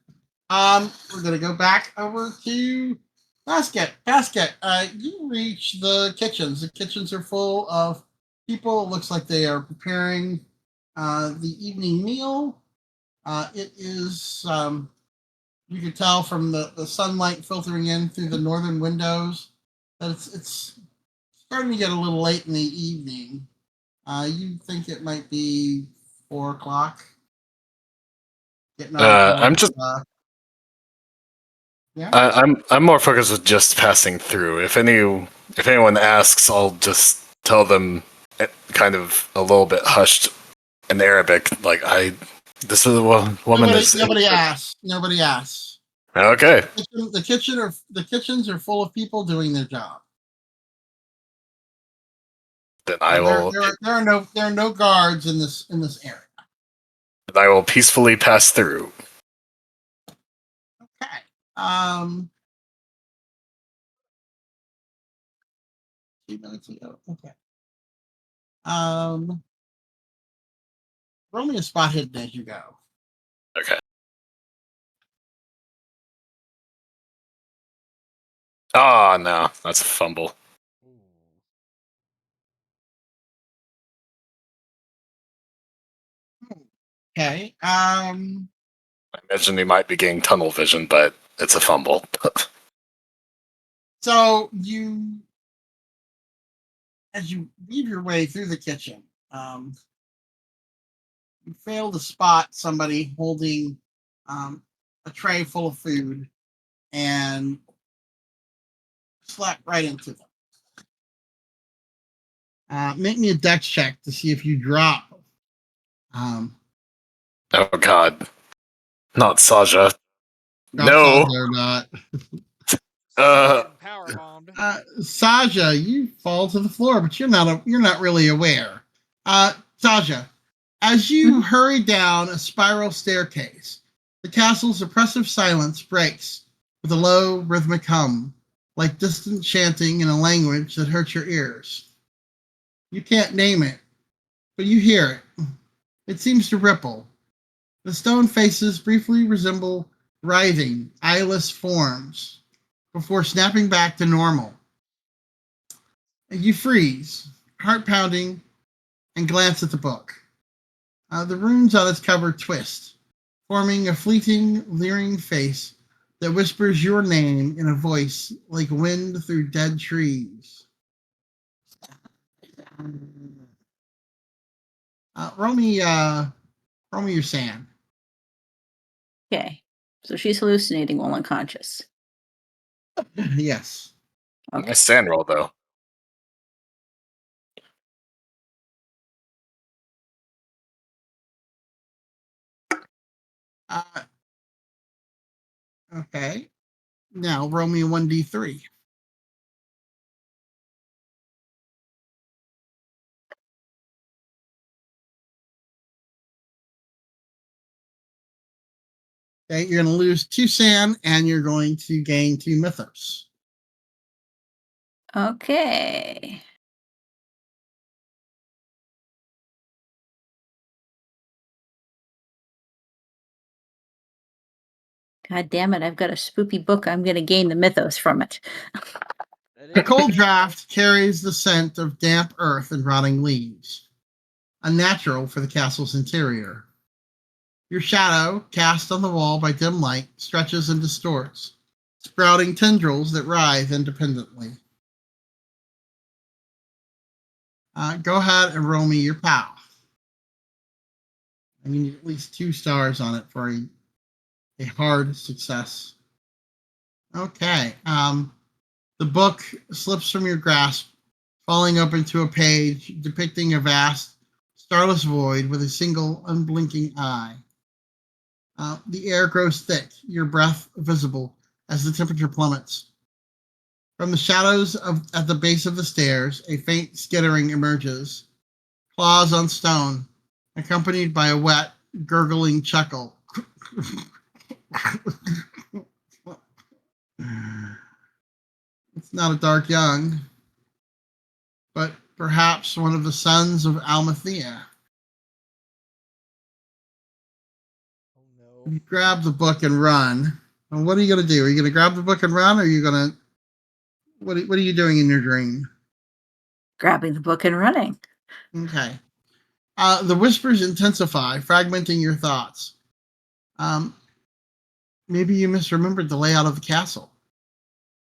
We're going to go back over to Basket. You reach the kitchens. The kitchens are full of people. It looks like they are preparing the evening meal. It is, you can tell from the sunlight filtering in through the northern windows that it's starting to get a little late in the evening. You think it might be 4 o'clock. Getting on I'm just yeah. I'm more focused with just passing through. If anyone asks, I'll just tell them kind of a little bit hushed in Arabic, like this is a woman Nobody asks. Nobody asks. Okay. The kitchens are full of people doing their job. Then I will There are no guards in this area. peacefully pass through. Okay. Few minutes ago. Okay. Roll me a spot hidden as you go. Okay. Oh no, that's a fumble. Okay. I imagine he might be getting tunnel vision, but it's a fumble. So as you weave your way through the kitchen, you fail to spot somebody holding a tray full of food and slap right into them. Make me a dex check to see if you drop. Oh god. Not Saja. No. Saja or not. Power bombed. Saja, you fall to the floor, but you're not really aware. Saja, as you hurry down a spiral staircase, the castle's oppressive silence breaks with a low rhythmic hum, like distant chanting in a language that hurts your ears. You can't name it, but you hear it. It seems to ripple. The stone faces briefly resemble writhing, eyeless forms before snapping back to normal. You freeze, heart pounding, and glance at the book. The runes on its cover twist, forming a fleeting, leering face that whispers your name in a voice like wind through dead trees. Roll me your sand. Okay. So she's hallucinating while unconscious. Yes. Okay. Nice sand roll though. Okay. Now roll me a 1d3. Okay, you're going to lose 2 sand and you're going to gain 2 mythos. Okay. God damn it, I've got a spoopy book. I'm going to gain the mythos from it. That The is cold very draft carries the scent of damp earth and rotting leaves, unnatural for the castle's interior. Your shadow, cast on the wall by dim light, stretches and distorts, sprouting tendrils that writhe independently. Go ahead and roll me your POW. I need at least 2 stars on it for a hard success. Okay. The book slips from your grasp, falling open to a page depicting a vast, starless void with a single unblinking eye. The air grows thick, your breath visible as the temperature plummets. From the shadows at the base of the stairs, a faint skittering emerges, claws on stone, accompanied by a wet, gurgling chuckle. It's not a dark young, but perhaps one of the sons of Almathea. Oh no. You grab the book and run. And what are you going to do? Are you going to grab the book and run, or are you going to... What are you doing in your dream? Grabbing the book and running. Okay. The whispers intensify, fragmenting your thoughts. Maybe you misremembered the layout of the castle,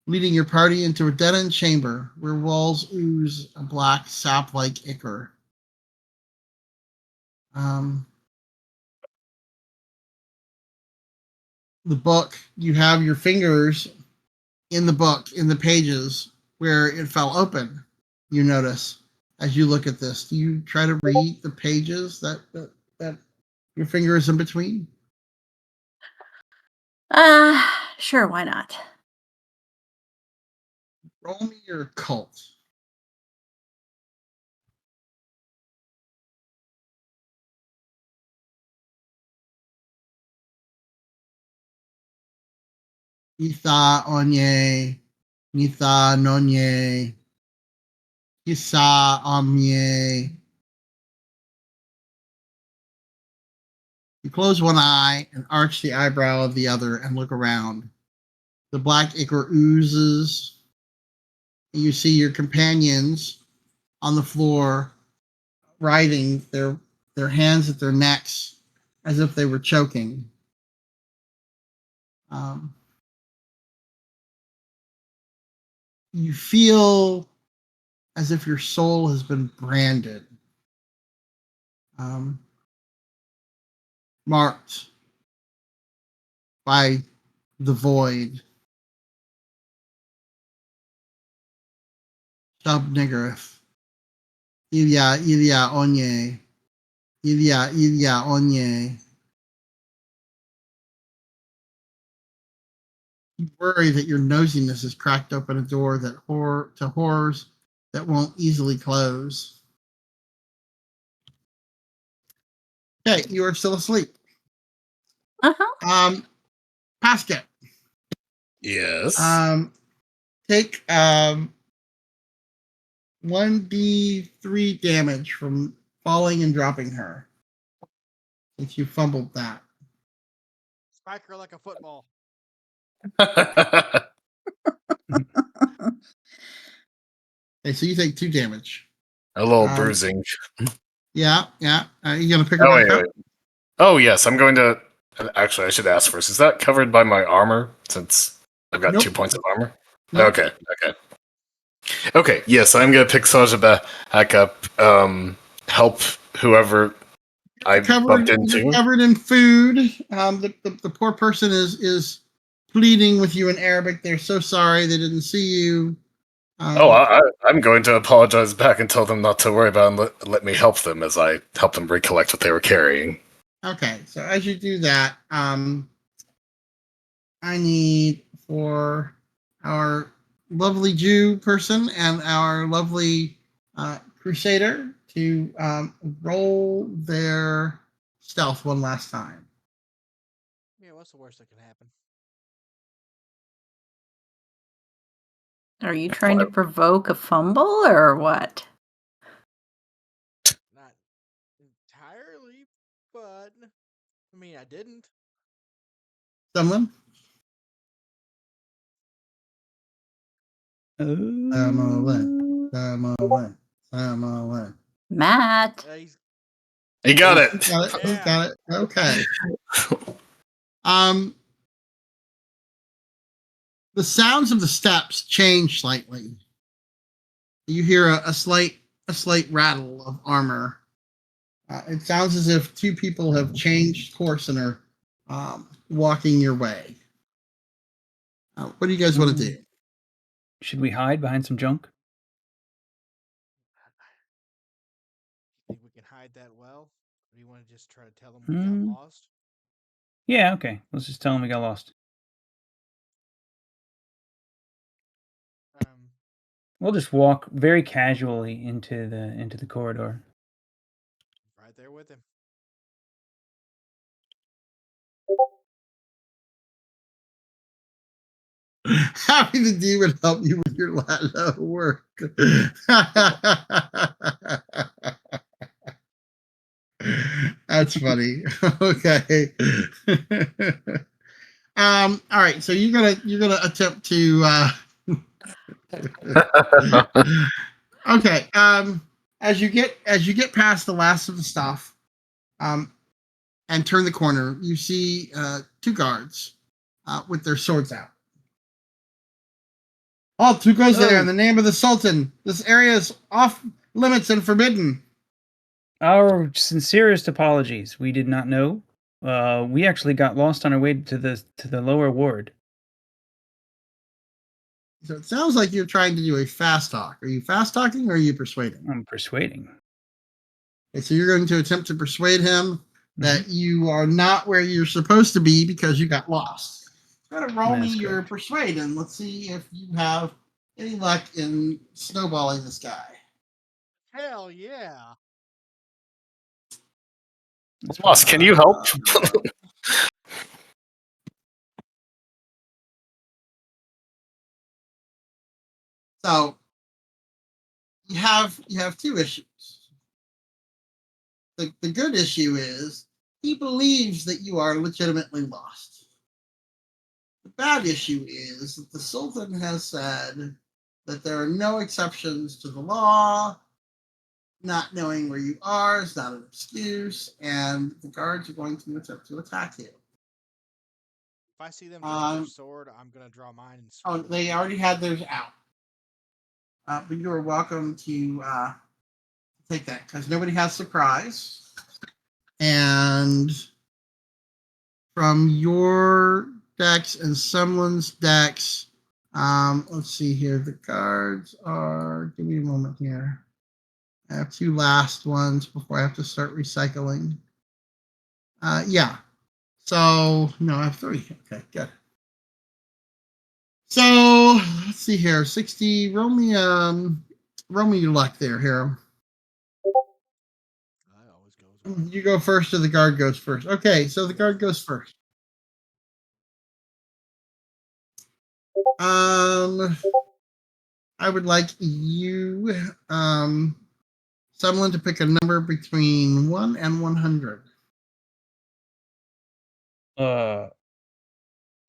leading your party into a dead-end chamber where walls ooze a black sap-like ichor. The book, you have your fingers in the book, in the pages where it fell open, you notice as you look at this. Do you try to read the pages that your finger is in between? Sure, why not? Roll me your occult. Itha onye, nitha nonye, kisa omye. You close one eye and arch the eyebrow of the other and look around. The black ichor oozes. And you see your companions on the floor, writhing their hands at their necks as if they were choking. You feel as if your soul has been branded, marked by the void. Shub Niggurath. Ilya Onye. Ilya Onye. You worry that your nosiness has cracked open a door to horrors that won't easily close. Okay, you are still asleep. Uh-huh. Pascal. Yes. Take 1d3 damage from falling and dropping her. Since you fumbled that. Spike her like a football. Okay, so you take 2 damage. A little bruising. Yeah. You gonna pick her Oh, back wait, up? wait. Oh, yes, I'm going to... Actually, I should ask first. Is that covered by my armor, since I've got Nope. 2 points of armor? Nope. Okay, yes, I'm going to pick Saja back up, help whoever I bumped into. You're covered in food. The poor person is pleading with you in Arabic. They're so sorry they didn't see you. I'm going to apologize back and tell them not to worry about it and let me help them as I help them recollect what they were carrying. Okay, so as you do that, I need for our lovely Jew person and our lovely Crusader to roll their stealth one last time. Yeah, what's the worst that can happen? Are you trying to provoke a fumble or what? Not entirely, but I mean, I didn't. Someone? Samoan. Matt. You got He it. got it. He Yeah. got it. Okay. Um, the sounds of the steps change slightly. You hear a slight rattle of armor. It sounds as if two people have changed course and are walking your way. What do you guys want to do? Should we hide behind some junk? Think we can hide that well? Or do you want to just try to tell them we Hmm. got lost? Yeah, okay. Let's just tell them we got lost. Um, We'll just walk very casually into the corridor. right there with him. Having the demon help you with your ladder work. That's funny. Okay. All right. So you're gonna attempt to. Okay. As you get past the last of the stuff, and turn the corner, you see two guards with their swords out. Halt! Who goes there? In the name of the Sultan, this area is off limits and forbidden. Our sincerest apologies. We did not know. We actually got lost on our way to the lower ward. So it sounds like you're trying to do a fast talk. Are you fast talking or are you persuading? I'm persuading. Okay, so you're going to attempt to persuade him that you are not where you're supposed to be because you got lost. Try to roll me That's your correct. persuade and let's see if you have any luck in snowballing this guy. Hell yeah. Boss, can you help? So you have two issues. The good issue is he believes that you are legitimately lost. The bad issue is that the Sultan has said that there are no exceptions to the law. Not knowing where you are is not an excuse, and the guards are going to attempt to attack you. If I see them draw their sword, I'm gonna draw mine and Oh, swing. they already had theirs out. But you are welcome to take that because nobody has surprise. And from your decks and someone's decks, let's see here. The cards are. Give me a moment here. I have two last ones before I have to start recycling. Yeah. So no, I have three. Okay, good. So let's see here. 60. Roll me your luck there, Hero. That always goes well. You go first or the guard goes first? Okay, so the guard goes first. I would like you, someone to pick a number between 1 and 100.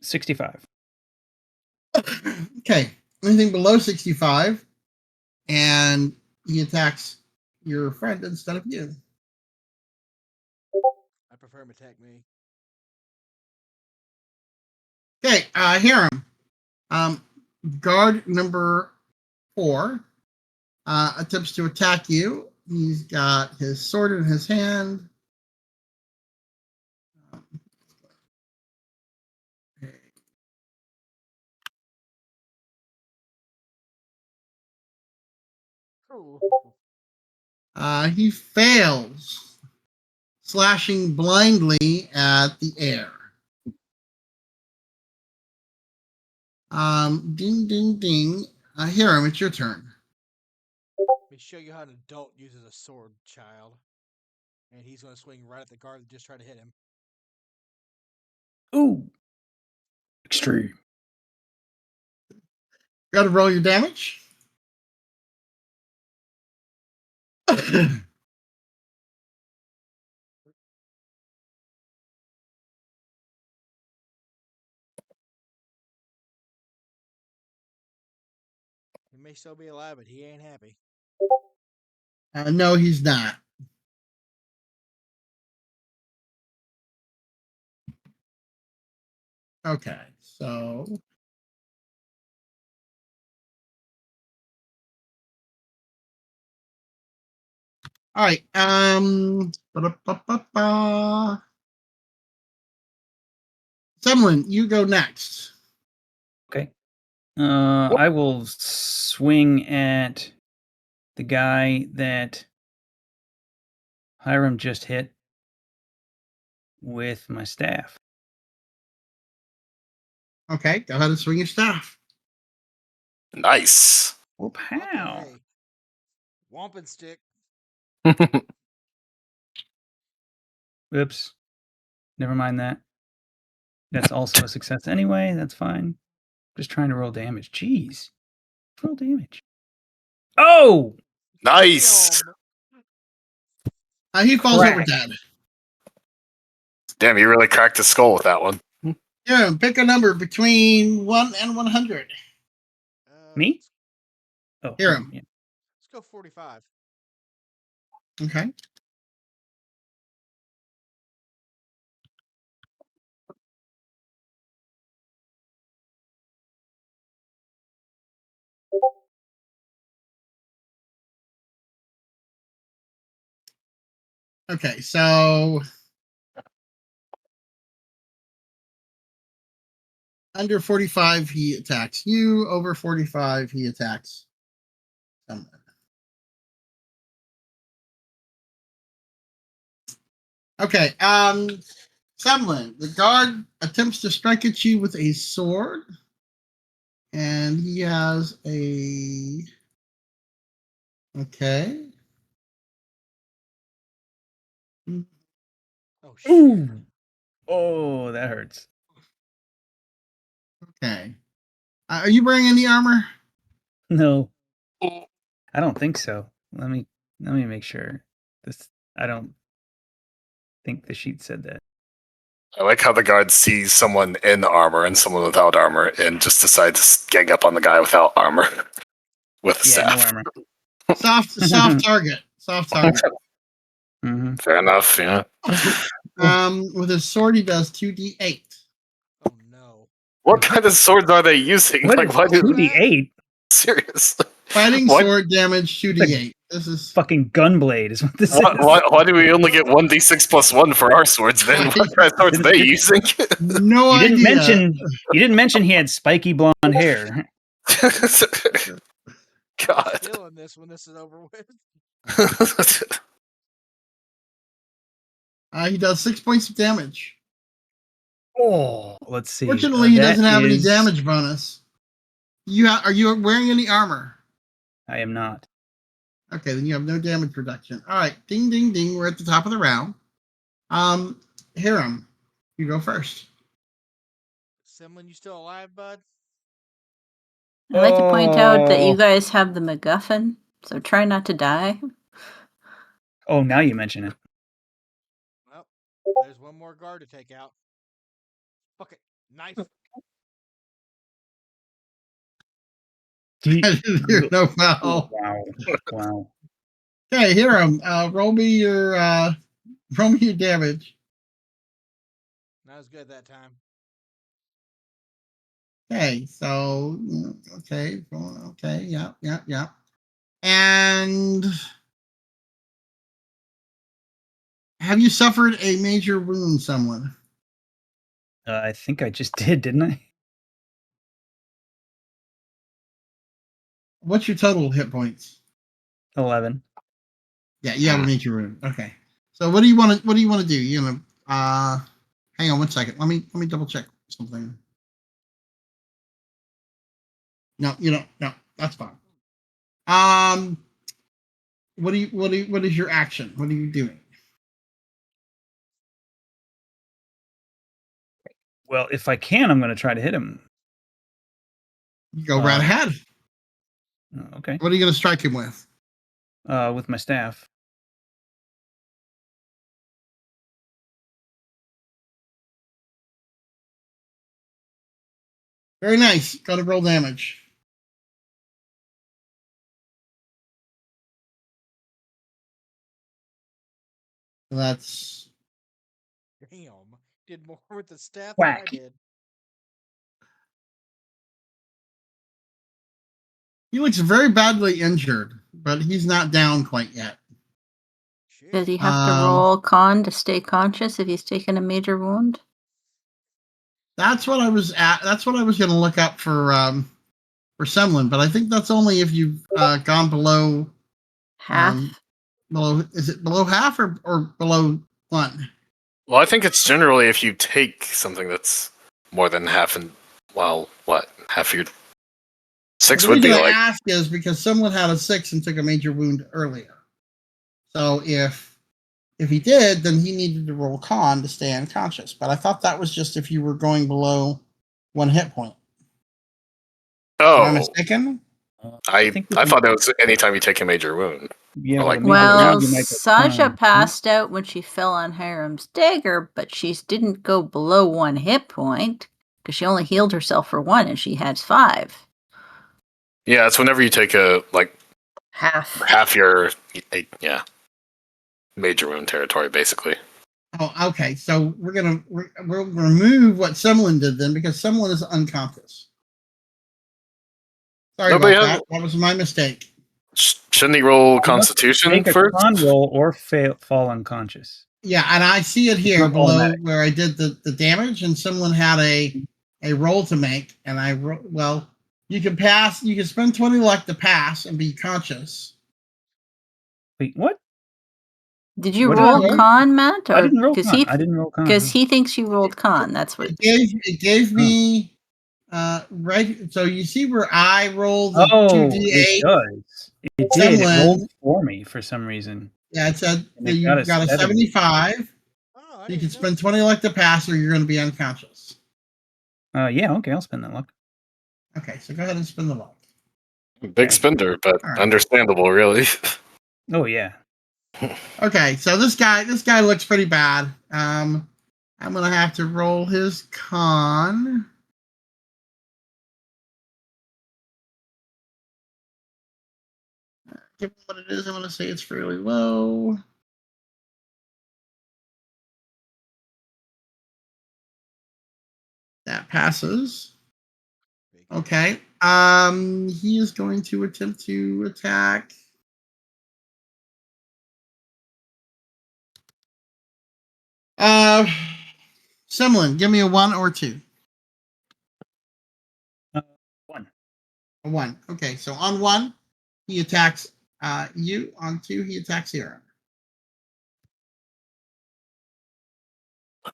65. Okay, anything below 65, and he attacks your friend instead of you. I prefer him attack me. Okay, Hiram. Guard number 4 attempts to attack you. He's got his sword in his hand. He fails, slashing blindly at the air. Ding, ding, ding. Hiram, it's your turn. Let me show you how an adult uses a sword, child. And he's gonna swing right at the guard that just tried to hit him. Ooh. Extreme. Got to roll your damage. may still be alive, but he ain't happy. No, he's not. Okay, so all right. Ba-da-ba-ba-ba. Semlin, you go next. Okay. I will swing at the guy that Hiram just hit with my staff. Okay, go ahead and swing your staff. Nice. Well, Fucking pow. A. Wampin stick. Oops. Never mind that. That's also a success anyway. That's fine. Just trying to roll damage. Jeez. Roll damage. Oh! Nice. Damn. He falls over Crack. dead. Damn, you really cracked his skull with that one. Yeah, pick a number between 1 and 100. Me? Oh, Hiram. yeah. Let's go 45. Okay. Okay, so under 45, he attacks you. Over 45, he attacks someone. Okay, Semlin, the guard attempts to strike at you with a sword, and he has a. Okay. Oh shit. Ooh. Oh, that hurts. Okay. Are you wearing any armor? No. I don't think so. Let me make sure. This I don't think the sheet said that. I like how the guard sees someone in armor and someone without armor and just decides to gang up on the guy without armor with a Yeah, no staff. armor. Soft target. Soft target. Mm-hmm. Fair enough, yeah. With his sword, he does 2d8. Oh no. What kind of swords are they using? What? Like, why do 2d8? serious? Fighting What? sword damage 2d8. This is Fucking gunblade is what this Why do we only get 1d6 plus 1 for our swords then? What kind of swords are they using? no You didn't idea. mention he had spiky blonde hair. God. Stealing this when this is over with. He does 6 points of damage. Oh, let's see. Fortunately, he That doesn't have any is- damage bonus. Are you wearing any armor? I am not. Okay, then you have no damage reduction. All right, ding, ding, ding. We're at the top of the round. Hiram, you go first. Semlin, you still alive, bud? I'd like to point out that Oh. you guys have the MacGuffin, so try not to die. Oh, now you mention it. Well, there's one more guard to take out. Fuck it. Knife. No foul. Wow. Wow. Okay, Hiram, roll me your damage. Not as good that time. Okay, so okay, yeah. And have you suffered a major wound, someone? I think I just did, didn't I? What's your total hit points? 11. Yeah, you have a major wound. Okay. So what do you want to do? You gonna hang on one second. Let me double check something. No, you don't. No, that's fine. What is your action? What are you doing? Well, if I can, I'm going to try to hit him. You go right ahead. Oh, okay. What are you going to strike him with? With my staff. Very nice. Got to roll damage. So that's Damn. Did more with the staff Whack. than I did. he looks very badly injured, but he's not down quite yet. Shit. Does he have to Um, roll con to stay conscious if he's taken a major wound? That's what I was at. That's what I was going to look up for Semlin, but I think that's only if you've gone below Half? below. Is it below half or below 1? Well, I think it's generally if you take something that's more than half and half your 6 The would be reason I like ask is because someone had a 6 and took a major wound earlier. So if he did, then he needed to roll con to stay unconscious. But I thought that was just if you were going below 1 hit point. Am I oh mistaken? I think we I can- thought it was anytime you take a major wound. Yeah, Or but like- a major Well, wound, you might get Sasha con. passed out when she fell on Hiram's dagger, but she didn't go below 1 hit point because she only healed herself for 1 and she had 5. Yeah, it's whenever you take a Half. your major wound territory basically. Oh, okay. So we'll remove what Semlin did then because Semlin is unconscious. Sorry Nobody about has- that. That was my mistake. Shouldn't he roll must Constitution Make a first? con roll or fall unconscious. Yeah, and I see it here not below automatic. where I did the damage, and someone had a roll to make, and well, you can pass. You can spend 20 luck to pass and be conscious. Wait, what? Did you What did roll I roll? con, Matt? I didn't roll Because con. I didn't roll con. because he thinks you rolled con. That's what. It gave me right. So you see where I rolled the Oh, 2d8. it does. It did. It Semlin. rolled for me for some reason. Yeah, it said And that it you got a got a 70. 75. Oh, I You didn't can know. spend 20 luck to pass, or you're going to be unconscious. Yeah, okay, I'll spend that luck. Okay, so go ahead and spend the luck. Big Okay. spender, but All right. understandable, really. Oh yeah. Okay, so this guy looks pretty bad. I'm gonna have to roll his con. Given what it is, I'm gonna say it's fairly low. That passes. Okay. He is going to attempt to attack. Semlin, give me a 1 or 2. 1. A 1. Okay, so on 1, he attacks you. On 2, he attacks Hero.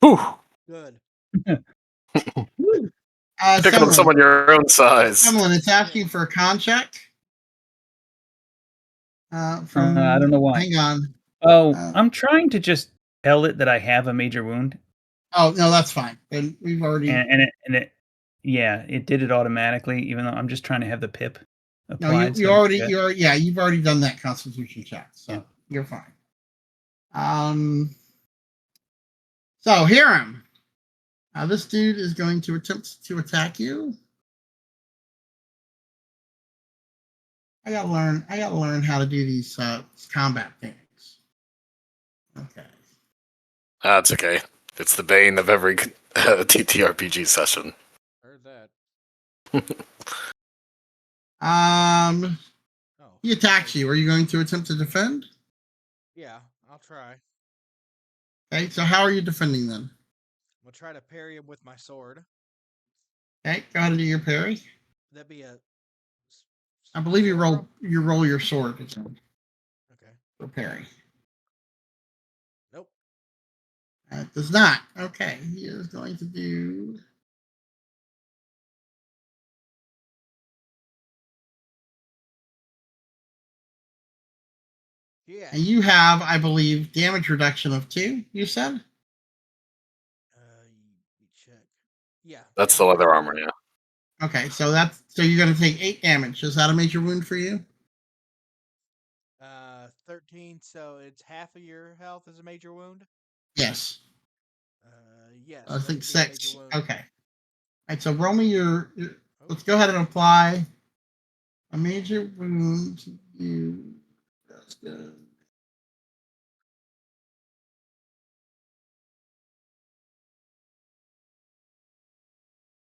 Whew. Good. Pick on someone your own size. Semlin, it's asking for a con check. From I don't know why. Hang on. Oh, Uh, I'm trying to just tell it that I have a major wound, Oh no, that's fine. Then we've already. and it yeah, it did it automatically. Even though I'm just trying to have the pip No, applied. you've already done that Constitution check, so Yeah. you're fine. So Hiram, this dude is going to attempt to attack you. I gotta learn how to do these combat things. Okay. That's okay. It's the bane of every TTRPG session. Heard that. Oh, Oh. he attacks you. Are you going to attempt to defend? Yeah, I'll try. Okay, so how are you defending then? I'm gonna try to parry him with my sword. Okay, go ahead and do your parry. That'd be a. I believe you sword roll your sword throw? Okay. for parry. Nope. It does not. Okay, he is going to do. Yeah. And you have, I believe, damage reduction of 2. You said. Let me check. Yeah. That's the damage leather reduction. armor, yeah. Okay, so you're going to take 8 damage. Is that a major wound for you? 13. So it's half of your health is a major wound. Yes. Yes. I think that'd be a major 6. wound. Okay. All right. So roll me your. Oh, Let's go ahead and apply a major wound to you. That's good.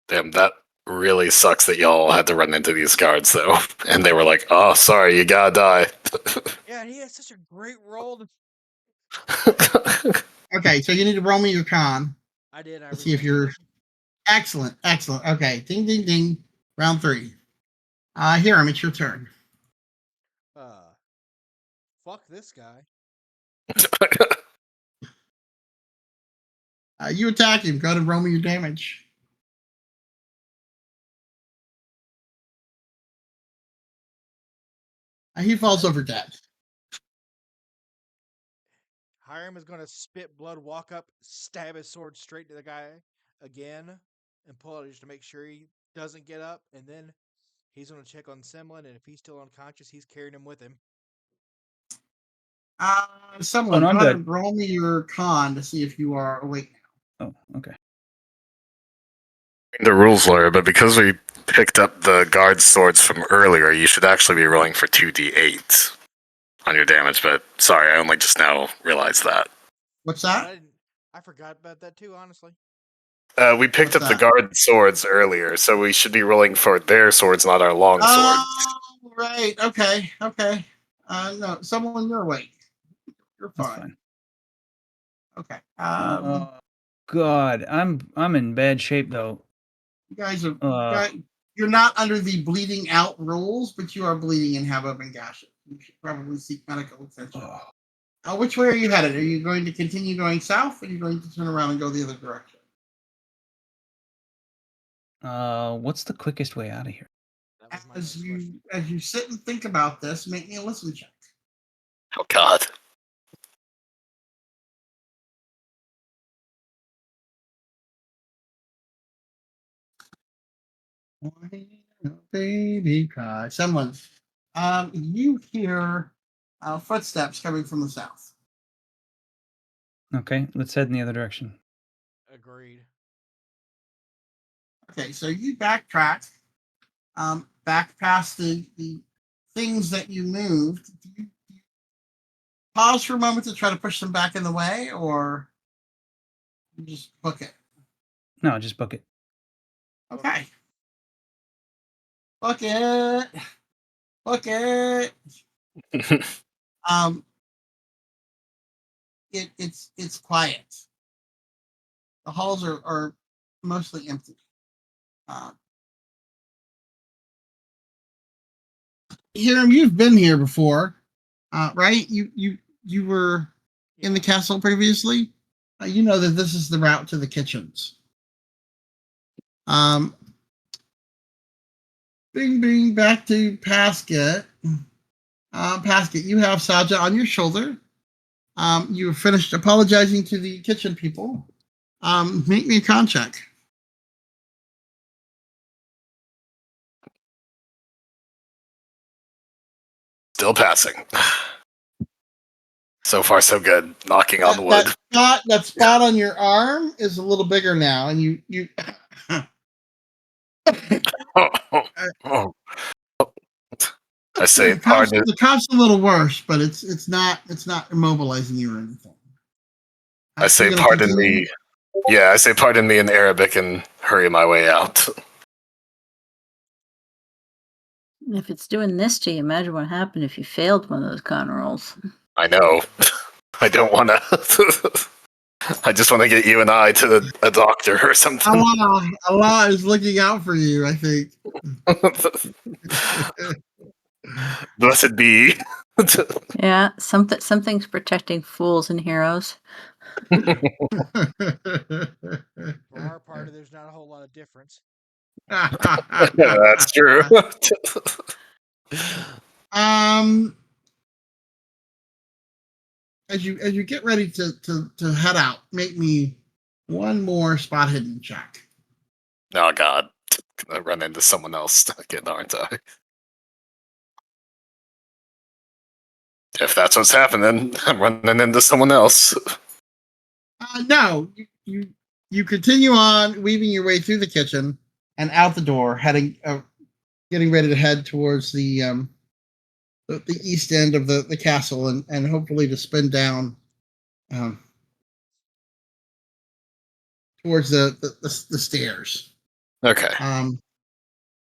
Damn, that really sucks that y'all had to run into these guards, though. And they were like, oh, sorry, you gotta die. Yeah, and he had such a great roll. Okay, so you need to roll me your con. I did. I Let's see if re-rolled you're it. excellent. Excellent. Okay, ding, ding, ding. Round 3. Hiram, it's your turn. Fuck this guy. You attack him. Go ahead and roll me your damage. He falls over dead. Hiram is going to spit blood, walk up, stab his sword straight to the guy again, and pull it just to make sure he doesn't get up. And then he's going to check on Semlin, and if he's still unconscious, he's carrying him with him. Someone, Oh, no, I'm go ahead good. and roll me your con to see if you are awake. Oh, okay. The rules lawyer, but because we picked up the guard swords from earlier, you should actually be rolling for 2d8 on your damage. But sorry, I only just now realized that. What's But that? I forgot about that too, honestly. We picked What's up the that? guard swords earlier, so we should be rolling for their swords, not our long swords. Oh, right. Okay. Okay. No, someone, you're awake. You're That's fine. fine. Okay. Oh God, I'm in bad shape though. You guys are. You're not under the bleeding out rules, but you are bleeding and have open gashes. You should probably seek medical attention. Which way are you headed? Are you going to continue going south, or are you going to turn around and go the other direction? What's the quickest way out of here? That was my next As question. you sit and think about this, make me a listen check. Oh God. Baby cry. Someone. You hear footsteps coming from the south. Okay, let's head in the other direction. Agreed. Okay, so you backtrack, back past the things that you moved. Do you pause for a moment to try to push them back in the way, or you just book it? No, just book it. Okay. Book it. Book it. It's quiet. The halls are mostly empty. Hiram, you've been here before, right? You were in the castle previously. You know that this is the route to the kitchens. Bing, bing, back to Pasket. Pasket, you have Saja on your shoulder. You have finished apologizing to the kitchen people. Make me a con check. Still passing. So far, so good. Knocking on wood. That spot on your arm is a little bigger now, and you. Oh. I say, pardon. The cop's a little worse, but it's not immobilizing you or anything. I say, You're gonna pardon continue? me. Yeah, I say, pardon me in Arabic and hurry my way out. If it's doing this to you, imagine what happened if you failed one of those con rolls. I know. I don't want to. I just want to get you and I to a doctor or something. Allah is looking out for you, I think. Blessed be. Yeah, something's protecting fools and heroes. For our party, there's not a whole lot of difference. That's true. As you get ready to head out, make me one more spot hidden check. Oh God. Gonna run into someone else again, aren't I? If that's what's happening, I'm running into someone else. No, you continue on weaving your way through the kitchen and out the door, getting ready to head towards the east end of the castle and hopefully to spin down towards the stairs. Okay.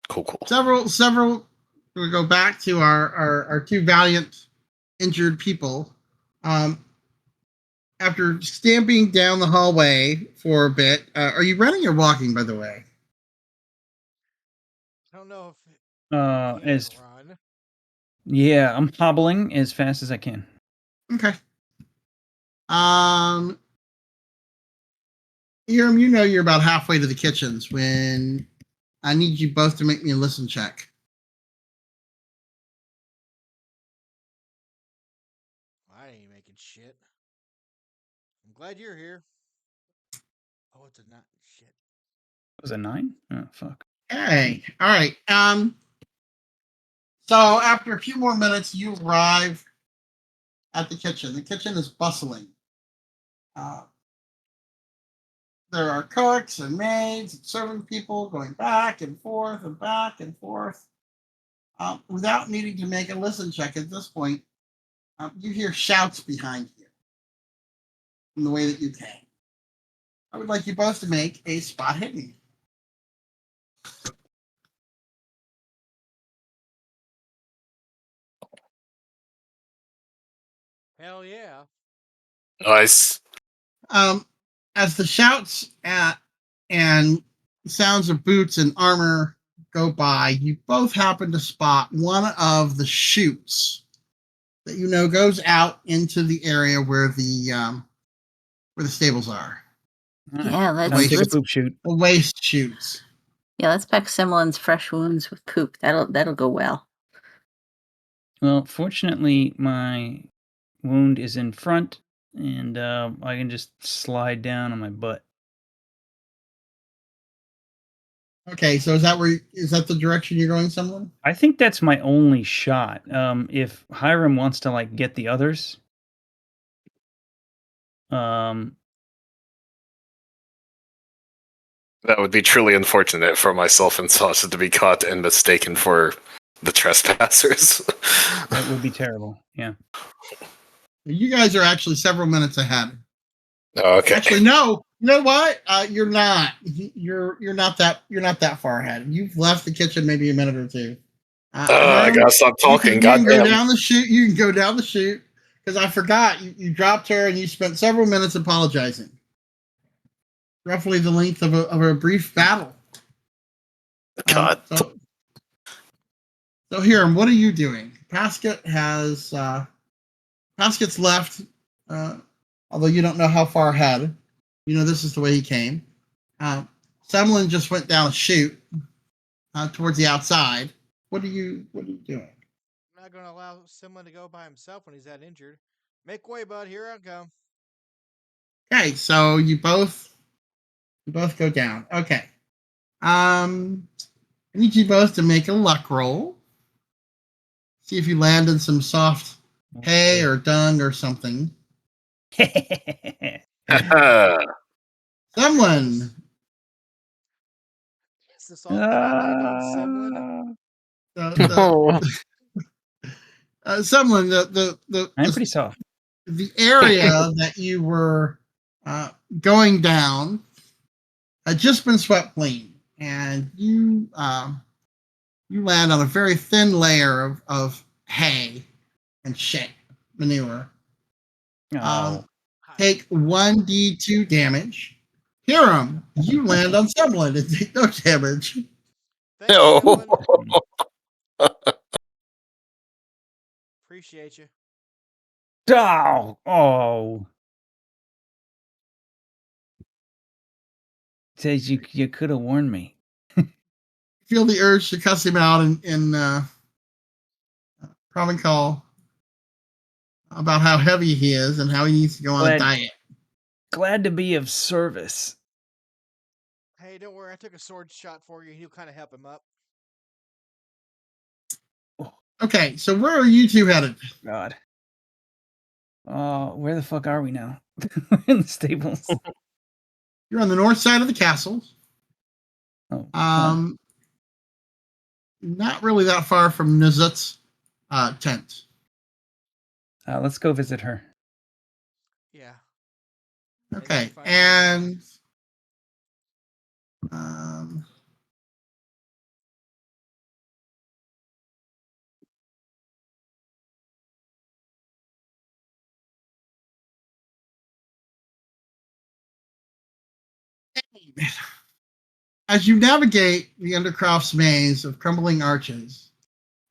Cool. Cool. Several. We go back to our two valiant injured people. After stamping down the hallway for a bit, are you running or walking? By the way. I don't know if Uh, he can as run. yeah, I'm hobbling as fast as I can. Okay. Hiram, you know you're about halfway to the kitchens when I need you both to make me a listen check. I ain't making shit. I'm glad you're here. Oh, it's a not shit. Was it 9? Oh fuck. Hey, all right. So after a few more minutes, you arrive at the kitchen. The kitchen is bustling. There are cooks and maids and serving people going back and forth and back and forth. Without needing to make a listen check at this point, you hear shouts behind you in the way that you came. I would like you both to make a spot hidden. Hell yeah. Nice. As the shouts and sounds of boots and armor go by, you both happen to spot one of the chutes that you know goes out into the area where the stables are. Yeah, The Time to let's take a waste, poop shoot. the waste chutes. let's pack Simlin's fresh wounds with poop. That'll go well. Well, fortunately, my wound is in front, and I can just slide down on my butt. Okay, so is that the direction you're going, someone? I think that's my only shot. If Hiram wants to like get the others, That would be truly unfortunate for myself and Sasha to be caught and mistaken for the trespassers. that would be terrible. Yeah. You guys are actually several minutes ahead. Okay. Actually, no. You know what? You're not. You're not that far ahead. You've left the kitchen maybe a minute or two. I Hiram, gotta stop talking. You can go Goddamn. down the chute. You can go down the chute because I forgot you dropped her and you spent several minutes apologizing. Roughly the length of a brief battle. God. So Hiram, what are you doing? Pasket has Pasket's left. Although you don't know how far ahead, you know this is the way he came. Semlin just went down a chute towards the outside. What are you doing? I'm not gonna allow someone to go by himself when he's that injured. Make way, bud. Here I come. Okay, so you both go down. Okay. I need you both to make a luck roll. See if you land in some soft hay or dung or something. Someone. Is this all gonna land on Simlin? Someone. I'm pretty soft. The area that you were going down had just been swept clean, and you land on a very thin layer of hay and shit manure. Oh. Take 1d2 damage. Hiram, you land on someone and take no damage. Thanks, No. Simlin. Appreciate you. Oh. Says you could have warned me. Feel the urge to cuss him out in Provencal about how heavy he is and how he needs to go on a diet. Glad to be of service. Hey, don't worry. I took a sword shot for you. He'll kind of help him up. Okay, so where are you two headed? God. Where the fuck are we now? We're in the stables. You're on the north side of the castle. Oh. Not really that far from Nizut's tent. Let's go visit her. Yeah. Okay, And and As you navigate the Undercroft's maze of crumbling arches,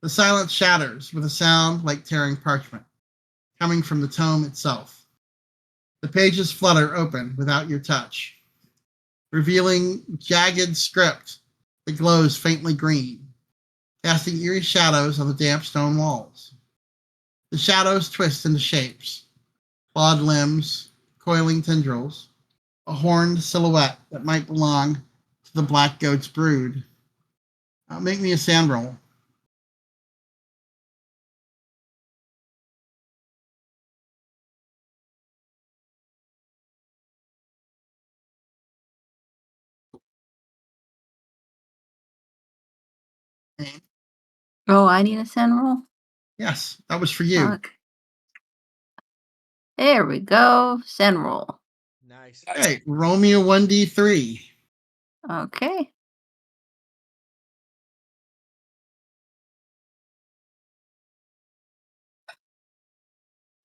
the silence shatters with a sound like tearing parchment, coming from the tome itself. The pages flutter open without your touch, revealing jagged script that glows faintly green, casting eerie shadows on the damp stone walls. The shadows twist into shapes, clawed limbs, coiling tendrils, a horned silhouette that might belong to the black goat's brood. Make me a sand roll. Okay. Oh, I need a sand roll? Yes, that was for you. Okay. There we go. Sand roll. Nice. Okay, roll me a 1d3. Okay.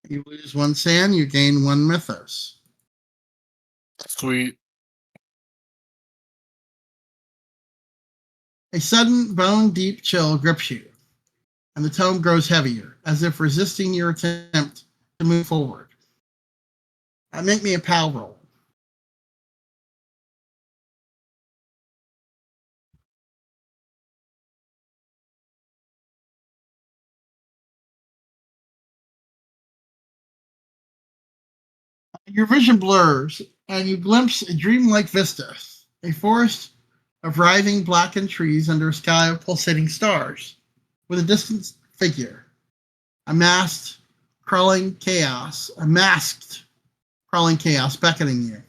You lose 1 sand, you gain 1 mythos. Sweet. A sudden bone-deep chill grips you, and the tome grows heavier, as if resisting your attempt to move forward. Make me a pal roll. Your vision blurs, and you glimpse a dreamlike vista, a forest of writhing blackened trees under a sky of pulsating stars, with a distant figure, a masked crawling chaos beckoning you.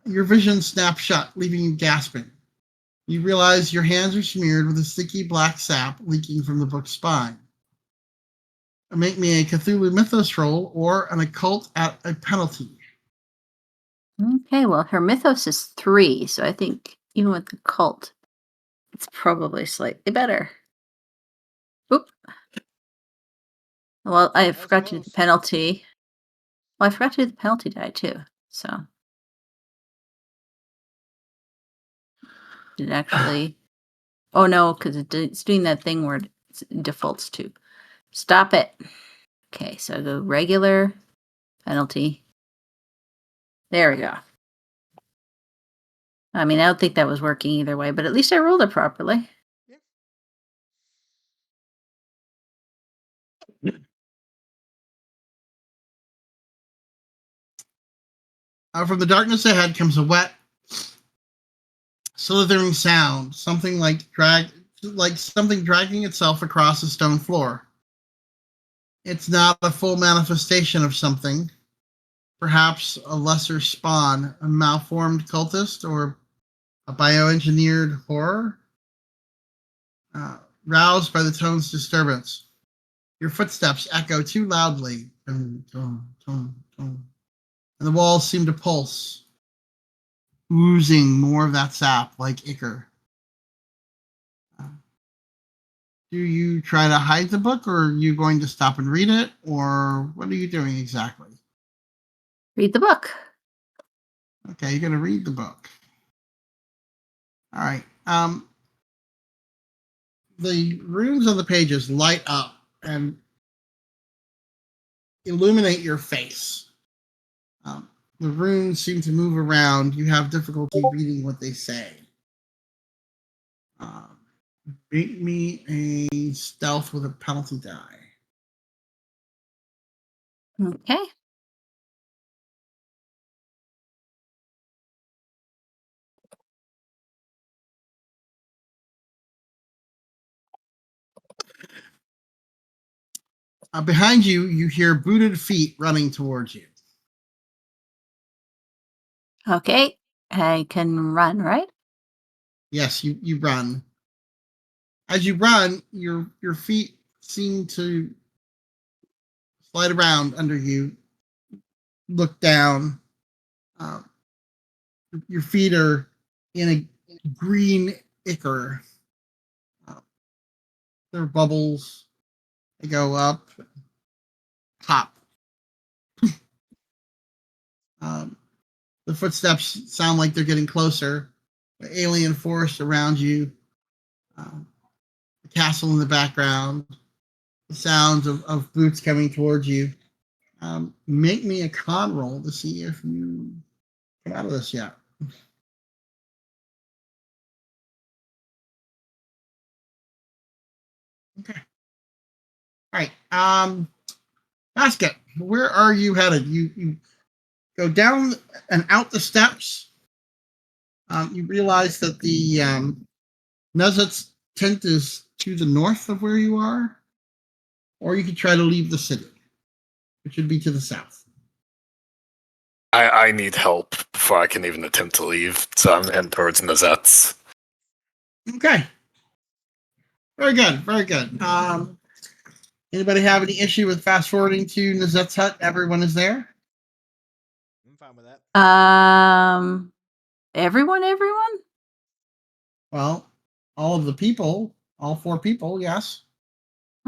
Your vision snaps shut, leaving you gasping. You realize your hands are smeared with a sticky black sap leaking from the book's spine. Make me a Cthulhu Mythos roll or an occult at a penalty. Okay, well, her mythos is 3, so I think even with the cult, it's probably slightly better. Oop. Well, I That was forgot to do the close. penalty. Well, I forgot to do the penalty die too. So it actually. Oh no, because it's doing that thing where it defaults to. Stop it. Okay, so I go regular penalty. There we go. I mean, I don't think that was working either way, but at least I rolled it properly. From the darkness ahead comes a wet, slithering sound, something like something dragging itself across the stone floor. It's not a full manifestation of something, perhaps a lesser spawn, a malformed cultist, or a bioengineered horror. Roused by the tone's disturbance, your footsteps echo too loudly, and the walls seem to pulse, oozing more of that sap like ichor. Do you try to hide the book, or are you going to stop and read it, or what are you doing exactly? Read the book. Okay, you're going to read the book. All right. The runes on the pages light up and illuminate your face. The runes seem to move around. You have difficulty reading what they say. Make me a stealth with a penalty die. Okay. Behind you, you hear booted feet running towards you. Okay. I can run, right? Yes, you run. As you run, your feet seem to slide around under you. Look down. Your feet are in a green ichor. There are bubbles. They go up, pop. The footsteps sound like they're getting closer. The alien forest around you, the castle in the background, the sounds of boots coming towards you. Make me a con roll to see if you come out of this yet. Okay. All right. Basket, where are you headed? You go down and out the steps. You realize that the Nezut's tent is to the north of where you are, or you could try to leave the city, which would be to the south. I need help before I can even attempt to leave, so I'm heading towards Nazet's. Okay. Very good. Very good. Anybody have any issue with fast forwarding to Nazet's hut? Everyone is there. I'm fine with that. Everyone? Well, all of the people, all 4 people, yes.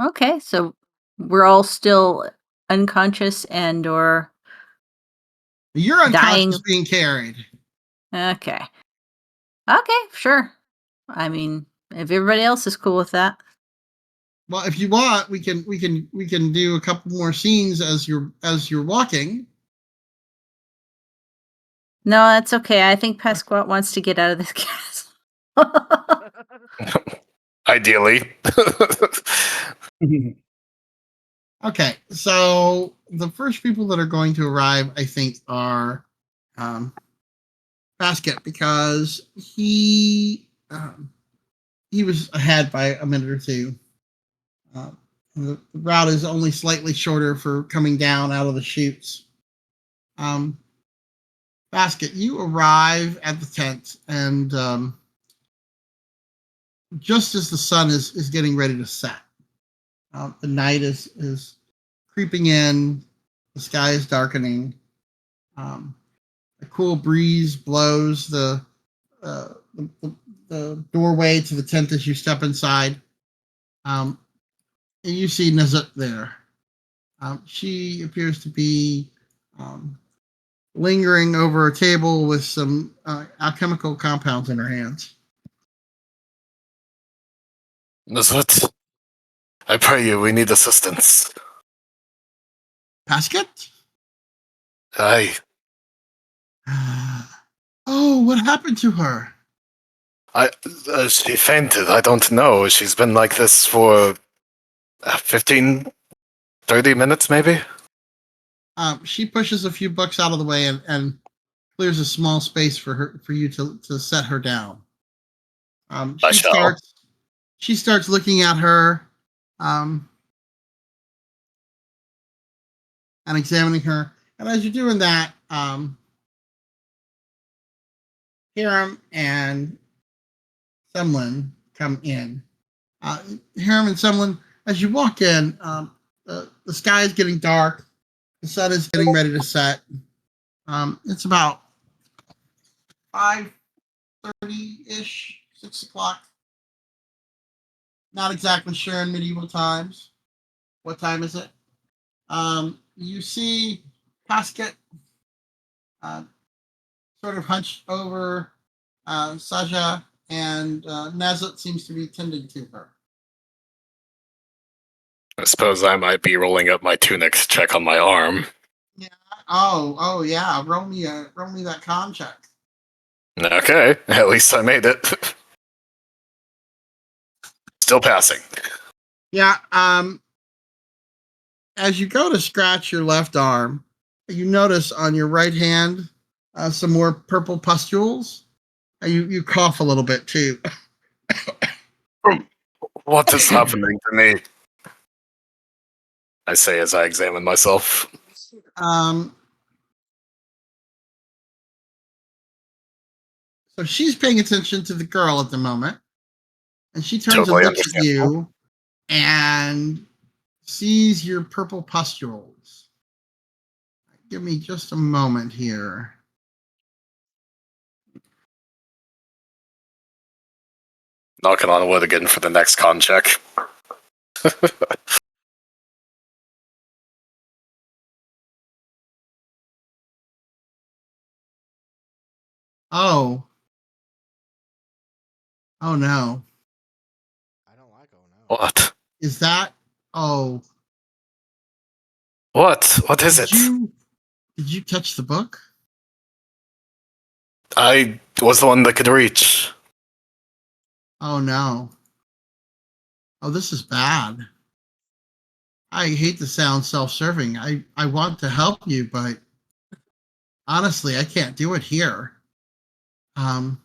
Okay, so we're all still unconscious and or You're unconscious dying. being carried. Okay. Okay, sure. I mean, if everybody else is cool with that. Well, if you want, we can do a couple more scenes as you're walking. No, that's okay. I think Pasquat wants to get out of this castle. Ideally. Okay, so the first people that are going to arrive, I think, are Basket, because he was ahead by a minute or two. The route is only slightly shorter for coming down out of the chutes. Basket, you arrive at the tent, and just as the sun is getting ready to set, the night is creeping in. The sky is darkening. A cool breeze blows the doorway to the tent as you step inside. And you see Nezut there. She appears to be lingering over a table with some alchemical compounds in her hands. Nazet, I pray you, we need assistance. Basket? Aye. Oh, what happened to her? She fainted. I don't know. She's been like this for 15, 30 minutes, maybe? She pushes a few books out of the way and clears a small space for you to set her down. I shall. She starts looking at her and examining her. And as you're doing that, Hiram and Semlin come in. Hiram and Semlin, as you walk in, the sky is getting dark. The sun is getting ready to set. It's about 5:30-ish, 6 o'clock. Not exactly sure in medieval times. What time is it? You see Pasket sort of hunched over Saja, and Nezut seems to be tending to her. I suppose I might be rolling up my tunic to check on my arm. Yeah. Oh, yeah. Roll me that con check. Okay, at least I made it. Still passing. Yeah. As you go to scratch your left arm, you notice on your right hand some more purple pustules. You cough a little bit too. What is happening to me? I say as I examine myself. So she's paying attention to the girl at the moment, and she turns Totally and looks at understandable. you and sees your purple pustules. Give me just a moment here. Knocking on wood again for the next con check. Oh. Oh no. I don't like oh no. What? Is that? Oh. What is Did it? you touch the book? I was the one that could reach. Oh no. Oh, this is bad. I hate to sound self-serving. I want to help you, but honestly, I can't do it here. And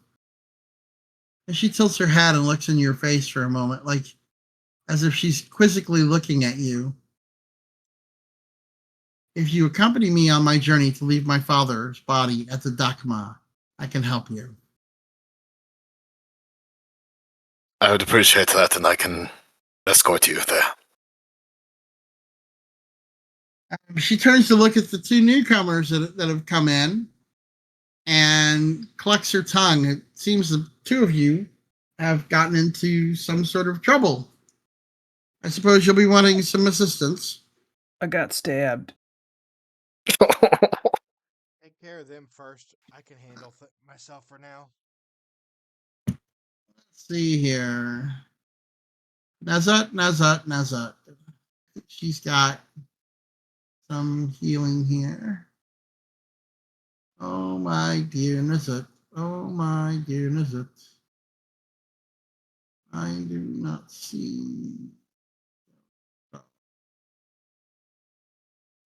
she tilts her head and looks in your face for a moment, like as if she's quizzically looking at you. If you accompany me on my journey to leave my father's body at the Dakma, I can help you. I would appreciate that, and I can escort you there. She turns to look at the two newcomers that have come in and clucks her tongue. It seems the two of you have gotten into some sort of trouble. I suppose you'll be wanting some assistance. I got stabbed. Take care of them first. I can handle myself for now. Let's see here. Nazat. She's got some healing here. Oh my dear Nazat. Oh my dear Nazat. I do not see.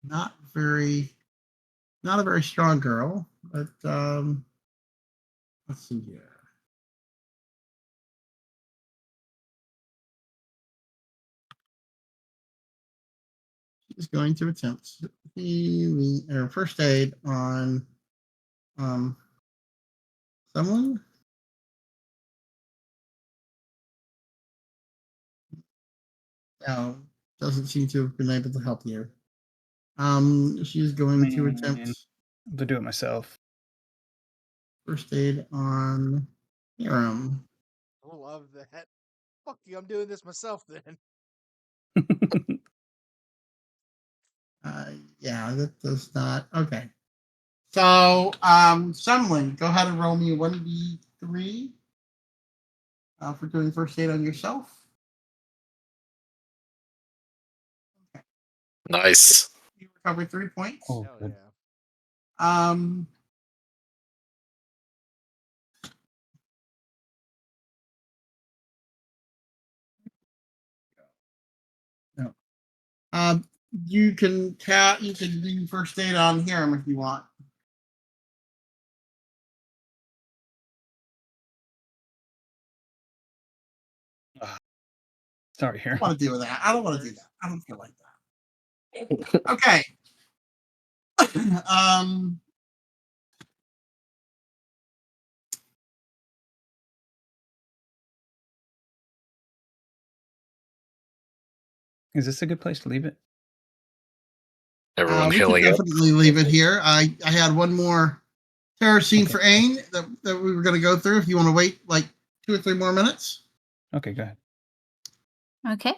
Not a very strong girl, but let's see here. She's going to attempt healing or first aid on someone. No, doesn't seem to have been able to help you. She's going to Man. attempt To do it myself. first aid on Hiram. I love that. Fuck you, I'm doing this myself then. Yeah, that does not. Okay. So, Sunwin, go ahead and roll me a 1d3 for doing first aid on yourself. Nice. You recover 3 points. Oh, Hell good. yeah. Um, no. You can do first aid on Hiram if you want. Sorry, I here. don't want to deal with that. I don't want to do that. I don't feel like that. Okay. um, Is this a good place to leave it? Everyone we can healing up. definitely leave it here. I had one more terror scene Okay. for Ain that we were going to go through. If you want to wait like 2 or 3 more minutes. Okay, go ahead. Okay.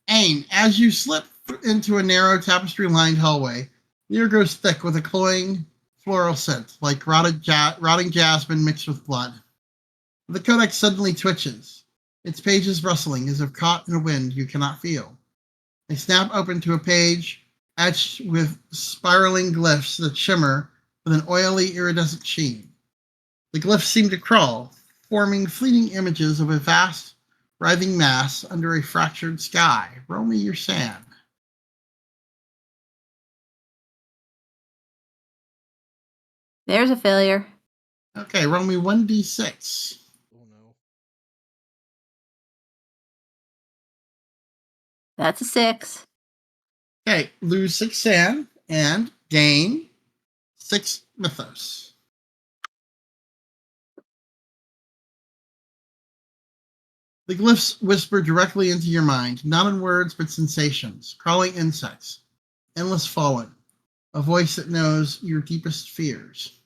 Ain, as you slip into a narrow tapestry-lined hallway, the air grows thick with a cloying floral scent, like rotting jasmine mixed with blood. The codex suddenly twitches, its pages rustling as if caught in a wind you cannot feel. They snap open to a page etched with spiraling glyphs that shimmer with an oily, iridescent sheen. The glyphs seem to crawl, forming fleeting images of a vast, writhing mass under a fractured sky. Roll me your sand. There's a failure. Okay, roll me 1d6. Oh no. That's a 6. Okay, lose 6 sand and gain 6 mythos. The glyphs whisper directly into your mind, not in words but sensations, crawling insects, endless falling, a voice that knows your deepest fears.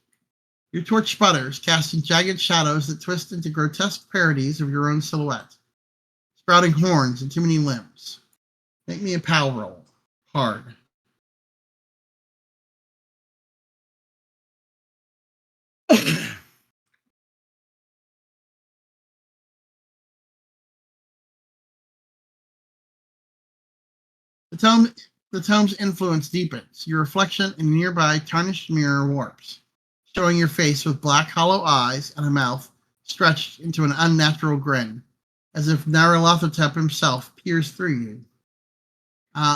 Your torch sputters, casting jagged shadows that twist into grotesque parodies of your own silhouette, sprouting horns and too many limbs. Make me a POW roll. Hard. The tome's influence deepens. Your reflection in a nearby tarnished mirror warps, showing your face with black hollow eyes and a mouth stretched into an unnatural grin, as if Nyarlathotep himself peers through you.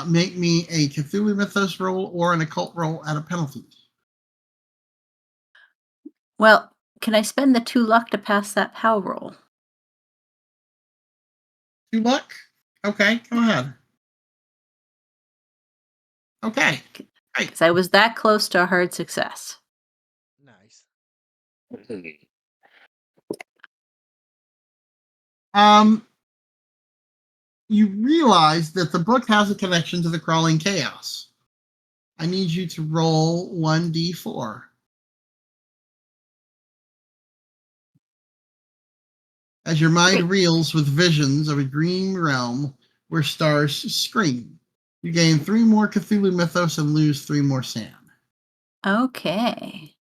Make me a Cthulhu Mythos roll or an occult roll at a penalty. Well, can I spend the 2 luck to pass that POW roll? 2 luck? Okay, go ahead. Okay. Because I was that close to a hard success. Nice. You realize that the book has a connection to the crawling chaos. I need you to roll 1d4. As your mind Okay. reels with visions of a dream realm where stars scream. You gain 3 more Cthulhu Mythos and lose 3 more sand. Okay.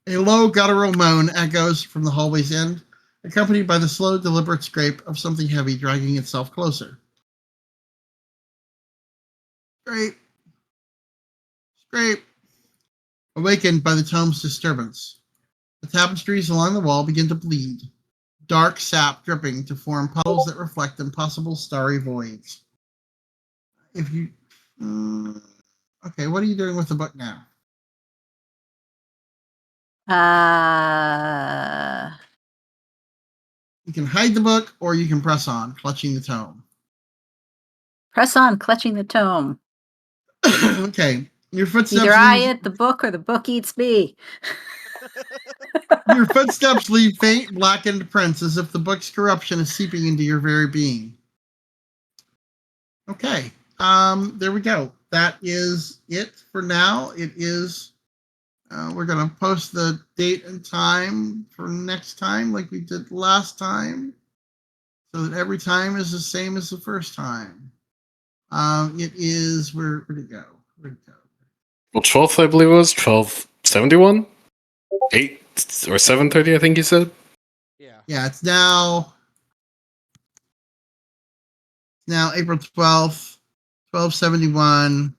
A low guttural moan echoes from the hallway's end, accompanied by the slow, deliberate scrape of something heavy dragging itself closer. Scrape. Scrape. Awakened by the tome's disturbance, the tapestries along the wall begin to bleed, dark sap dripping to form puddles that reflect impossible starry voids. If you... okay, what are you doing with the book now? You can hide the book, or you can press on, clutching the tome. Press on, clutching the tome. Okay, your footsteps Either I leave, eat the book or the book eats me. your footsteps leave faint, blackened prints as if the book's corruption is seeping into your very being. Okay, there we go. That is it for now. It is... we're going to post the date and time for next time like we did last time, so that every time is the same as the first time. It is... where'd it go? Well, 12th, I believe it was 1271? 8 or 7:30, I think you said. Yeah. Yeah, it's now April 12th, 1271,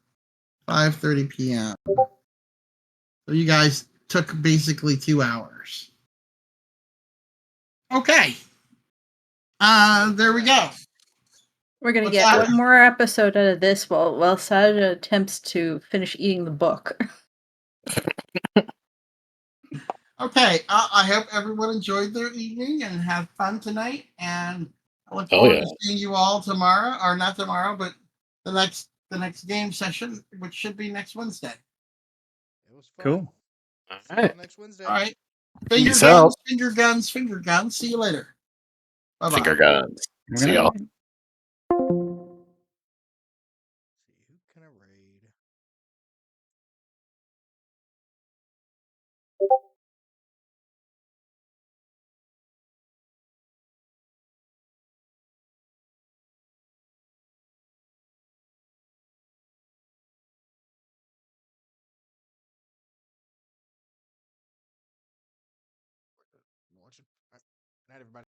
5:30 p.m. So you guys took basically 2 hours. Okay. There we go. We're going to What's get that? one more episode out of this while Saja attempts to finish eating the book. Okay, I hope everyone enjoyed their evening and had fun tonight. And I look Oh, forward yeah. to seeing you all tomorrow, or not tomorrow, but the next game session, which should be next Wednesday. It was fun. Cool. See y'all Alright. next Wednesday. All right. Peace out. Finger guns, finger guns. See you later. Bye bye. Finger guns. We're See gonna- y'all. See who can I raid? Watching. All right. Good night, everybody.